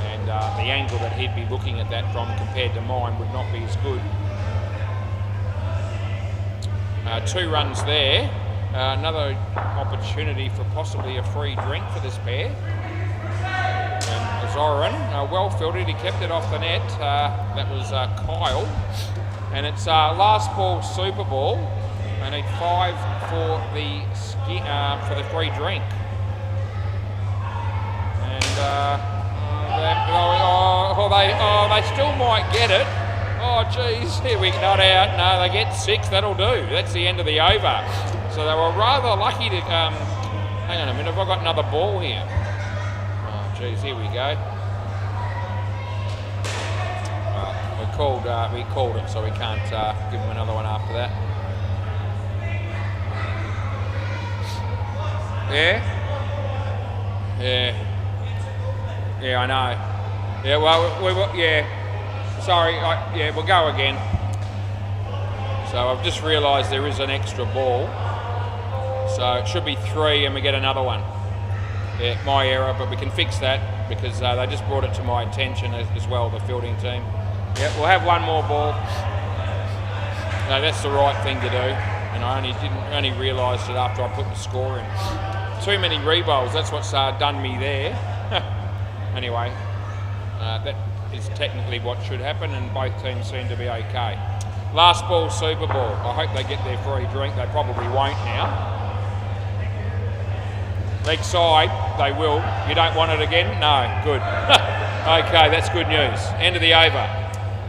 and the angle that he'd be looking at that from compared to mine would not be as good. 2 runs there. Another opportunity for possibly a free drink for this pair. And Zoran, well fielded, he kept it off the net. That was Kyle. And it's last ball Super Ball. I need 5 for the free drink. They still might get it. Oh, geez, here we not out. No, they get 6. That'll do. That's the end of the over. So they were rather lucky to. Hang on a minute. Have I got another ball here? Oh, geez, here we go. We called it, so we can't give them another one after that. Yeah, I know. Yeah, well, yeah. Sorry, yeah, we'll go again. So I've just realised there is an extra ball. So it should be 3 and we get another one. Yeah, my error, but we can fix that because they just brought it to my attention as well, the fielding team. Yeah, we'll have one more ball. No, that's the right thing to do. And I only realised it after I put the score in. Too many re-bowls, that's what's done me there. Anyway, that is technically what should happen, and both teams seem to be okay. Last ball, Super Ball. I hope they get their free drink. They probably won't now. Leg side, they will. You don't want it again? No, good. Okay, that's good news. End of the over.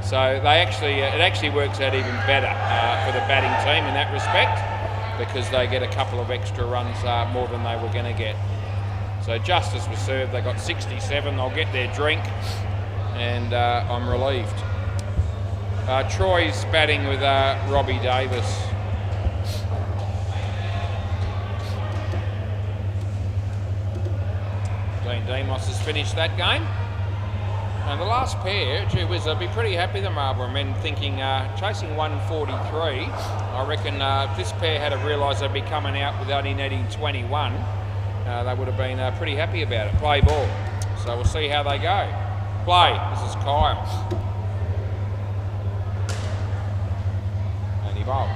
So it actually works out even better for the batting team in that respect, because they get a couple of extra runs more than they were going to get. So justice was served. They got 67. They'll get their drink, and I'm relieved. Troy's batting with Robbie Davis. Dean Demos has finished that game. And the last pair, gee whiz, I'd be pretty happy the Marlborough men thinking chasing 143. I reckon if this pair had realised they'd be coming out with only needing 21, they would have been pretty happy about it. Play ball. So we'll see how they go. Play. This is Kyle. And he bowls.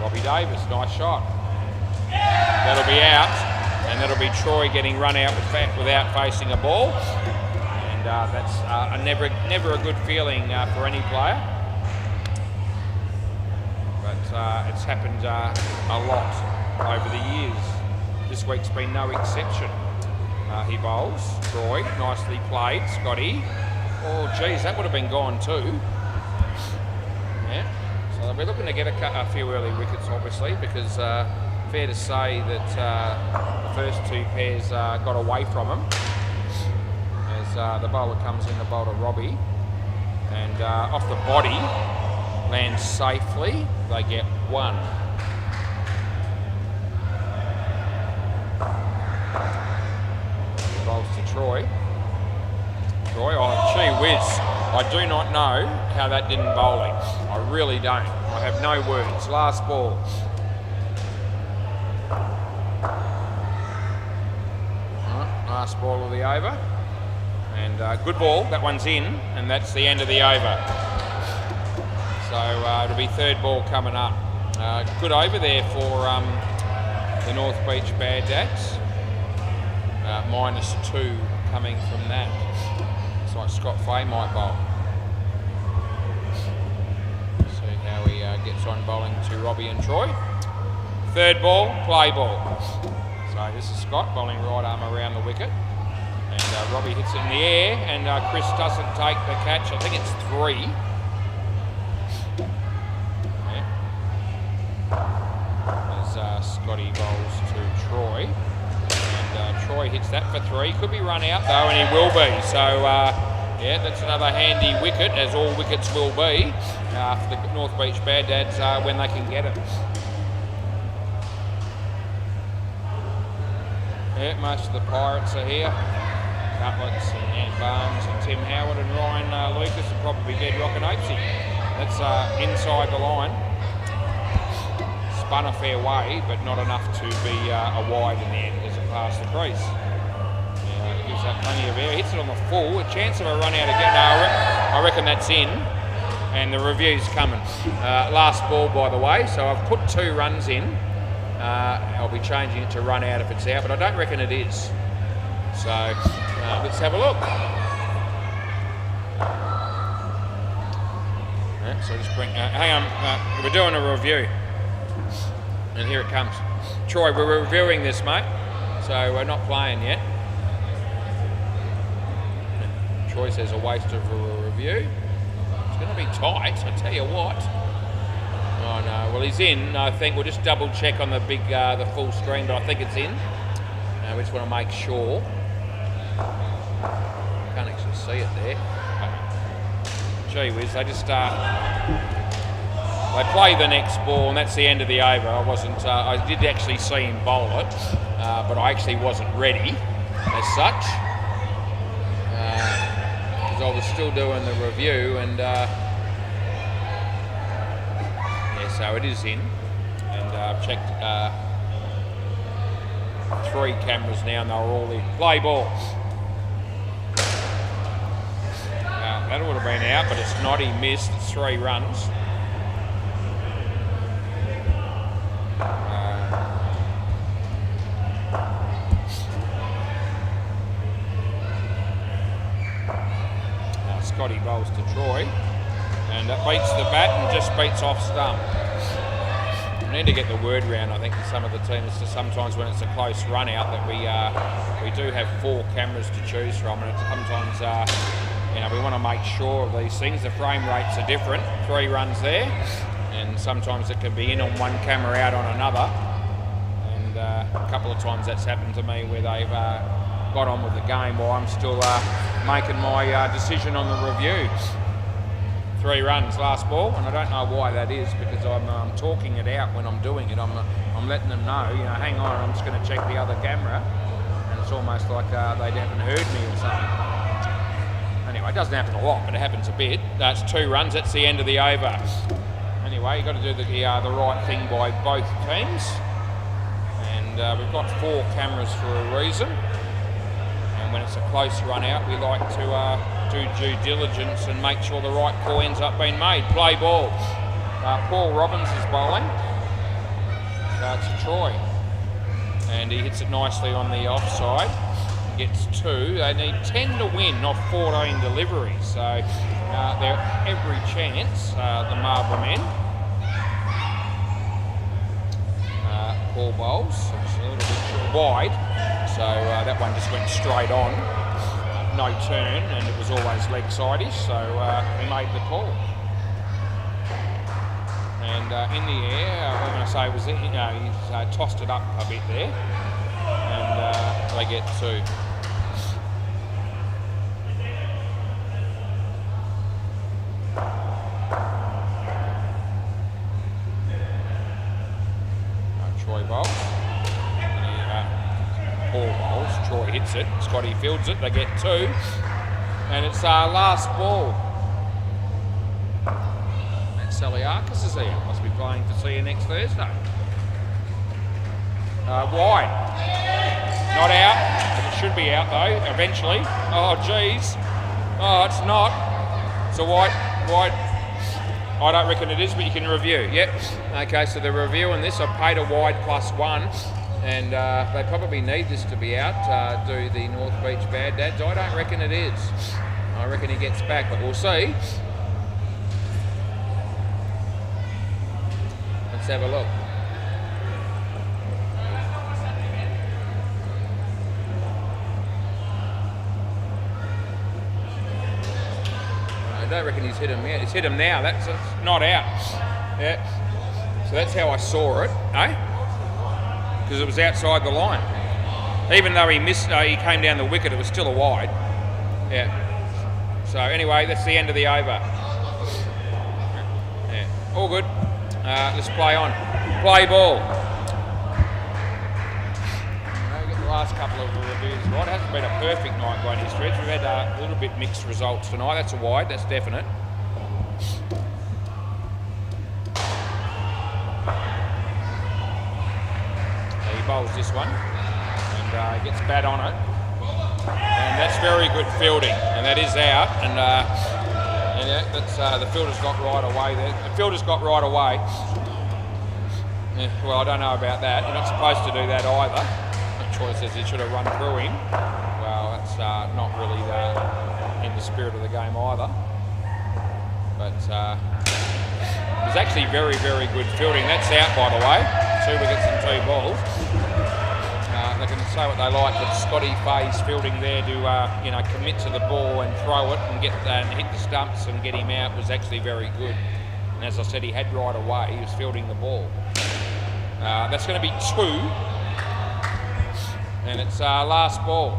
Robbie Davis, nice shot. That'll be out. And that'll be Troy getting run out without facing a ball. And that's never a good feeling for any player. But it's happened a lot over the years. This week's been no exception. He bowls. Troy, nicely played. Scotty. Oh, geez, that would have been gone too. Yeah. So they'll be looking to get a few early wickets, obviously, because fair to say that the first two pairs got away from them. As the bowler comes in, the bowler Robbie, and off the body, lands safely. They get one. Bowls to Troy. Troy, oh gee whiz. I do not know how that didn't bowl him. I really don't. I have no words. Last ball. Last ball of the over. And good ball. That one's in. And that's the end of the over. So it'll be third ball coming up. Good over there for the North Beach Bad Dads. -2 coming from that. Looks like Scott Fay might bowl. See how he gets on bowling to Robbie and Troy. Third ball, play ball. So this is Scott bowling right arm around the wicket. And Robbie hits it in the air, and Chris doesn't take the catch. I think it's 3. Yeah. As Scotty bowls to Troy. And Troy hits that for 3. Could be run out though, and he will be. So yeah, that's another handy wicket, as all wickets will be for the North Beach Bad Dads when they can get it. Yeah, most of the Pirates are here. Cutlets and Ant Barnes and Tim Howard and Ryan Lucas will probably be dead rocking Oatsy. That's inside the line. Spun a fair way, but not enough to be a wide in the end as it passed the crease. Yeah, it gives that plenty of air. Hits it on the full. A chance of a run out again. No, I reckon that's in. And the review's coming. Last ball, by the way. So I've put 2 runs in. I'll be changing it to run out if it's out, but I don't reckon it is. So let's have a look. Yeah, so just bring. Hang on, we're doing a review, and here it comes. Troy, we're reviewing this, mate. So we're not playing yet. Troy says a waste of a review. It's going to be tight, I tell you what. Oh no, well he's in. I think we'll just double check on the big, the full screen, but I think it's in. We just want to make sure. Can't actually see it there. Gee whiz, they just they play the next ball, and that's the end of the over. I did actually see him bowl it, but I actually wasn't ready as such. Because I was still doing the review, and so it is in, and I've checked 3 cameras now, and they're all in. Play ball. That would have been out, but it's not. He missed. It's 3 runs. Scotty bowls to Troy, and that beats the bat and just beats off stump. We need to get the word round, I think, to some of the teams. So sometimes when it's a close run out, that we do have 4 cameras to choose from, and sometimes we want to make sure of these things. The frame rates are different. 3 runs there, and sometimes it can be in on one camera, out on another. And a couple of times that's happened to me where they've got on with the game while I'm still making my decision on the review. 3 runs, last ball, and I don't know why that is, because I'm talking it out when I'm doing it. I'm letting them know, hang on, I'm just going to check the other camera, and it's almost like they haven't heard me or something. Anyway, it doesn't happen a lot, but it happens a bit. That's 2 runs. That's the end of the over. Anyway, you've got to do the right thing by both teams, and we've got 4 cameras for a reason. And when it's a close run out, we like to do due diligence and make sure the right call ends up being made. Play ball. Paul Robbins is bowling. To Troy, and he hits it nicely on the offside. Gets 2. They need 10 to win, not 14 deliveries. So they're every chance, the Marlborough men. Paul bowls. It's a little bit wide, so that one just went straight on. No turn, and it was always leg sidey, so we made the call. And in the air, I'm going to say was he's tossed it up a bit there, and they get 2. Troy bowls. Paul bowls. Troy hits it. Scotty fields it. They get 2, and it's last ball. Saliakis is here. Must be playing for see you next Thursday. Wide. Not out, but it should be out though, eventually. Oh, geez. Oh, it's not. So wide. I don't reckon it is, but you can review. Yep. Okay, so they're reviewing this. I've paid a wide +1, and they probably need this to be out, do the North Beach Bad Dads. I don't reckon it is. I reckon he gets back, but we'll see. Let's have a look. I don't reckon he's hit him yet. He's hit him now. That's not out. Yeah. So that's how I saw it, eh? Because it was outside the line. Even though he missed, he came down the wicket, it was still a wide. Yeah. So anyway, that's the end of the over. Yeah. All good. Let's play on. Play ball. Get the last couple of reviews right. It hasn't been a perfect night by any stretch. We've had a little bit mixed results tonight. That's a wide, that's definite. So he bowls this one and gets bat on it. And that's very good fielding. And that is out. And yeah, that's the fielder's got right away there. The fielder's got right away. Yeah, well, I don't know about that. You're not supposed to do that either. Troy says he should have run through him. Well, that's not really in the spirit of the game either. But it was actually very, very good fielding. That's out, by the way. 2 wickets and 2 balls. They can say what they like, but Scotty Fay's fielding there to commit to the ball and throw it and get and hit the stumps and get him out was actually very good. And as I said, he had right away. He was fielding the ball. That's going to be 2, and it's last ball.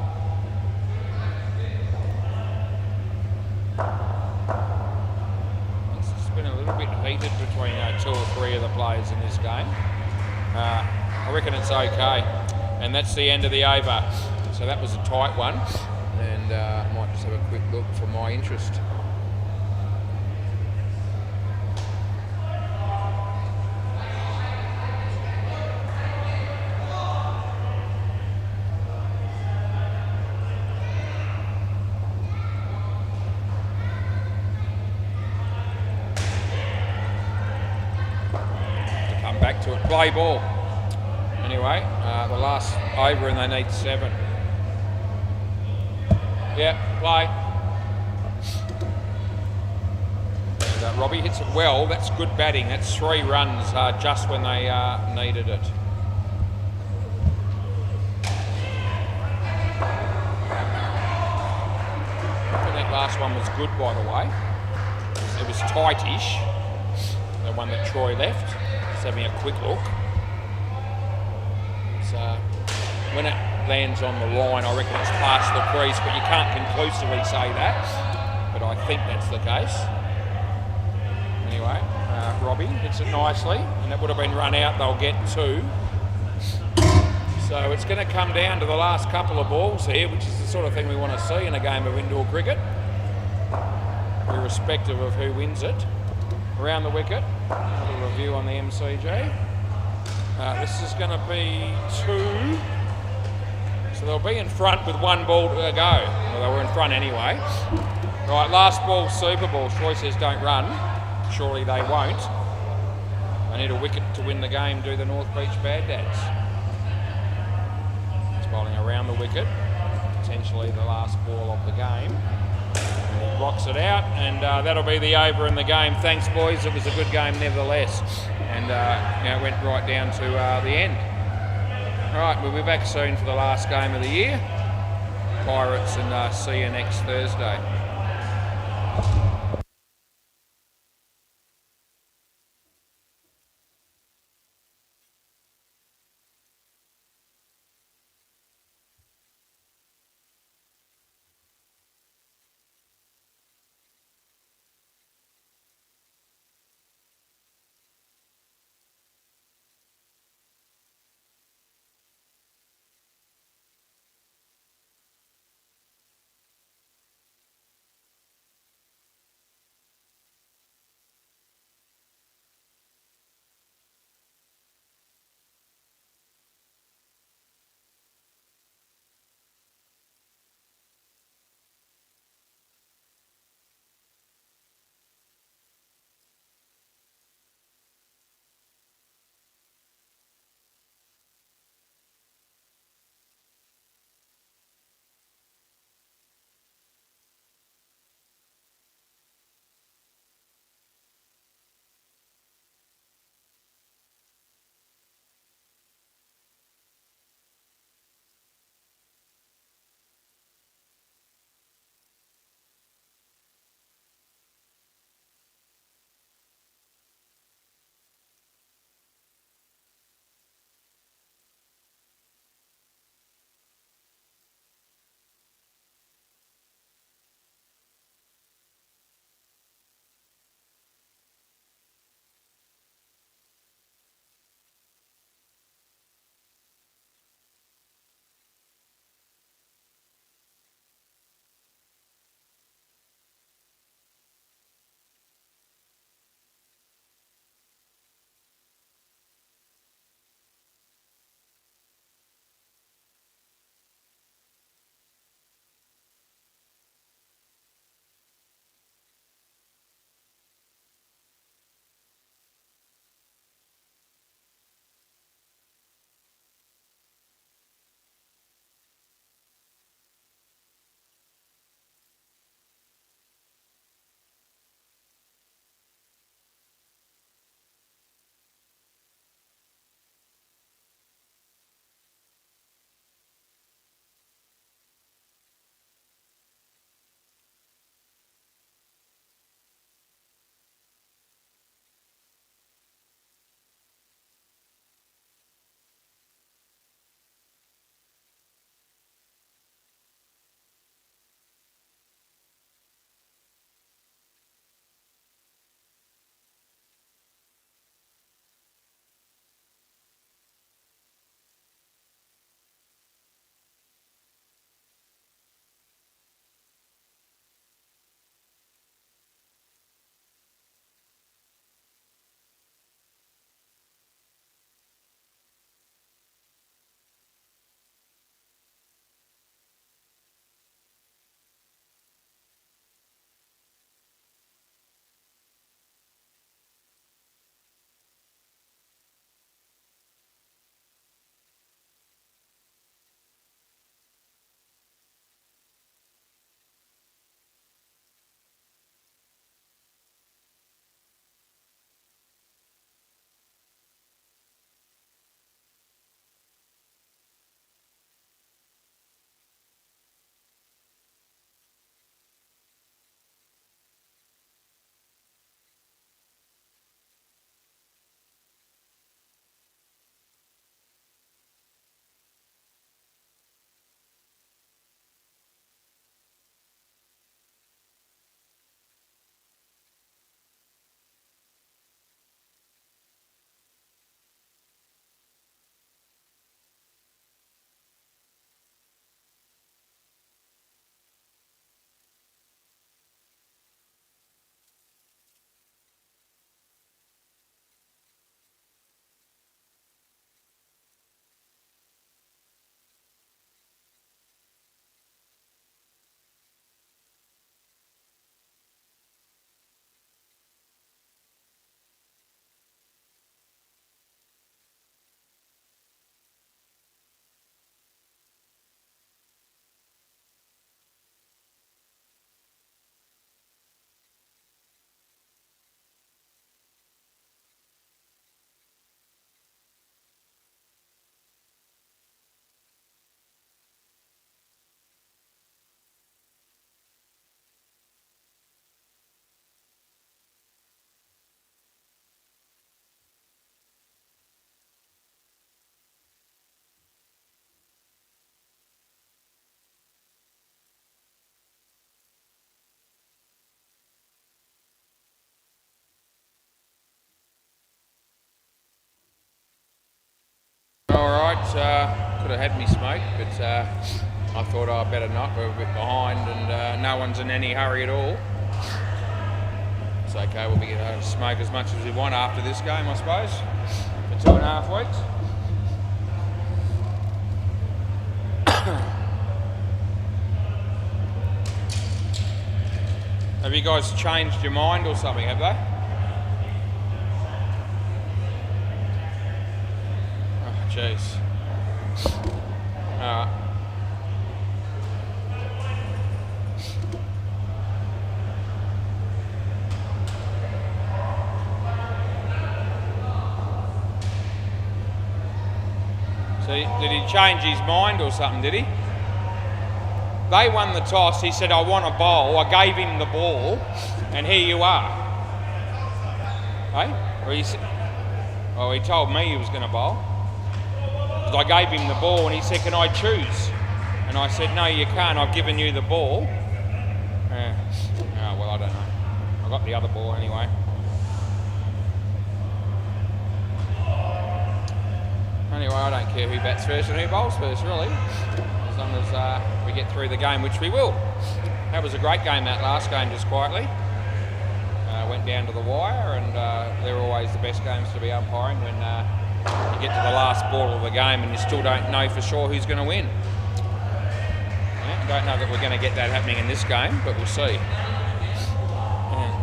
It's been a little bit heated between 2 or 3 of the players in this game. I reckon it's okay. And that's the end of the over. So that was a tight one. And I might just have a quick look for my interest. To come back to it. Play ball. Anyway, the last over and they need 7. Yeah, play. And Robbie hits it well. That's good batting. That's 3 runs just when they needed it. And that last one was good, by the way. It was tightish, the one that Troy left. Just having a quick look. When it lands on the line, I reckon it's past the crease, but you can't conclusively say that. But I think that's the case. Anyway, Robbie hits it nicely, and that would have been run out. They'll get 2. So it's going to come down to the last couple of balls here, which is the sort of thing we want to see in a game of indoor cricket, irrespective of who wins it. Around the wicket, a little review on the MCG. This is going to be 2. So they'll be in front with 1 ball to go. Well, they were in front anyway. Right, last ball, Super Ball. Troy says don't run. Surely they won't. They need a wicket to win the game, do the North Beach Bad Dads. He's bowling around the wicket. Potentially the last ball of the game. And he rocks it out, and that'll be the over in the game. Thanks, boys. It was a good game nevertheless. And it went right down to the end. All right, we'll be back soon for the last game of the year. Pirates, and see you next Thursday. could have had me smoked, but I thought I'd better not. We're a bit behind, and no one's in any hurry at all. It's okay, we'll be able to smoke as much as we want after this game, I suppose, for 2.5 weeks. Have you guys changed your mind or something, have they? Oh, jeez. Alright. So, did he change his mind or something, did he? They won the toss. He said, I want a bowl. I gave him the ball, and here you are. Hey? Or he told me he was going to bowl. I gave him the ball, and he said, can I choose? And I said, no, you can't. I've given you the ball. Oh, well, I don't know. I got the other ball anyway. Anyway, I don't care who bats first and who bowls first, really. As long as we get through the game, which we will. That was a great game, that last game, just quietly. Went down to the wire, and they're always the best games to be umpiring when you get to the last ball of the game and you still don't know for sure who's going to win. Yeah, don't know that we're going to get that happening in this game, but we'll see. Yeah.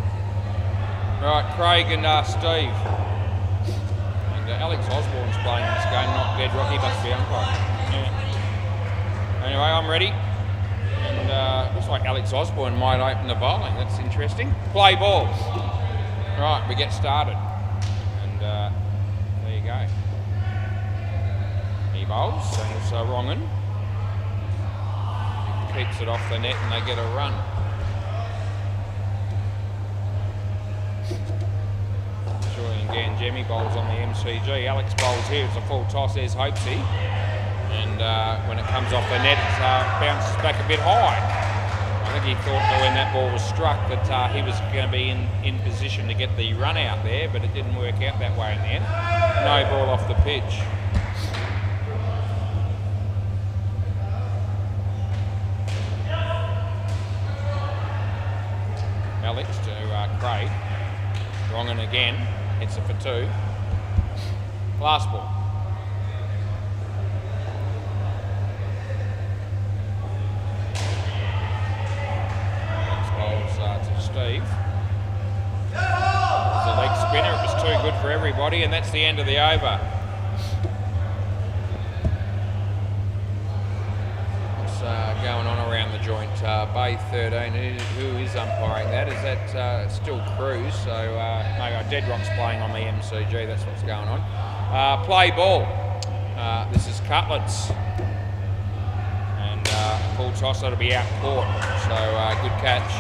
Right, Craig and Steve. And Alex Osborne's playing this game, not Dedrock. He must be umpire. Yeah. Anyway, I'm ready. And looks like Alex Osborne might open the bowling. That's interesting. Play ball. Right, we get started. And there you go. He bowls, and it's Rongan. He keeps it off the net and they get a run. Julian Gangemi bowls on the MCG. Alex bowls here. It's a full toss. There's Hopesy. And when it comes off the net, it bounces back a bit high. I think he thought that when that ball was struck that he was going to be in position to get the run out there, but it didn't work out that way in the end. No ball off the pitch. Alex to Craig. Wrongin again. Hits it for 2. Last ball. Steve. There's a leg spinner. It was too good for everybody, and that's the end of the over. What's going on around the joint? Bay 13. Who is umpiring that? Is that still Cruz? So no, Dedrock's playing on the MCG. That's what's going on. Play ball. This is Cutlets, and full toss. That'll be out court. So good catch.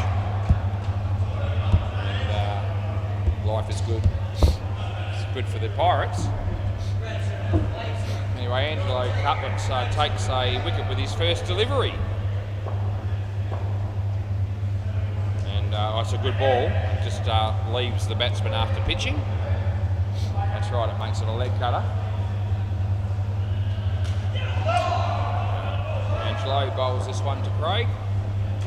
Life is good. It's good for the Pirates. Anyway, Angelo Cutlets takes a wicket with his first delivery. And it's a good ball. It just leaves the batsman after pitching. That's right, it makes it a leg cutter. Angelo bowls this one to Craig.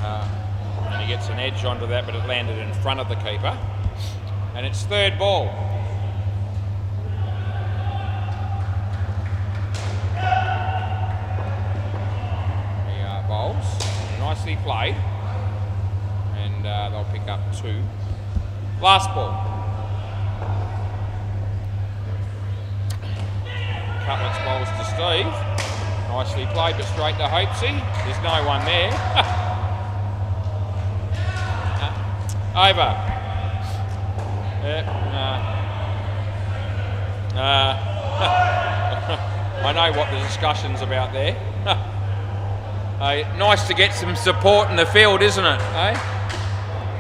And he gets an edge onto that, but it landed in front of the keeper. And it's third ball. He bowls. Nicely played. And they'll pick up 2. Last ball. Cutlets bowls to Steve. Nicely played, but straight to Hopesy. There's no one there. Over. I know what the discussion's about there. Nice to get some support in the field, isn't it?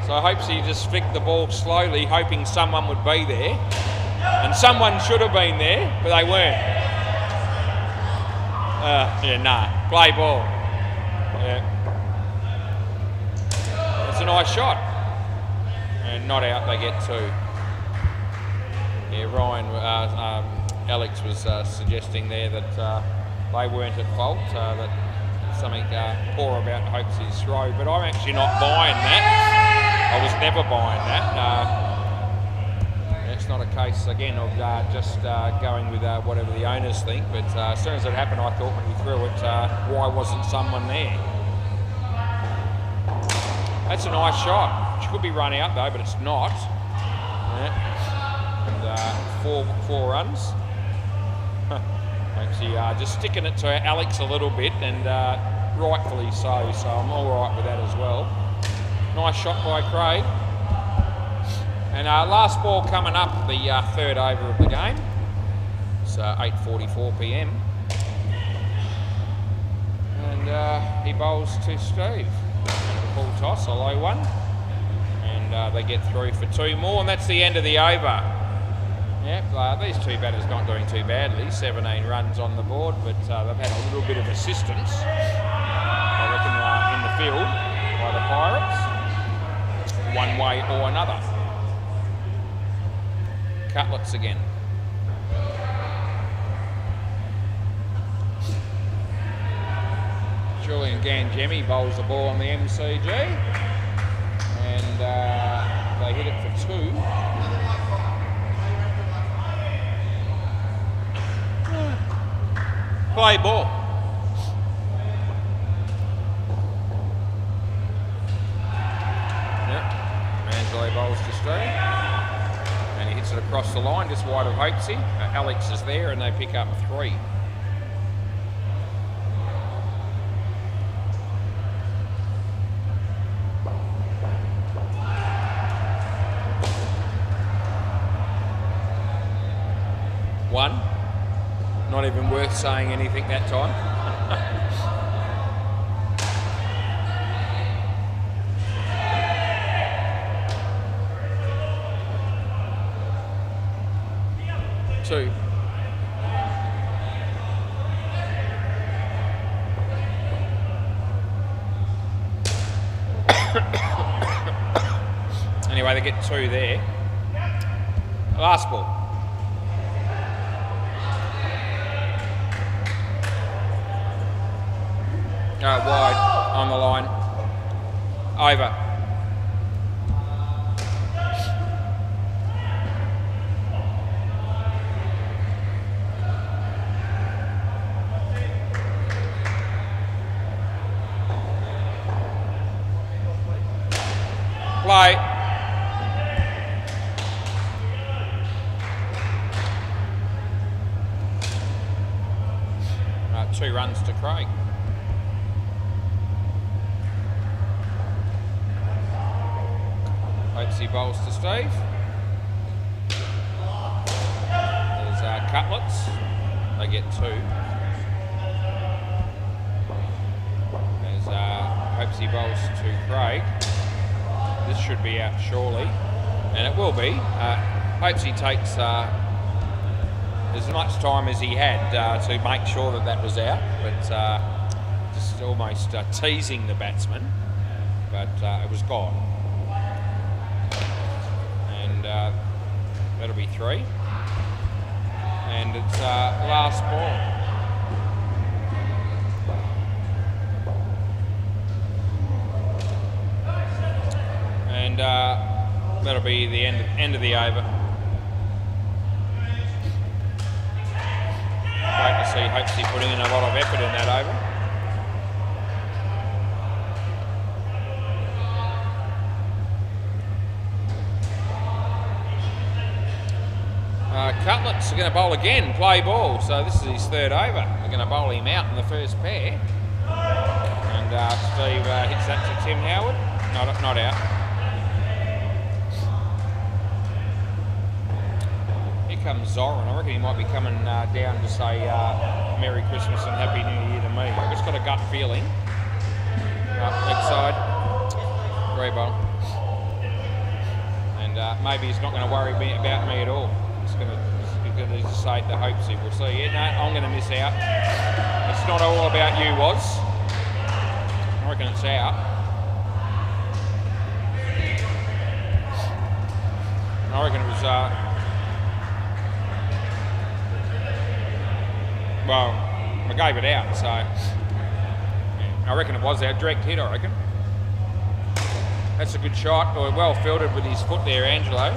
So I hope he just flicked the ball slowly, hoping someone would be there. And someone should have been there, but they weren't. Play ball. Yeah. It's a nice shot. And not out, they get 2. Yeah, Alex was suggesting there that they weren't at fault. That something poor about Hopesy's throw, but I'm actually not buying that. I was never buying that. It's not a case again of just going with whatever the owners think, but as soon as it happened, I thought when he threw it, why wasn't someone there? That's a nice shot. It could be run out though, but it's not. Yeah. And four runs. Actually, just sticking it to Alex a little bit, and rightfully so. So I'm all right with that as well. Nice shot by Craig. And last ball coming up, the third over of the game. It's 8:44 p.m. And he bowls to Steve. Full toss, a low one. And they get through for 2 more, and that's the end of the over. Yep, these two batters not doing too badly. 17 runs on the board, but they've had a little bit of assistance, I reckon, in the field by the Pirates, one way or another. Cutlets again. Julian Gangemi bowls the ball on the MCG, and they hit it for 2. Play ball. Yep, Mansley bowls to Steve. And he hits it across the line, just wide of Hopesy. Alex is there, and they pick up 3. One. Not even worth saying anything that time. Two. Anyway, they get 2 there. Last ball. Wide on the line. Over. Play. Right, 2 runs to Craig. Hopesy bowls to Steve. There's Cutlets. They get 2. There's Hopesy bowls to Craig. This should be out surely, and it will be. Hopesy takes as much time as he had to make sure that that was out, but just almost teasing the batsman, but it was gone. And that'll be 3. And it's last ball. And that'll be the end of the over. Great to see Hopesy putting in a lot of effort in that over. Cutlets are going to bowl again, play ball. So this is his 3rd over. They're going to bowl him out in the first pair. And Steve hits that to Tim Howard. Not out. Here comes Zoran. I reckon he might be coming down to say Merry Christmas and Happy New Year to me. I've just got a gut feeling. Left side. Grey bowl. And maybe he's not going to worry about me at all. He's going to just say to Hopesy, we'll see. Yeah, no, I'm going to miss out. It's not all about you, Was. I reckon it's out. I reckon it was, well, I gave it out, so yeah, I reckon it was our direct hit, I reckon. That's a good shot, or well fielded with his foot there, Angelo.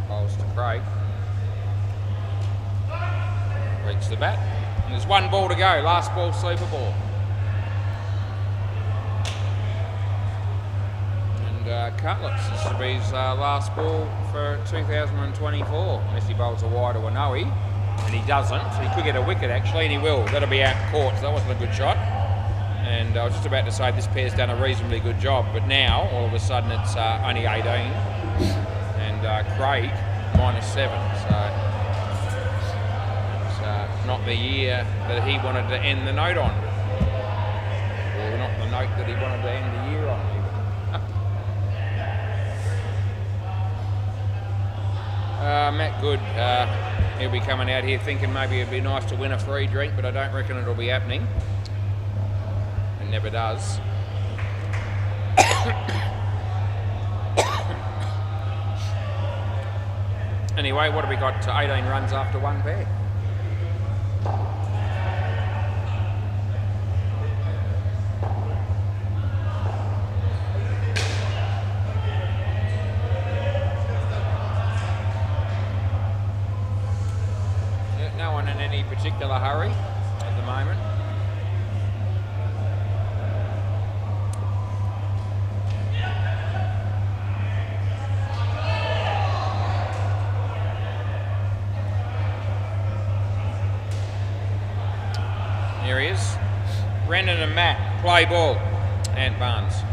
Bowls to Craig. Reach the bat. And there's one ball to go, last ball, sleeper ball. Cutlets, this will be his last ball for 2024, unless he bowls a wide or a no-he, and he doesn't, so he could get a wicket actually, and he will. That'll be out court, so that wasn't a good shot. And I was just about to say this pair's done a reasonably good job, but now all of a sudden it's only 18, and Craig -7, so it's not the year that he wanted to end the note on, or not the note that he wanted to end the year on. Matt Good, he'll be coming out here thinking maybe it'd be nice to win a free drink, but I don't reckon it'll be happening. It never does. Anyway, what have we got? 18 runs after one pair. No one in any particular hurry at the moment. Here he is. Brendan and Matt play ball. Ant Barnes.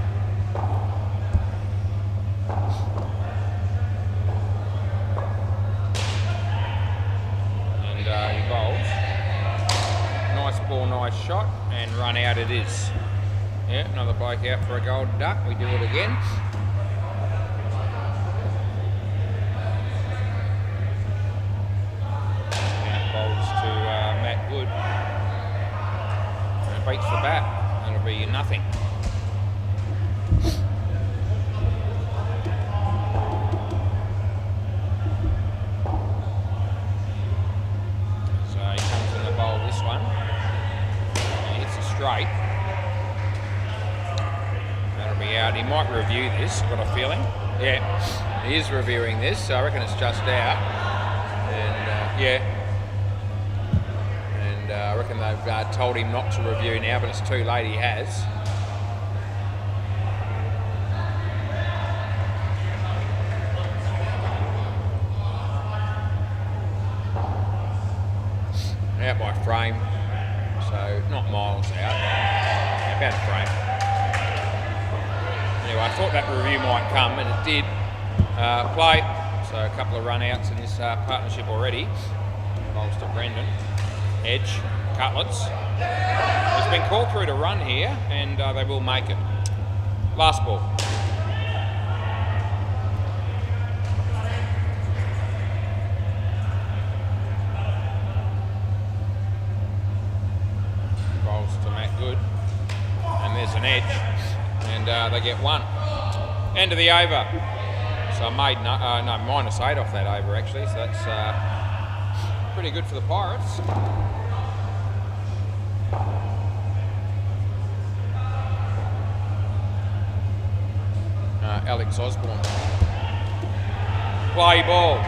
He bowls. Nice ball, nice shot, and run out it is. Yeah, another bloke out for a golden duck. We do it again. And bowls to Matt Good. And it beats the bat. That'll be nothing. Straight. That'll be out. He might review this, got a feeling. Yeah, he is reviewing this, so I reckon it's just out. And yeah. And I reckon they've told him not to review now, but it's too late, he has. Out by frame. So not miles out, about a frame. Anyway, I thought that review might come, and it did. Play, so a couple of run-outs in this partnership already. Bowls to Brendan. Edge, Cutlets. It's been called through to run here, and they will make it. Last ball. To Matt Good, and there's an edge, and they get one. End of the over. So I made -8 off that over actually, so that's pretty good for the Pirates. Alex Osborne. Play ball.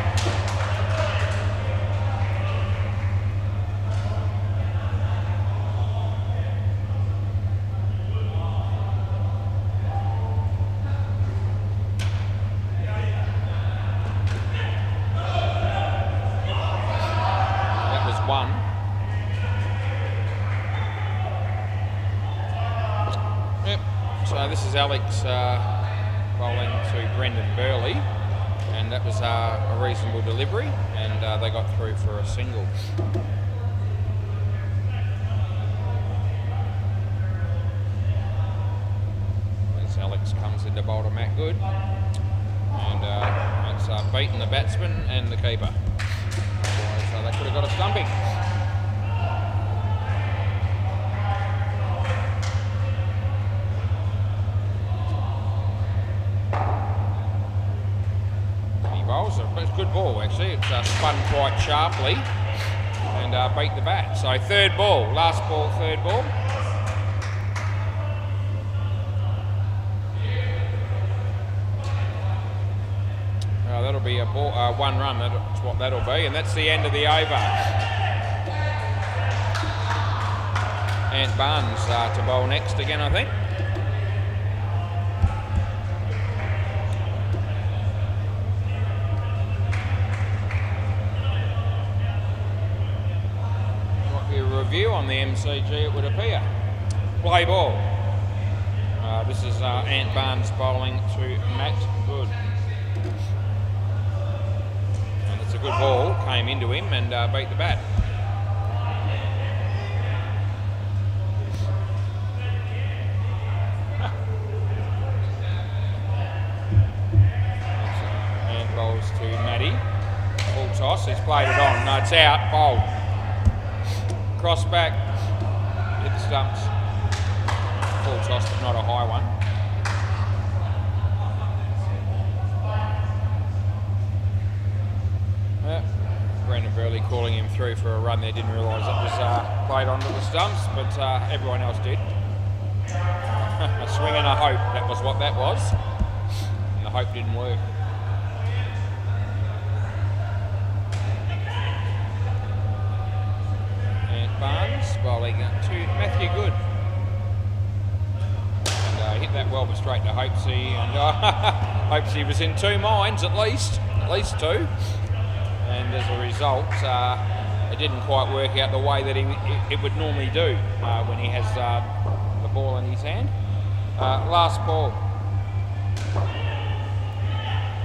One. Yep. So this is Alex bowling to Brendan Burley, and that was a reasonable delivery, and they got through for a single. As Alex comes into bowl to Matt Good, and that's beaten the batsman and the keeper. So they could have got a stumping. it's a good ball actually. It's spun quite sharply and beat the bat. So third ball, last ball, third ball. That'll be a ball, one run, that's what that'll be, and that's the end of the over. Ant Barnes to bowl next again, I think. Might be a review on the MCG, it would appear. Play ball. This is Ant Barnes bowling to Matt Good. It's a good ball, came into him and beat the bat. And bowls to Matty. Full toss, he's played it on. No, it's out, bowled. Cross back, hit the stumps. Full toss, but not a high one. Brendan Burley calling him through for a run there, didn't realise it was played onto the stumps, but everyone else did. A swing and a hope, that was what that was. And the hope didn't work. And Barnes bowling to Matthew Good. And hit that well, but straight to Hopesy, and Hopesy was in two minds at least two. And as a result, it didn't quite work out the way that it would normally do when he has the ball in his hand. Last ball.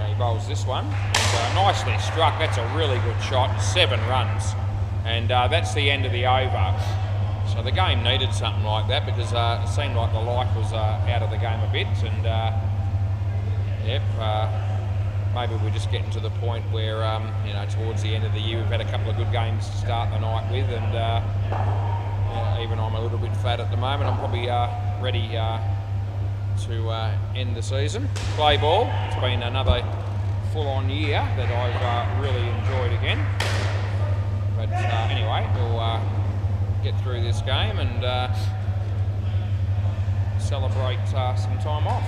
He bowls this one. And, nicely struck. That's a really good shot. 7 runs. And that's the end of the over. So the game needed something like that because it seemed like the life was out of the game a bit. And, maybe we're just getting to the point where, towards the end of the year, we've had a couple of good games to start the night with, and even I'm a little bit flat at the moment. I'm probably ready to end the season. Play ball. It's been another full-on year that I've really enjoyed again. But anyway, we'll get through this game and celebrate some time off.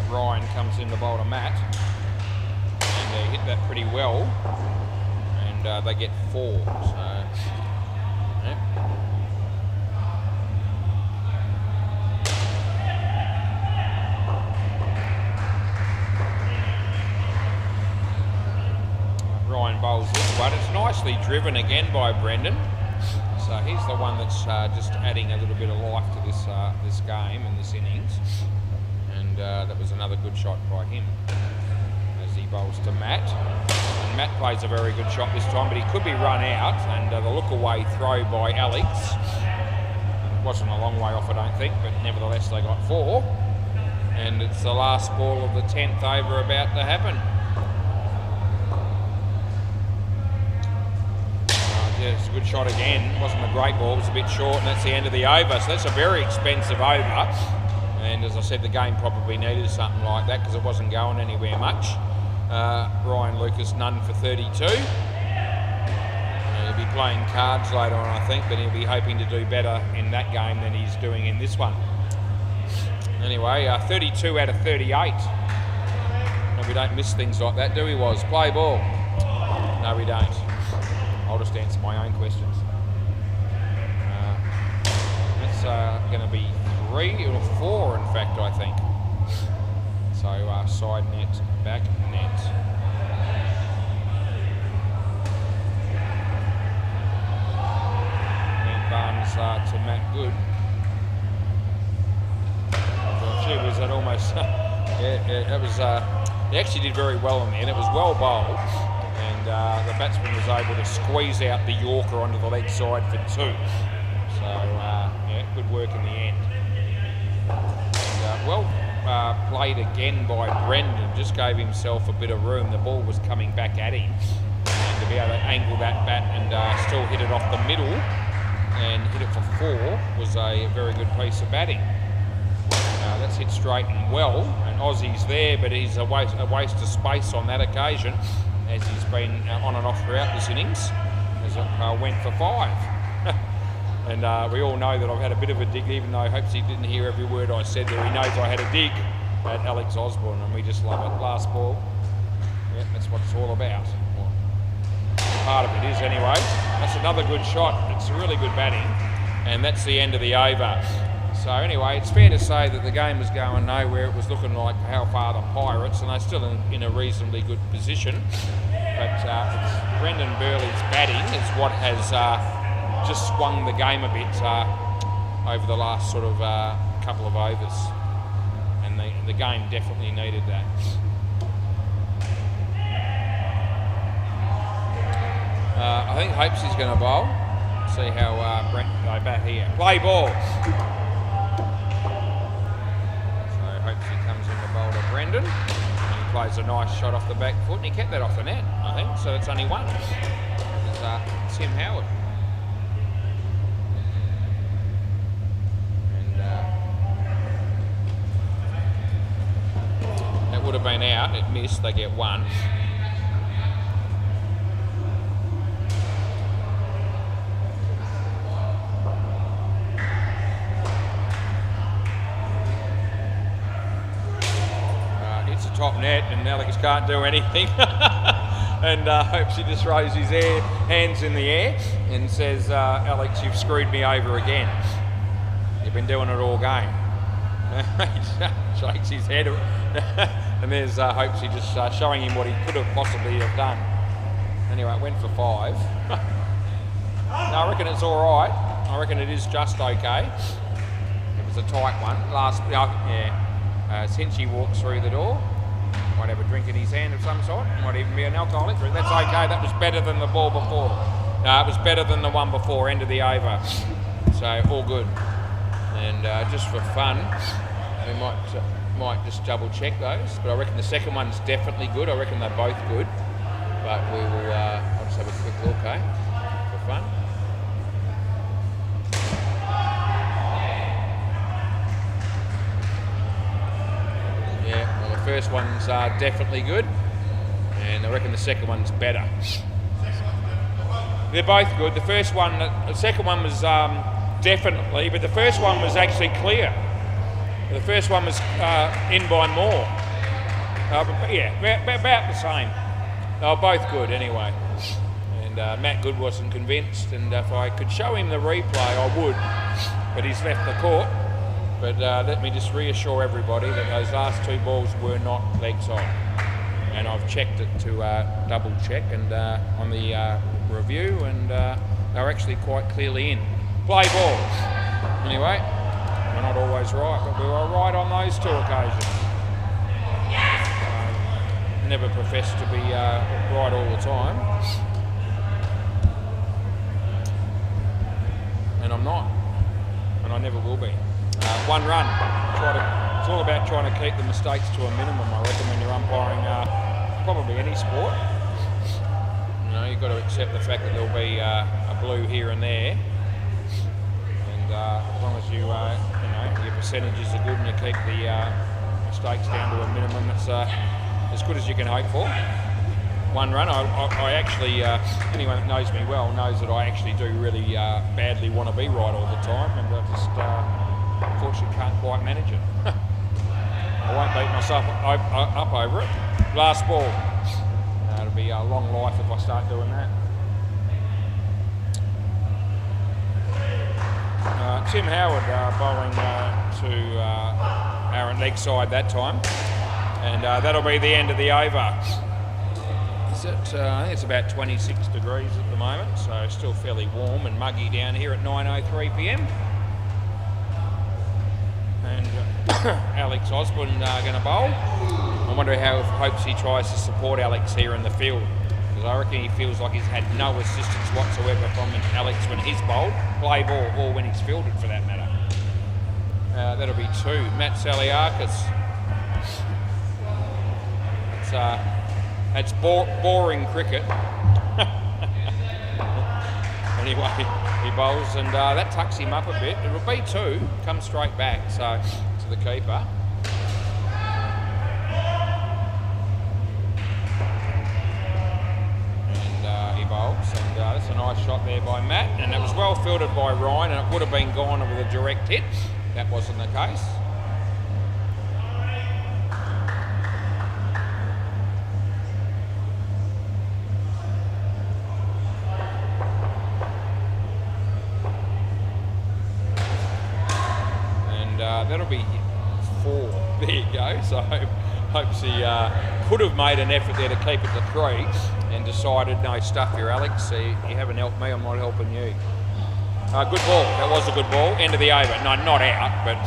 Ryan comes in to bowl to Matt, and they hit that pretty well, and they get 4. So, yeah. Ryan bowls this one. It's nicely driven again by Brendan. So he's the one that's just adding a little bit of life to this game and this innings. And that was another good shot by him as he bowls to Matt. And Matt plays a very good shot this time, but he could be run out. And the look-away throw by Alex. It wasn't a long way off, I don't think, but nevertheless they got 4. And it's the last ball of the 10th over about to happen. Yeah, it's a good shot again. It wasn't a great ball, it was a bit short, and that's the end of the over. So that's a very expensive over. And as I said, the game probably needed something like that because it wasn't going anywhere much. Ryan Lucas, none for 32. He'll be playing cards later on, I think, but he'll be hoping to do better in that game than he's doing in this one. Anyway, 32 out of 38. No, we don't miss things like that, do we, Woz? Play ball. No, we don't. I'll just answer my own questions. That's going to be 3 or 4, in fact, I think. So side net, back net. And Barnes to Matt Good. Gee, was that almost... yeah, that was... he actually did very well in there, and it was well bowled. And the batsman was able to squeeze out the Yorker onto the leg side for 2. So, yeah, good work in the end. And, well played again by Brendan. Just gave himself a bit of room. The ball was coming back at him. And to be able to angle that bat and still hit it off the middle and hit it for 4 was a very good piece of batting. That's That's hit straight and well, and Aussie's there, but he's a waste of space on that occasion, as he's been on and off throughout this innings, as it went for 5. And we all know that I've had a bit of a dig, even though hopes he didn't hear every word I said there. He knows I had a dig at Alex Osborne, and we just love it. Last ball. Yep, that's what it's all about. Well, part of it is anyway. That's another good shot. It's a really good batting, and that's the end of the over. So anyway, it's fair to say that the game was going nowhere. It was looking like how far the Pirates, and they're still in a reasonably good position. But it's Brendan Burley's batting is what has just swung the game a bit over the last sort of couple of overs. And the game definitely needed that. I think Hopesy's going to bowl. See how Brent go bat here. Play ball. He comes in the bowl to Brendan. He plays a nice shot off the back foot, and he kept that off the net, I think, so it's only one. It's Tim Howard. And that would have been out. It missed. They get one. Top net, and Alex can't do anything. And hopes he just throws his hands in the air and says, Alex, you've screwed me over again. You've been doing it all game. He shakes his head. And there's hopes he just showing him what he could have possibly have done. Anyway, it went for 5. No, I reckon it's all right. I reckon it is just okay. It was a tight one. Since he walks through the door, might have a drink in his hand of some sort. Might even be an alcoholic drink. That's okay. That was better than the ball before. No, it was better than the one before. End of the over. So all good. And just for fun, we might just double check those. But I reckon the second one's definitely good. I reckon they're both good. But we will. I'll just have a quick look, for fun. First one's definitely good, and I reckon the second one's better. They're both good. The second one was definitely, but the first one was actually clear. The first one was in by more. About the same. They were both good anyway. And Matt Good wasn't convinced, and if I could show him the replay, I would, but he's left the court. But let me just reassure everybody that those last 2 balls were not leg side. And I've checked it to double check and on the review, and they're actually quite clearly in. Play ball. Anyway, we're not always right, but we were right on those 2 occasions. Never profess to be right all the time. And I'm not. And I never will be. 1 run. It's all about trying to keep the mistakes to a minimum, I reckon, when you're umpiring probably any sport. You know, you've got to accept the fact that there'll be a blue here and there. And as long as your percentages are good and you keep the mistakes down to a minimum, it's as good as you can hope for. 1 run. I actually, anyone that knows me well knows that I actually do really badly want to be right all the time, and I just unfortunately can't quite manage it. I won't beat myself up over it. Last ball. It'll be a long life if I start doing that. Tim Howard bowling to Aaron leg side that time, and that'll be the end of the over. I think it's about 26 degrees at the moment, so still fairly warm and muggy down here at 9:03 p.m. And Alex Osborne going to bowl. I wonder how hopes he tries to support Alex here in the field, because I reckon he feels like he's had no assistance whatsoever from Alex when he's bowled, play ball, or when he's fielded for that matter. That'll be 2. Matt Saliakis. It's boring cricket. Anyway, he bowls, and that tucks him up a bit. It'll be 2, come straight back, so to the keeper. Nice shot there by Matt, and it was well fielded by Ryan, and it would have been gone with a direct hit. That wasn't the case. And that'll be 4. There you go. So hopes he could have made an effort there to keep it to 3 and decided, no, stuff you, Alex. You haven't helped me, I'm not helping you. Good ball. That was a good ball. End of the over. No, not out, but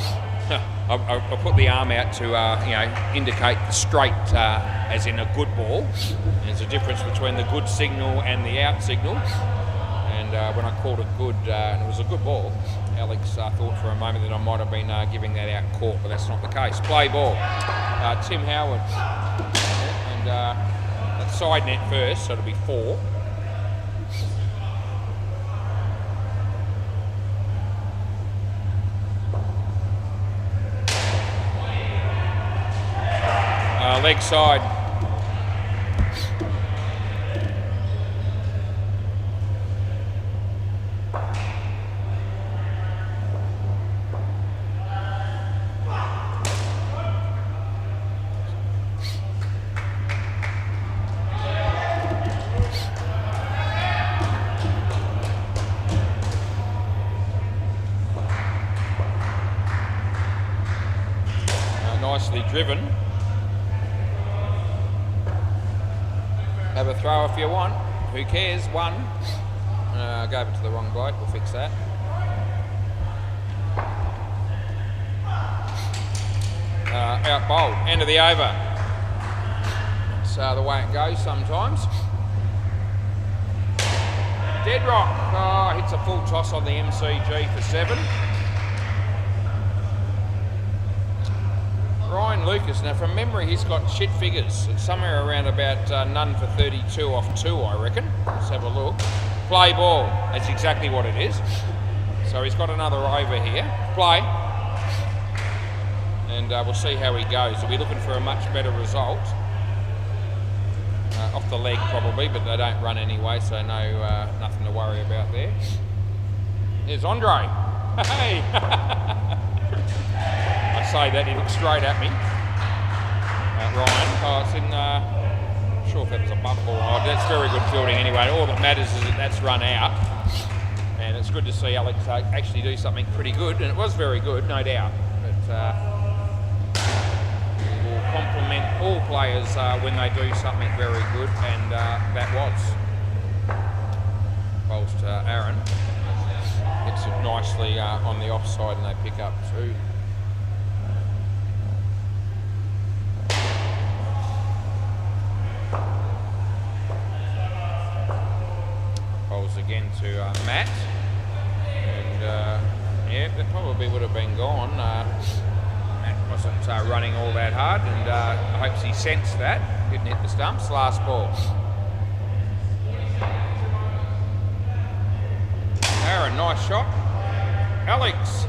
I put the arm out to indicate the straight, as in a good ball. There's a difference between the good signal and the out signal. And when I called it good, and it was a good ball, Alex thought for a moment that I might have been giving that out court, but that's not the case. Play ball. Tim Howard. And that side net first, so it'll be 4. Leg side. Nicely driven. Have a throw if you want. Who cares? 1. Gave it to the wrong bloke. We'll fix that. Out bowled. End of the over. It's the way it goes sometimes. Dead rock. Oh, hits a full toss on the MCG for 7. Ryan Lucas, now from memory he's got shit figures. It's somewhere around about none for 32 off 2, I reckon. Let's have a look. Play ball, that's exactly what it is. So he's got another over here. Play. And we'll see how he goes. We'll be looking for a much better result. Off the leg probably, but they don't run anyway, so no, nothing to worry about there. Here's Andre. Hey! I say that, he looked straight at me. Ryan. Oh, it's in, not sure if that was a bump or not. That's very good fielding anyway. All that matters is that that's run out. And it's good to see Alex actually do something pretty good. And it was very good, no doubt. But we will compliment all players when they do something very good. And that was. Bowls to Aaron. Hits it nicely on the offside and they pick up 2. Again to Matt, and yeah, that probably would have been gone. Matt wasn't running all that hard, and I hope he sensed that. Didn't hit the stumps. Last ball. Aaron, nice shot. Alex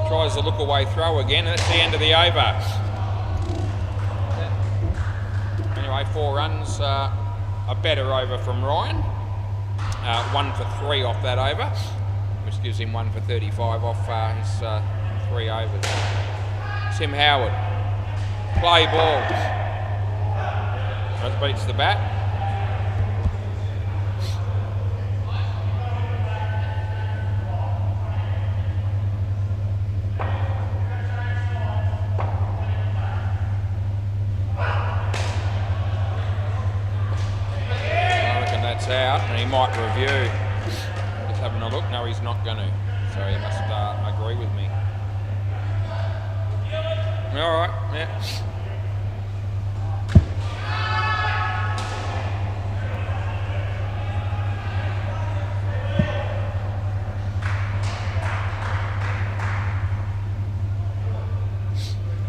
tries a look away throw again. That's the end of the over. Anyway, 4 runs, a better over from Ryan. 1 for 3 off that over, which gives him 1 for 35 off his 3 overs. Tim Howard, play ball. That beats the bat. Out, and he might review. Just having a look. No, he's not going to. So he must agree with me. All right. Yeah.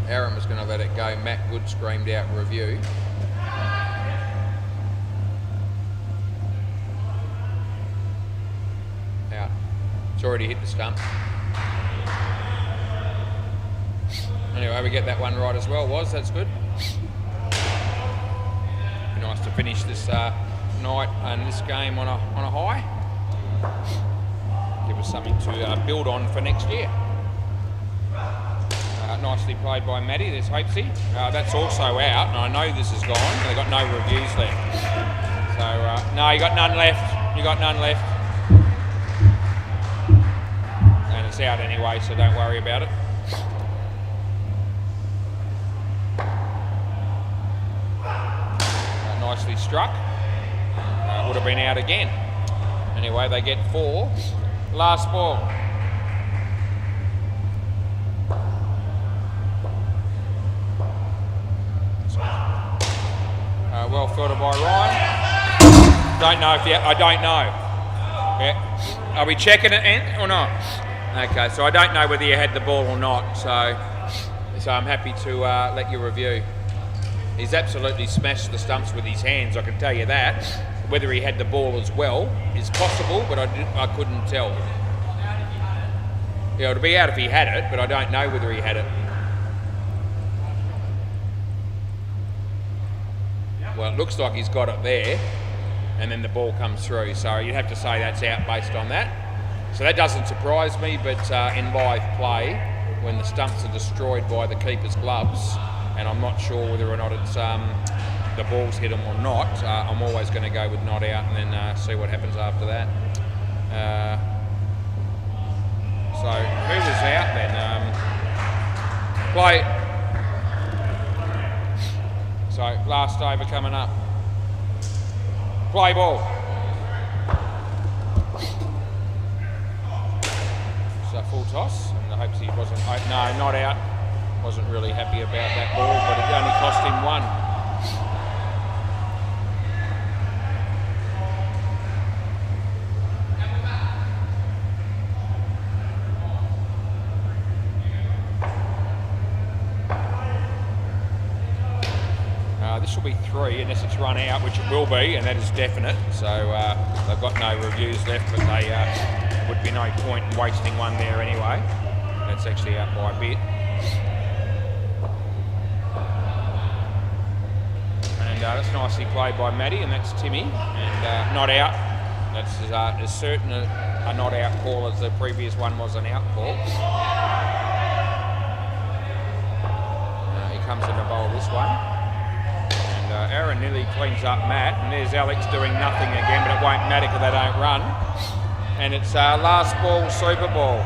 Aaron was going to let it go. Matt Good screamed out review. Already hit the stump. Anyway, we get that one right as well. That's good. Be nice to finish this night and this game on a high. give us something to build on for next year. Nicely played by Matty. There's Hopesy. That's also out, and I know this is gone. They've got no reviews left. So, no, you got none left. You got none left. And it's out anyway, so don't worry about it. Nicely struck. Would have been out again. Anyway, they get 4. Last ball. Well fielded by Ryan. Don't know if I don't know. Yeah. Are we checking it or not? Okay, so I don't know whether you had the ball or not. So I'm happy to let you review. He's absolutely smashed the stumps with his hands, I can tell you that. Whether he had the ball as well is possible, but I couldn't tell. Yeah, it'd be out if he had it, but I don't know whether he had it. Well, it looks like he's got it there, and then the ball comes through. So you'd have to say that's out based on that. So that doesn't surprise me, but in live play, when the stumps are destroyed by the keeper's gloves, and I'm not sure whether or not it's the ball's hit him or not, I'm always going to go with not out and then see what happens after that. So who was out then? Play. So last over coming up. Play ball. So full toss, and I hope he wasn't. No, not out. Wasn't really happy about that ball, but it only cost him 1. This will be 3 unless it's run out, which it will be, and that is definite. So they've got no reviews left, but they would be no point in wasting one there anyway. That's actually out by a bit. And that's nicely played by Matty, and that's Timmy. And not out. That's as certain a not out call as the previous one was an out call. He comes in to bowl this one. Aaron nearly cleans up Matt, and there's Alex doing nothing again, but it won't matter because they don't run. And it's last ball, Super Ball.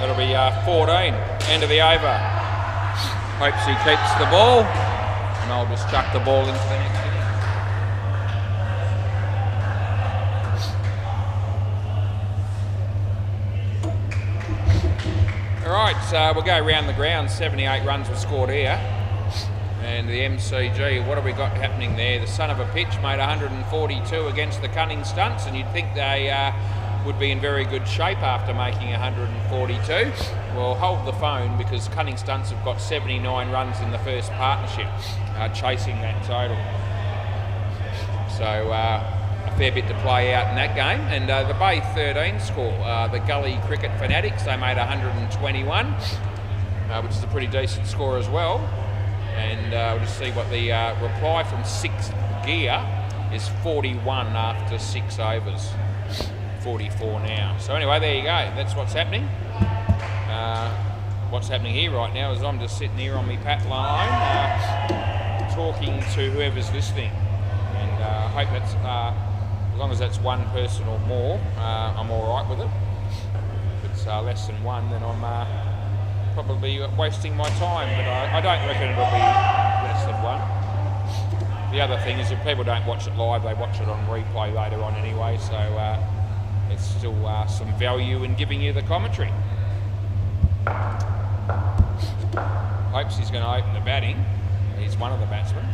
It'll be 14, end of the over. Hopes he keeps the ball, and I'll just chuck the ball into the next inning. All right, so we'll go round the ground. 78 runs were scored here. And the MCG, what have we got happening there? The son of a pitch made 142 against the Cunning Stunts, and you'd think they would be in very good shape after making 142. Well, hold the phone, because Cunning Stunts have got 79 runs in the first partnership, chasing that total. So a fair bit to play out in that game. And the Bay 13 score, the Gully Cricket Fanatics, they made 121, which is a pretty decent score as well. And we'll just see what the reply from 6th gear is. 41 after 6 overs. 44 now. So anyway, there you go. That's what's happening. What's happening here right now is I'm just sitting here on my pat line talking to whoever's listening. And I hope that's, as long as that's one person or more, I'm all right with it. If it's less than one, then I'm probably wasting my time, but I don't reckon it'll be less than one. The other thing is, if people don't watch it live, they watch it on replay later on anyway, so it's still some value in giving you the commentary. Hopes he's going to open the batting. He's one of the batsmen.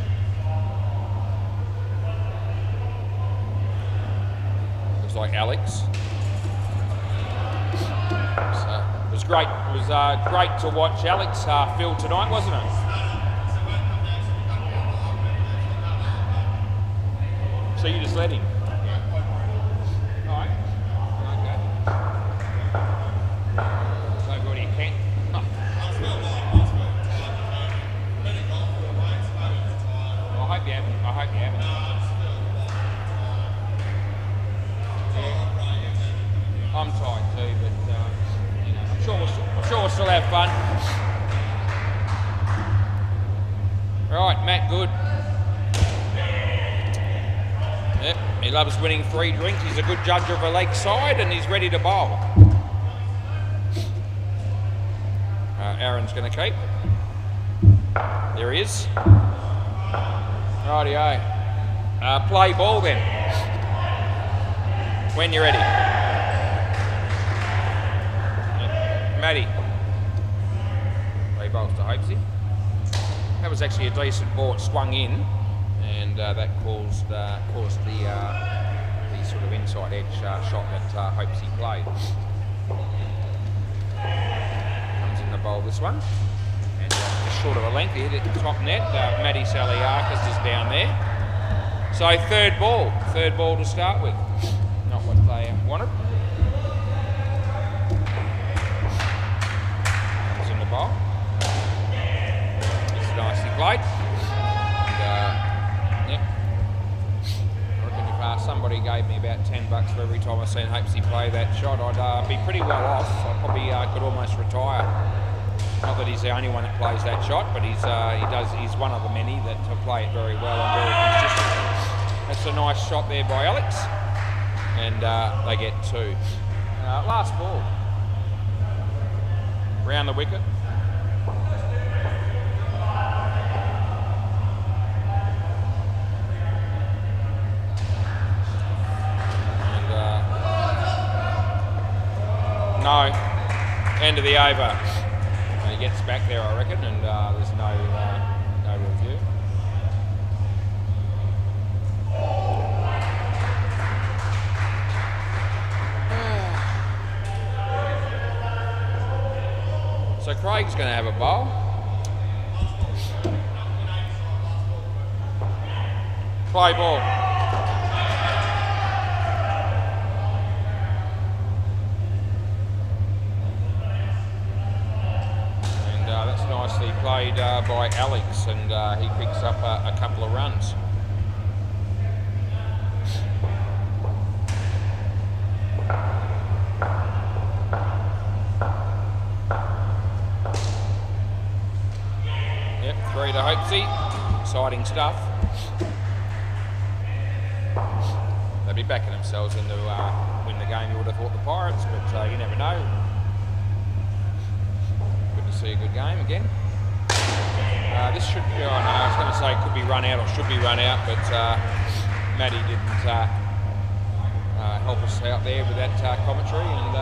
Looks like Alex. So it was great. It was great to watch Alex field tonight, wasn't it? So you just let him? Alright. Okay. So good, he can't. Oh. I hope you haven't. Yeah. I'm tired too, but you know, I'm sure we'll still have fun. Right, Matt Good. Yep, he loves winning free drinks. He's a good judge of a leg side and he's ready to bowl. Aaron's going to keep. There he is. Rightio. Play ball then. When you're ready. Yep. Matty. Play bowls to Hopesy. That was actually a decent ball. It swung in. And that caused the sort of inside edge shot that Hopesy played. Comes in the bowl this one, and just short of a length, he hit it top net. Matty Saliakis is down there. So third ball to start with. Not what they wanted. Comes in the bowl. It's nicely played. Somebody gave me about $10 for every time I seen Hopesy play that shot, I'd be pretty well off. I probably could almost retire. Not that he's the only one that plays that shot, but he's one of the many that play it very well and very consistent. That's a nice shot there by Alex, and they get 2. Last ball, round the wicket. No, end of the over. He gets back there, I reckon, and there's no review. So Craig's going to have a bowl. Play ball. Nicely played by Alex, and he picks up a couple of runs. Yep, 3 to Hopesy. Exciting stuff. They'd be backing themselves in to win the game, you would have thought, the Pirates, but you never know. See a good game again. This should be, I was going to say it could be run out or should be run out, but Matty didn't help us out there with that commentary and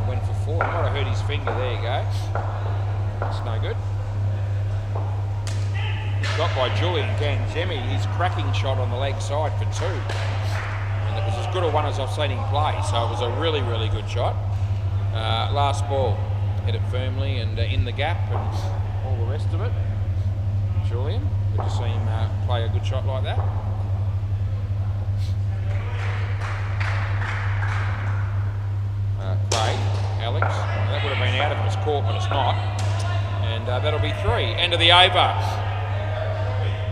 went for 4. I might have hurt his finger. There you go. That's no good. Got by Julian Ganzemi, his cracking shot on the leg side for 2. And it was as good a one as I've seen him play, so it was a really, really good shot. Last ball. Hit it firmly and in the gap and all the rest of it. Julian, good to see him play a good shot like that. Craig, Alex, that would have been out if it was caught, but it's not. And that'll be 3. End of the over.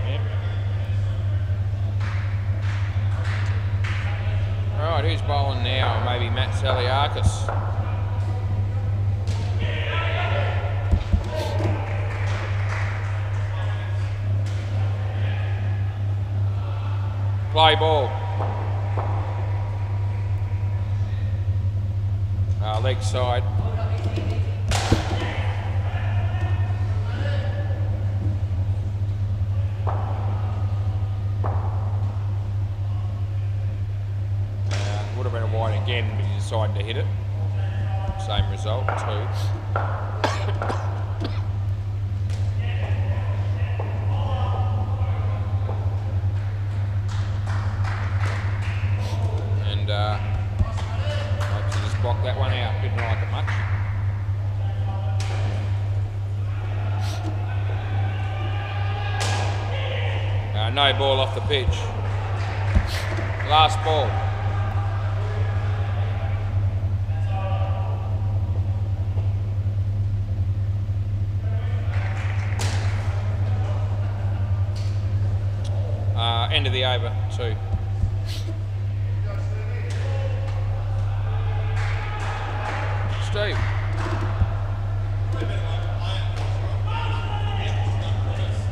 Yep. Alright, who's bowling now? Maybe Matt Saliakis. Play ball. Leg side. Would have been a wide again, but he decided to hit it. Same result, 2. Block that one out, didn't like it much. No ball off the pitch. Last ball. End of the over, 2. Steve.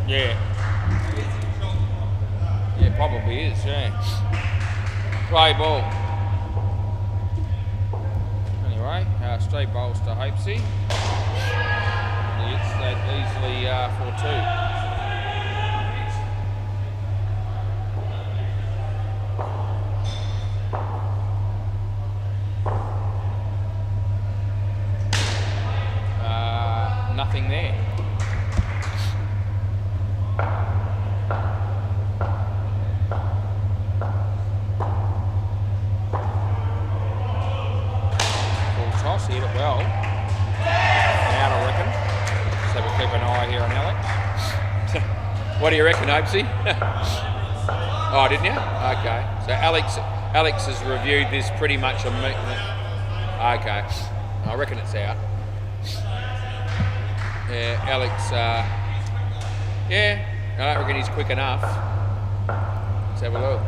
Yeah. Yeah, probably is, yeah. Play ball. Anyway, Steve bowls to Hapesy. And he hits that easily for 2. Nothing there. Full toss, hit it well. Out, I reckon. Just have a keep an eye here on Alex. What do you reckon, Hopesy? Oh, didn't you? Okay. So Alex has reviewed this pretty much on me. Okay. I reckon it's out. Yeah, Alex, yeah, I don't reckon he's quick enough. Let's have a look.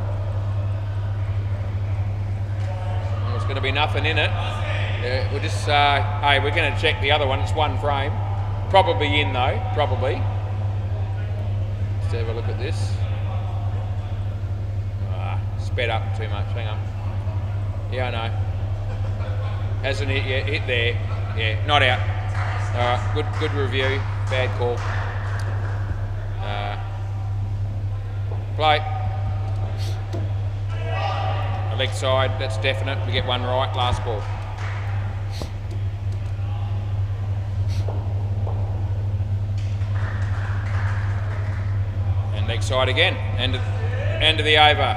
Well, there's going to be nothing in it. We'll just, hey, we're going to check the other one. It's 1 frame. Probably in though, probably. Let's have a look at this. Sped up too much, hang on. Yeah, I know. Hasn't hit yet, hit there. Yeah, not out. Alright, good review, bad call. Play. Leg side, that's definite. We get 1 right, last ball. And leg side again, end of the over.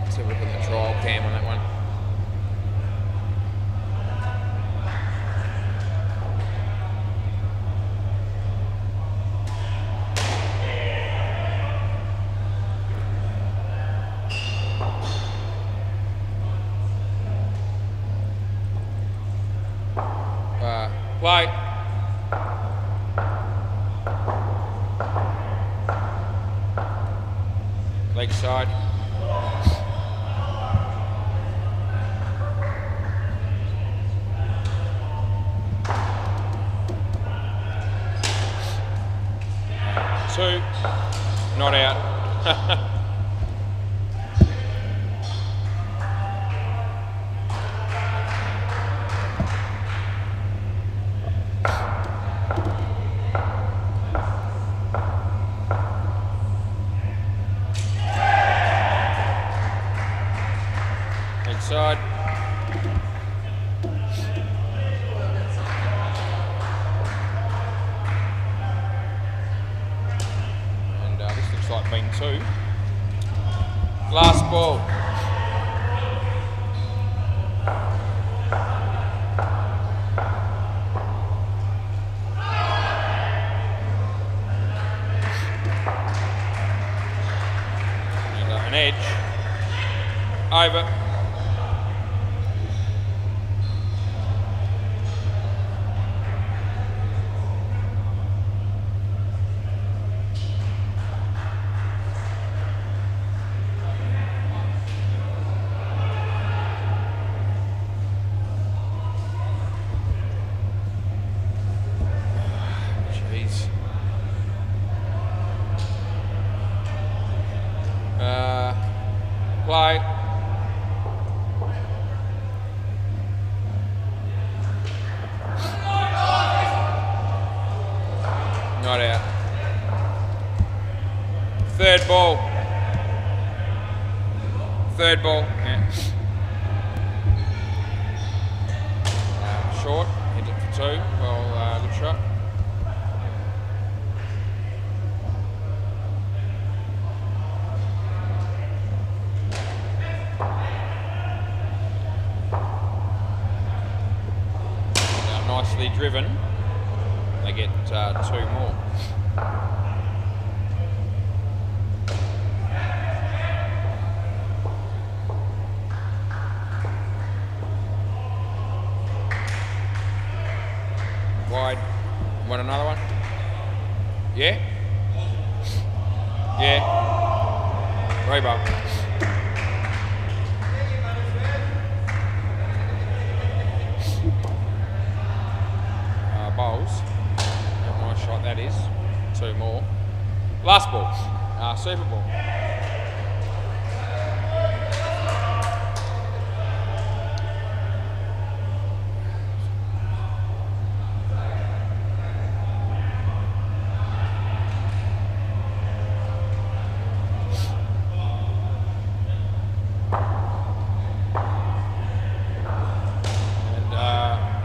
Let's have a look at the trial cam on that one. Play. Leg side. Two. Not out. Side. And this looks like being 2. Last ball. And an edge. Over. Play. Not out. 3rd ball. 3rd ball. Yeah. Short. Hit it for 2. Well, good shot. Nicely driven. They get 2 more. Reba. Bowls. Nice shot that is. 2 more. Last ball. Super ball.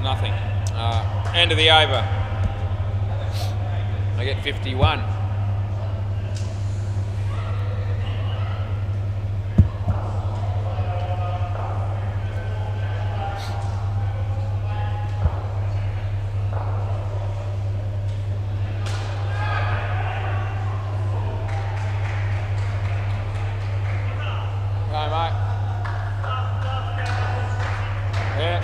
Nothing. End of the over. I get 51. Hi, mate. Yeah.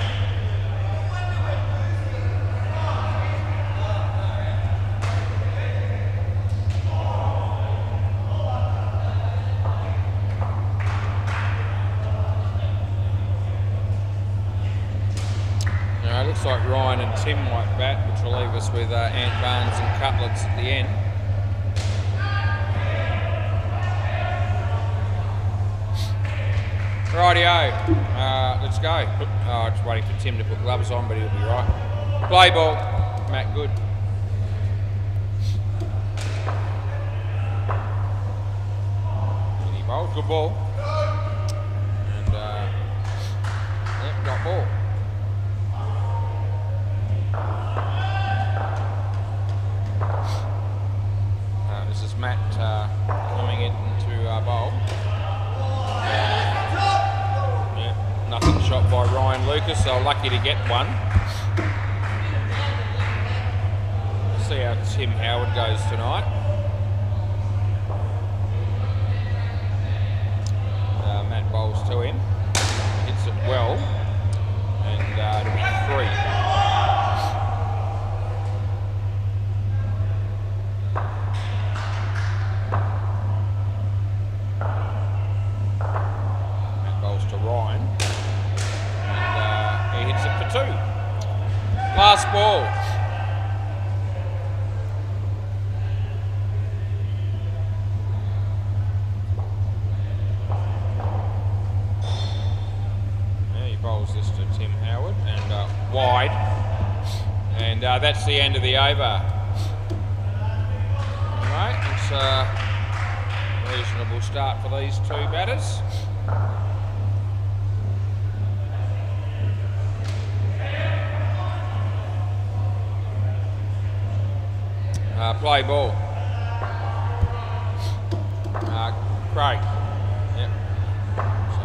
Looks like Ryan and Tim might bat, which will leave us with Ant Barnes and Cutlets at the end. Rightio, let's go. Oh, just waiting for Tim to put gloves on, but he'll be right. Play ball, Matt Good. Any bowl, good ball. And yep, got ball. This is Matt coming into our bowl. Yeah, nothing shot by Ryan Lucas, so lucky to get one. See how Tim Howard goes tonight. Matt bowls to him, hits it well, and it'll be 3. Last ball. Yeah, he bowls this to Tim Howard and wide. And that's the end of the over. Alright, it's a reasonable start for these 2 batters. Play ball. Craig. Yep. So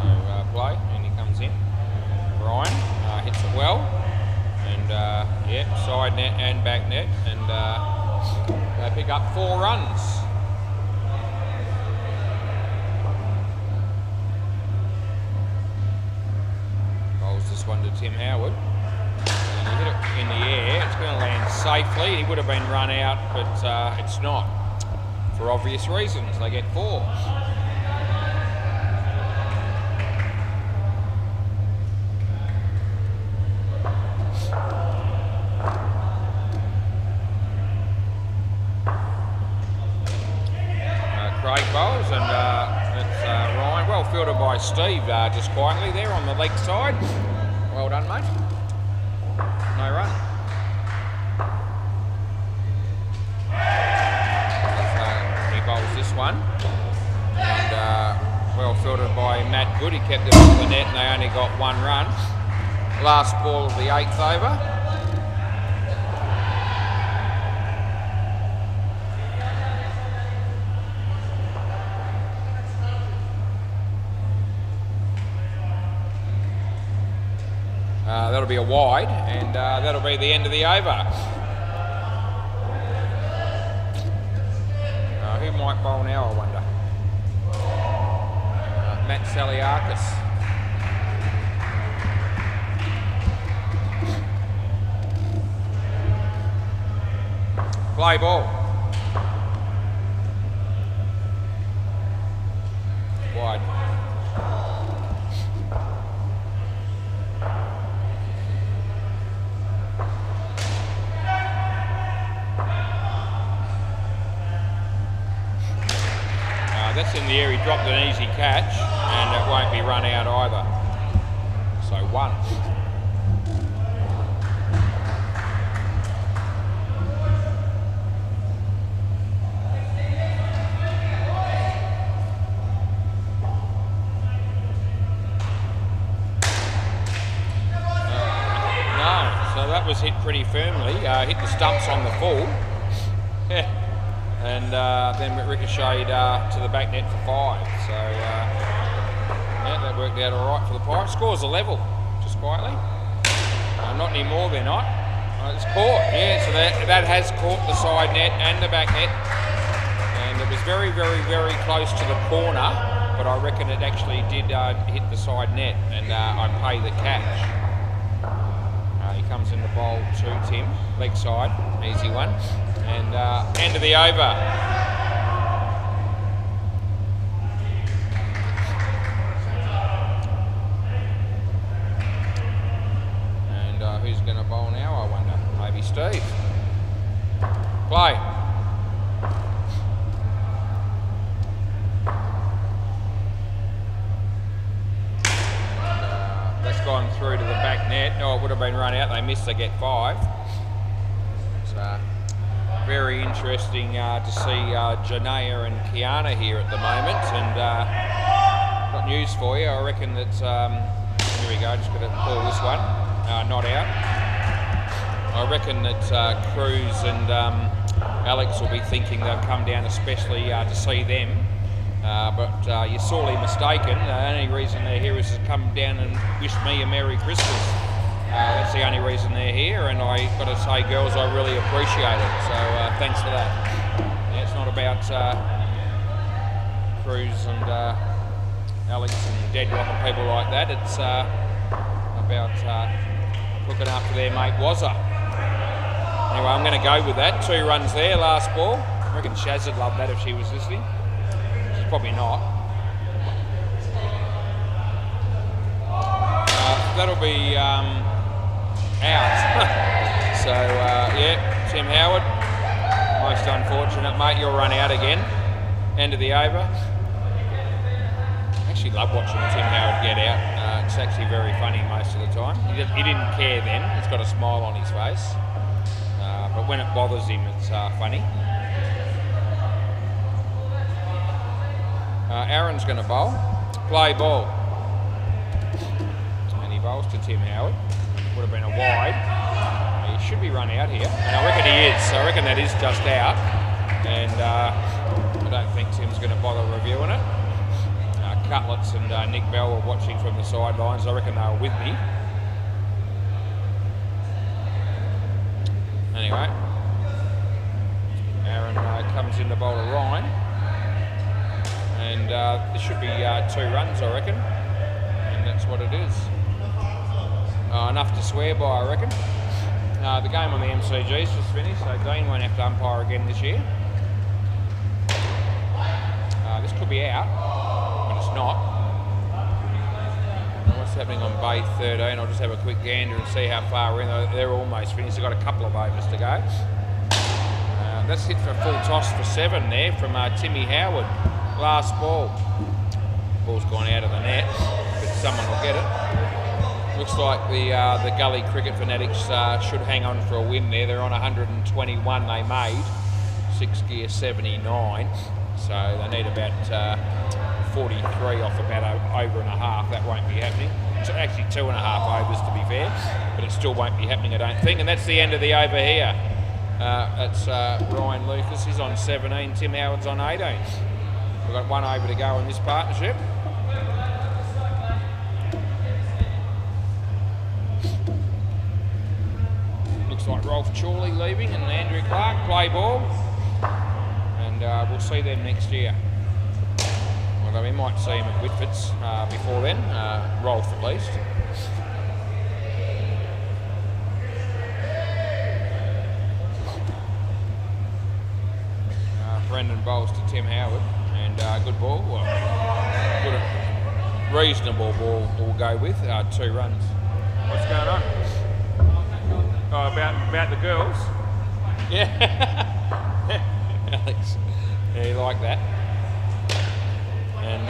play, and he comes in. Ryan hits it well, and yeah, side net and back net, and they pick up 4 runs. Bowls this one to Tim Howard. He hit it in the air. It's going to land safely. He would have been run out, but it's not. For obvious reasons, they get 4. Craig bowls, and it's Ryan. Well fielded by Steve, just quietly there on the leg side. Well done, mate. No run. He bowls this one, and well fielded by Matt Good. He kept it off the net, and they only got 1 run. Last ball of the 8th over. That'll be a wide, and that'll be the end of the over. Who might bowl now, I wonder? Matt Saliakis. Play ball. wide. That's in the air. He dropped an easy catch, and it won't be run out either. So 1. That was hit pretty firmly, hit the stumps on the full, and then it ricocheted to the back net for 5. So yeah, that worked out all right for the Pirates. Scores a level, just quietly. Not anymore, they're not. It's caught, yeah, so that has caught the side net and the back net, and it was very, very, very close to the corner, but I reckon it actually did hit the side net, and I pay the catch. He comes in the bowl to Tim, leg side, easy one, and end of the over. And who's going to bowl now, I wonder? Maybe Steve. Play. Gone through to the back net. No, it would have been run out. They missed. They get 5. So very interesting to see Janea and Kiana here at the moment. And got news for you. I reckon that here we go. Just got to pull this one. Not out. I reckon that Cruz and Alex will be thinking they'll come down especially to see them. But you're sorely mistaken. The only reason they're here is to come down and wish me a Merry Christmas. That's the only reason they're here, and I got to say, girls, I really appreciate it. So thanks for that. Yeah, it's not about Cruz and Alex and Deadlock and people like that. It's about looking after their mate Wazza. Anyway, I'm going to go with that. 2 runs there, last ball. I reckon Shaz would love that if she was listening. Probably not. That'll be out. So, yeah, Tim Howard, most unfortunate, mate. You'll run out again. End of the over. I actually love watching Tim Howard get out. It's actually very funny most of the time. He didn't care then. He's got a smile on his face. But when it bothers him, it's funny. Aaron's going to bowl. Play ball. And he bowls to Tim Howard. Would have been a wide. He should be run out here. And I reckon he is. So I reckon that is just out. And I don't think Tim's going to bother reviewing it. Cutlets and Nick Bell were watching from the sidelines. I reckon they were with me. Anyway. Aaron comes in to bowl to Ryan. And there should be 2 runs, I reckon, and that's what it is. Enough to swear by, I reckon. The game on the MCG's just finished, so Dean won't have to umpire again this year. This could be out, but it's not. What's happening on Bay 13? I'll just have a quick gander and see how far we're in. They're almost finished. They've got a couple of overs to go. That's hit for a full toss for 7 there from Timmy Howard. Last ball. Ball's gone out of the net, but someone will get it. Looks like the Gully Cricket Fanatics should hang on for a win there. They're on 121 they made, 6 gear 79. So they need about 43 off about over and a half. That won't be happening. It's actually 2.5 overs to be fair, but it still won't be happening, I don't think. And that's the end of the over here. That's Ryan Lucas. He's on 17. Tim Howard's on 18. We've got 1 over to go in this partnership. Looks like Rolf Chorley leaving and Andrew Clark play ball. And we'll see them next year. Although we might see him at Whitfords before then, Rolf at least. Brendan bowls to Tim Howard. And good ball. Well, good at reasonable ball we'll go with, 2 runs. What's going on? Oh, about the girls? Yeah. Alex. Yeah, you like that. And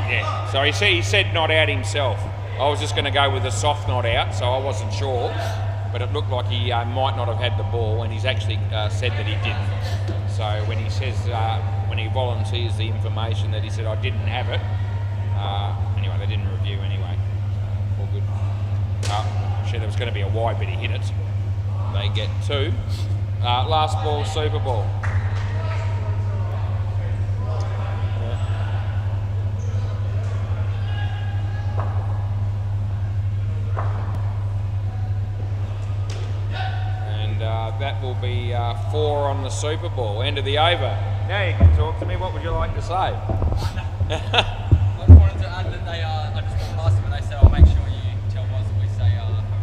yeah. So he said not out himself. I was just going to go with a soft not out, so I wasn't sure. But it looked like he might not have had the ball, and he's actually said that he didn't. So when he says, when he volunteers the information that he said I didn't have it, anyway, they didn't review anyway. All good. There was going to be a wide, but he hit it. They get 2. Last ball, Super Ball. That will be 4 on the Super Ball. End of the over. Now you can talk to me. What would you like to say? I just wanted to add that I just got past them and they said, I'll make sure you tell us that we say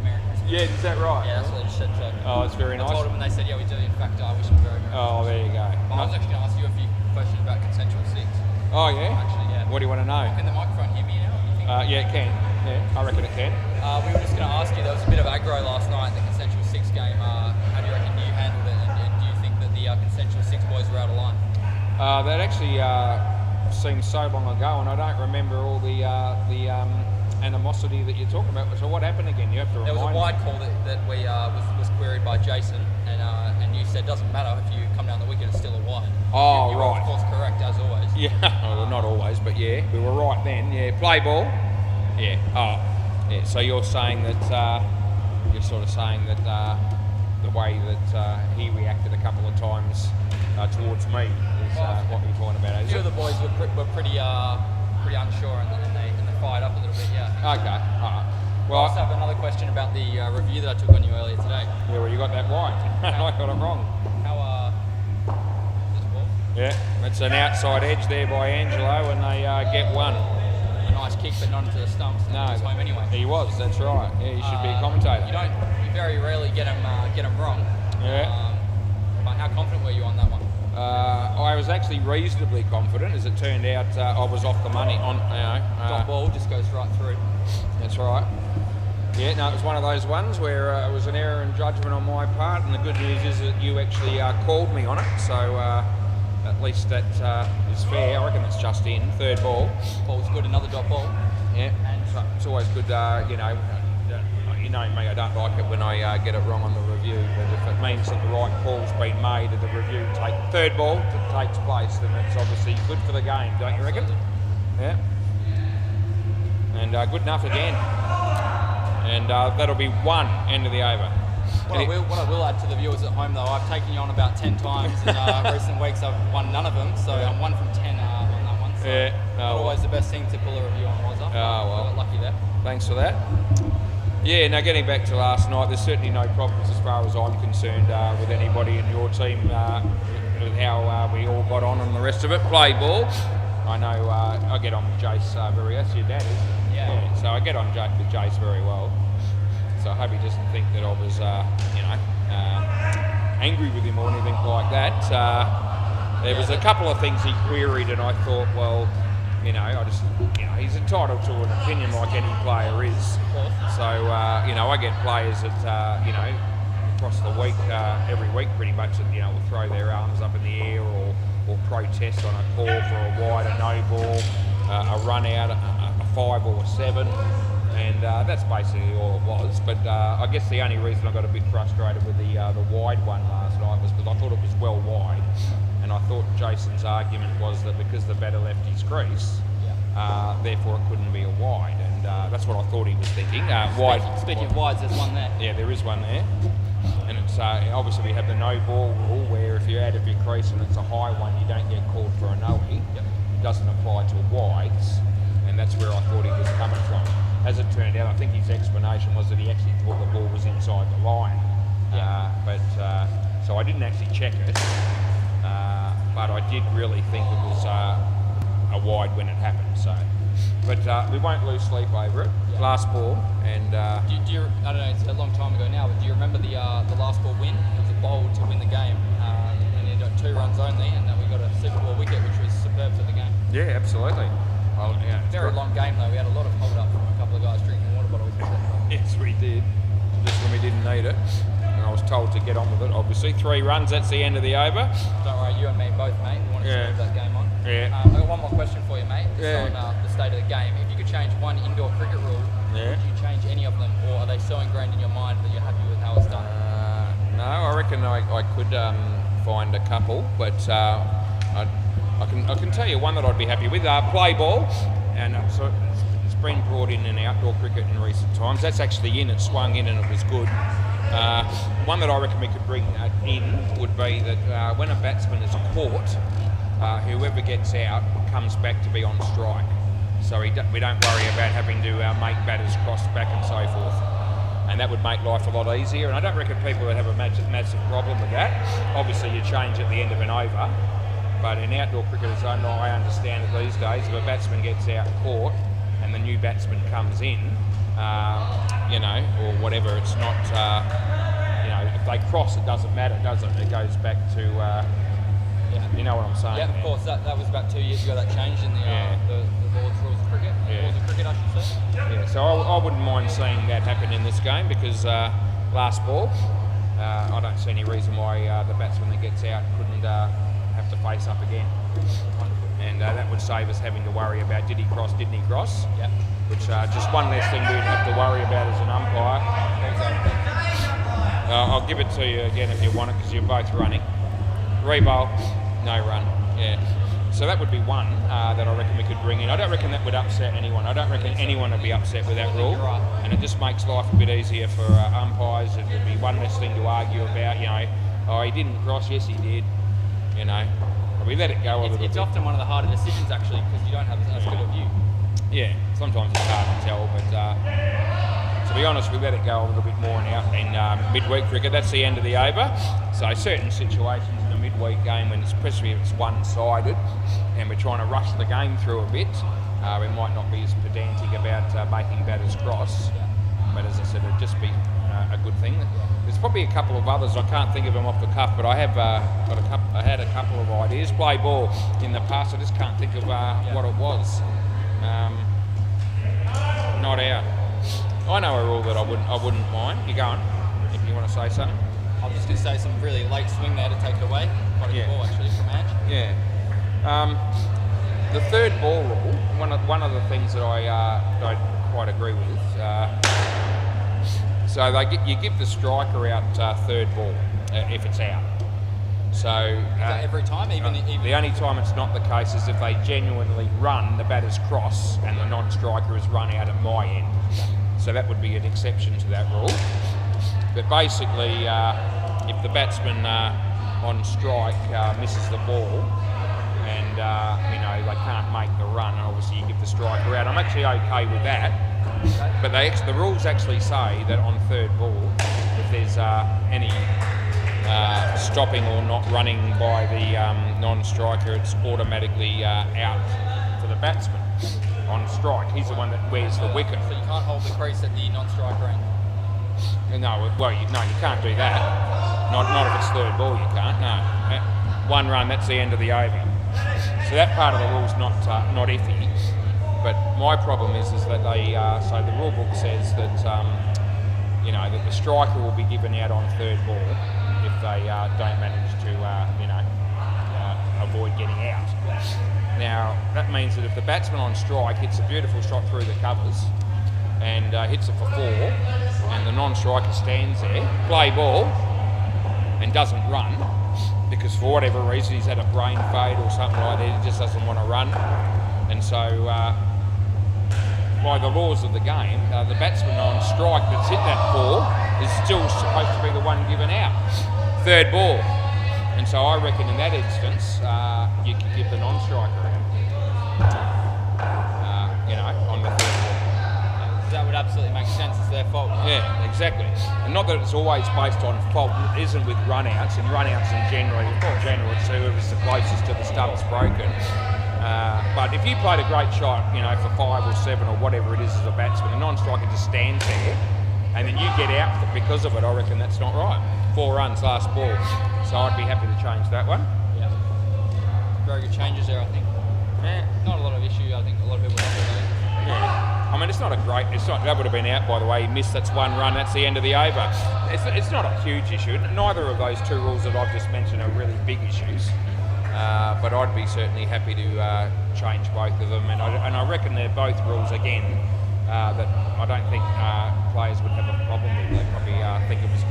Merry Christmas. Yeah, is that right? Yeah, that's what they just said. So oh, it's very nice. I told them and they said, yeah, we do. In fact, I wish them very much. Oh, there you go. I was actually going to ask you a few questions about consensual sex. Oh, yeah? Actually, yeah. What do you want to know? Can the microphone hear me now? Yeah, it can. Yeah, I reckon it can. We were just going to ask you, there was a bit of aggro last night in the consensual six game. How do you reckon you handled it, and do you think that the consensual six boys were out of line? That actually seems so long ago, and I don't remember all the animosity that you're talking about. So what happened again? You have to remind me. There was a wide call that we was queried by Jason, and you said doesn't matter if you come down the wicket, it's still a wide. Oh, you right. Of course, correct as always. Yeah, well, not always, but yeah, we were right then. Yeah, play ball. Yeah. Oh, yeah. So you're saying that you're sort of saying that the way that he reacted a couple of times towards me is what you're talking about. A few of the boys were pretty unsure, and they fired up a little bit. Yeah. Okay. All right. Well, I also have another question about the review that I took on you earlier today. Yeah, well, you got that right. I got it wrong. How this ball? Yeah, it's an outside edge there by Angelo, and they get 1. A nice kick, but not into the stumps. No, he was home anyway. He was. That's right. Yeah, he should be a commentator. You very rarely get him wrong. Yeah. But how confident were you on that one? I was actually reasonably confident. As it turned out, I was off the money on. Dot ball just goes right through. That's right. Yeah, no, it was one of those ones where it was an error in judgment on my part, and the good news is that you actually called me on it. So at least that is fair. I reckon it's just in. 3rd ball. Ball's good. Another dot ball. Yeah, and it's always good. You know me, I don't like it when I get it wrong on the review, but if it means that the right call's been made and the review 3rd ball takes place, then it's obviously good for the game, don't you reckon? Yeah. And good enough again. And that'll be 1 end of the over. What I will add to the viewers at home, though, I've taken you on about 10 times in recent weeks. I've won none of them, so I'm 1 from 10 on that one. So yeah. Not always the best thing to pull a review on, was I? Well. I got lucky there. Thanks for that. Yeah, now getting back to last night, there's certainly no problems as far as I'm concerned with anybody in your team with how we all got on and the rest of it. Play ball. I know I get on with Jace very well. That's your dad, isn't it? Yeah. So I get on with Jace very well. So I hope he doesn't think that I was, angry with him or anything like that. There was a couple of things he queried, and I thought, well, he's entitled to an opinion like any player is. So, I get players that, across the week, every week pretty much, that, will throw their arms up in the air or protest on a call for a wide, a no ball, a run out, a 5 or a 7. And that's basically all it was. But I guess the only reason I got a bit frustrated with the wide one last night was because I thought it was well wide. And I thought Jason's argument was that because the batter left his crease, therefore it couldn't be a wide, and that's what I thought he was thinking. Speaking of wides, there's one there. Yeah, there is one there, and it's obviously we have the no ball rule where if you're out of your crease and it's a high one, you don't get called for a no-hit. Yep. It doesn't apply to wides, and that's where I thought he was coming from. As it turned out, I think his explanation was that he actually thought the ball was inside the line, so I didn't actually check it. But I did really think it was a wide when it happened. So, but we won't lose sleep over it. Yeah. Last ball, and do you, I don't know, it's a long time ago now, but do you remember the last ball win? It was a bowl to win the game, and you got 2 runs only, and then we got a Super Bowl wicket, which was superb for the game. Yeah, absolutely. Well, yeah, Very long game though. We had a lot of hold up from a couple of guys drinking water bottles. Yes, we did. Just when we didn't need it. And I was told to get on with it, obviously. 3 runs, that's the end of the over. Don't worry, you and me both, mate. We want to move that game on. Yeah. I've got one more question for you, mate. It's on the state of the game. If you could change one indoor cricket rule, would you change any of them? Or are they so ingrained in your mind that you're happy with how it's done? No, I reckon I could find a couple, but I can tell you one that I'd be happy with. Play ball, and so it's been brought in outdoor cricket in recent times. That's actually in. It swung in and it was good. One that I reckon we could bring in would be that when a batsman is caught, whoever gets out comes back to be on strike. So we don't worry about having to make batters cross back and so forth. And that would make life a lot easier. And I don't reckon people would have a massive problem with that. Obviously, you change at the end of an over. But in outdoor cricket, as I understand it these days, if a batsman gets out caught and the new batsman comes in, or whatever, it's not, if they cross, it doesn't matter, does it? It goes back to, you know what I'm saying? Yeah, of course. That was about 2 years ago that changed in the board's rules of cricket. Rules of cricket, I should say. Yeah, so I wouldn't mind seeing that happen in this game because last ball, I don't see any reason why the batsman that gets out couldn't have to face up again. And that would save us having to worry about didn't he cross? Yep. Which just one less thing we'd have to worry about as an umpire. I'll give it to you again if you want it because you're both running. Rebowl, no run. Yeah. So that would be one that I reckon we could bring in. I don't reckon that would upset anyone. I don't reckon anyone would be upset with that rule. And it just makes life a bit easier for umpires. It would be one less thing to argue about. He didn't cross. Yes, he did. We let it go a little bit. It's often one of the harder decisions actually because you don't have as good a view. Yeah, sometimes it's hard to tell, but to be honest, we let it go a little bit more in midweek cricket. That's the end of the over. So certain situations in a midweek game, especially if it's one-sided, and we're trying to rush the game through a bit, we might not be as pedantic about making batters cross. But as I said, it'd just be a good thing. There's probably a couple of others. I can't think of them off the cuff, but I have I had a couple of ideas. Play ball in the past. I just can't think of what it was. Not out. I know a rule that I wouldn't mind. You go on if you want to say something. I was just going to say some really late swing there to take it away. Quite a good ball actually from Ange. Yeah. The third ball rule. One of the things that I don't quite agree with. So you give the striker out third ball if it's out. So every time, even the only time it's not the case is if they genuinely run, the batter's cross, and the non-striker is run out at my end. So that would be an exception to that rule. But basically, if the batsman on strike misses the ball, and they can't make the run, and obviously you give the striker out. I'm actually okay with that. But the rules actually say that on third ball, if there's any stopping or not running by the non-striker, it's automatically out for the batsman on strike. He's the one that wears the wicket. So you can't hold the crease at the non-striker end? No, you can't do that. Not if it's third ball, you can't. No, one run, that's the end of the over. So that part of the rule's not iffy. But my problem is that they so the rule book says that that the striker will be given out on third ball if they don't manage to avoid getting out. Now that means that if the batsman on strike hits a beautiful shot through the covers and hits it for 4, and the non-striker stands there, play ball, and doesn't run because for whatever reason he's had a brain fade or something like that, he just doesn't want to run, and so. By the laws of the game, the batsman on strike that's hit that 4 is still supposed to be the one given out. Third ball. And so I reckon in that instance, you could give the non-striker out, on the third ball. That would absolutely make sense. It's their fault. Yeah, exactly. And not that it's always based on fault. It isn't with run-outs. In run-outs in general, it's whoever's the closest to the stump's broken. But if you played a great shot, for 5 or 7 or whatever it is as a batsman, the non-striker just stands there, and then you get out because of it. I reckon that's not right. 4 runs last ball, so I'd be happy to change that one. Yeah. very good changes there, I think. Yeah. Not a lot of issue, I think a lot of people have with Yeah. I mean, it's not that would have been out, by the way. He missed, that's one run, that's the end of the over. It's not a huge issue. Neither of those two rules that I've just mentioned are really big issues. But I'd be certainly happy to change both of them. And I reckon they're both rules, again, that I don't think players would have a problem with. They probably think it was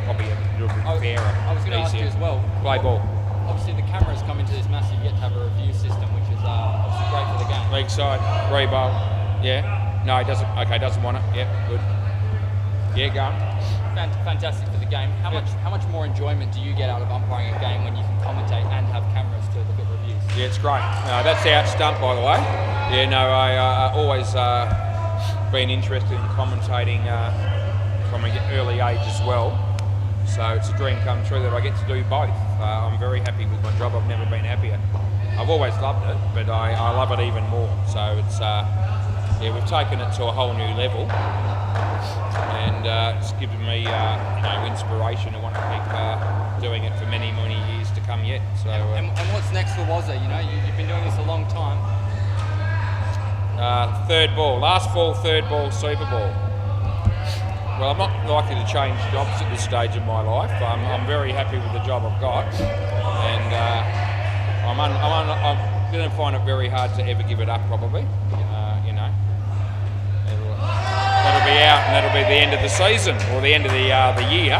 probably a little bit fairer. I was going to ask you as well. Play ball. Obviously, the cameras come into this massive yet to have a review system, which is obviously great for the game. League side, re-bowl. Yeah. No, he doesn't. Okay, doesn't want it. Yeah, good. Yeah, go on. Fantastic for the game. How much more enjoyment do you get out of umpiring a game when you can commentate and have cameras to look at reviews? Yeah, it's great. That's out stump, by the way. Yeah, no, I always been interested in commentating from an early age as well. So it's a dream come true that I get to do both. I'm very happy with my job. I've never been happier. I've always loved it, but I love it even more. So it's we've taken it to a whole new level, and it's given me inspiration to want to keep doing it for many years to come yet. So and what's next for WACA? You've been doing this a long time. Third ball, last ball, third ball, Super Bowl. Well, I'm not likely to change jobs at this stage of my life. I'm very happy with the job I've got, and I'm going to find it very hard to ever give it up. Probably, that'll be out, and that'll be the end of the season or the end of the year.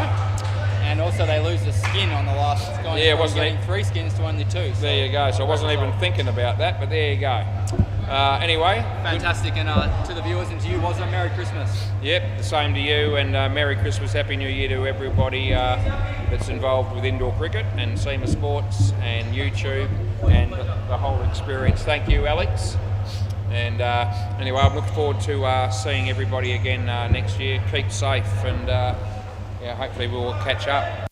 And also, they lose the skin on the last. Yeah, wasn't getting 3 skins to only 2. So there you go. So I wasn't even thinking about that, but there you go. Anyway, fantastic, and to the viewers and to you, WACA, Merry Christmas. Yep, the same to you, and Merry Christmas, Happy New Year to everybody that's involved with indoor cricket and SEMA Sports and YouTube and the whole experience. Thank you, Alex. And anyway, I look forward to seeing everybody again next year. Keep safe, and hopefully we'll catch up.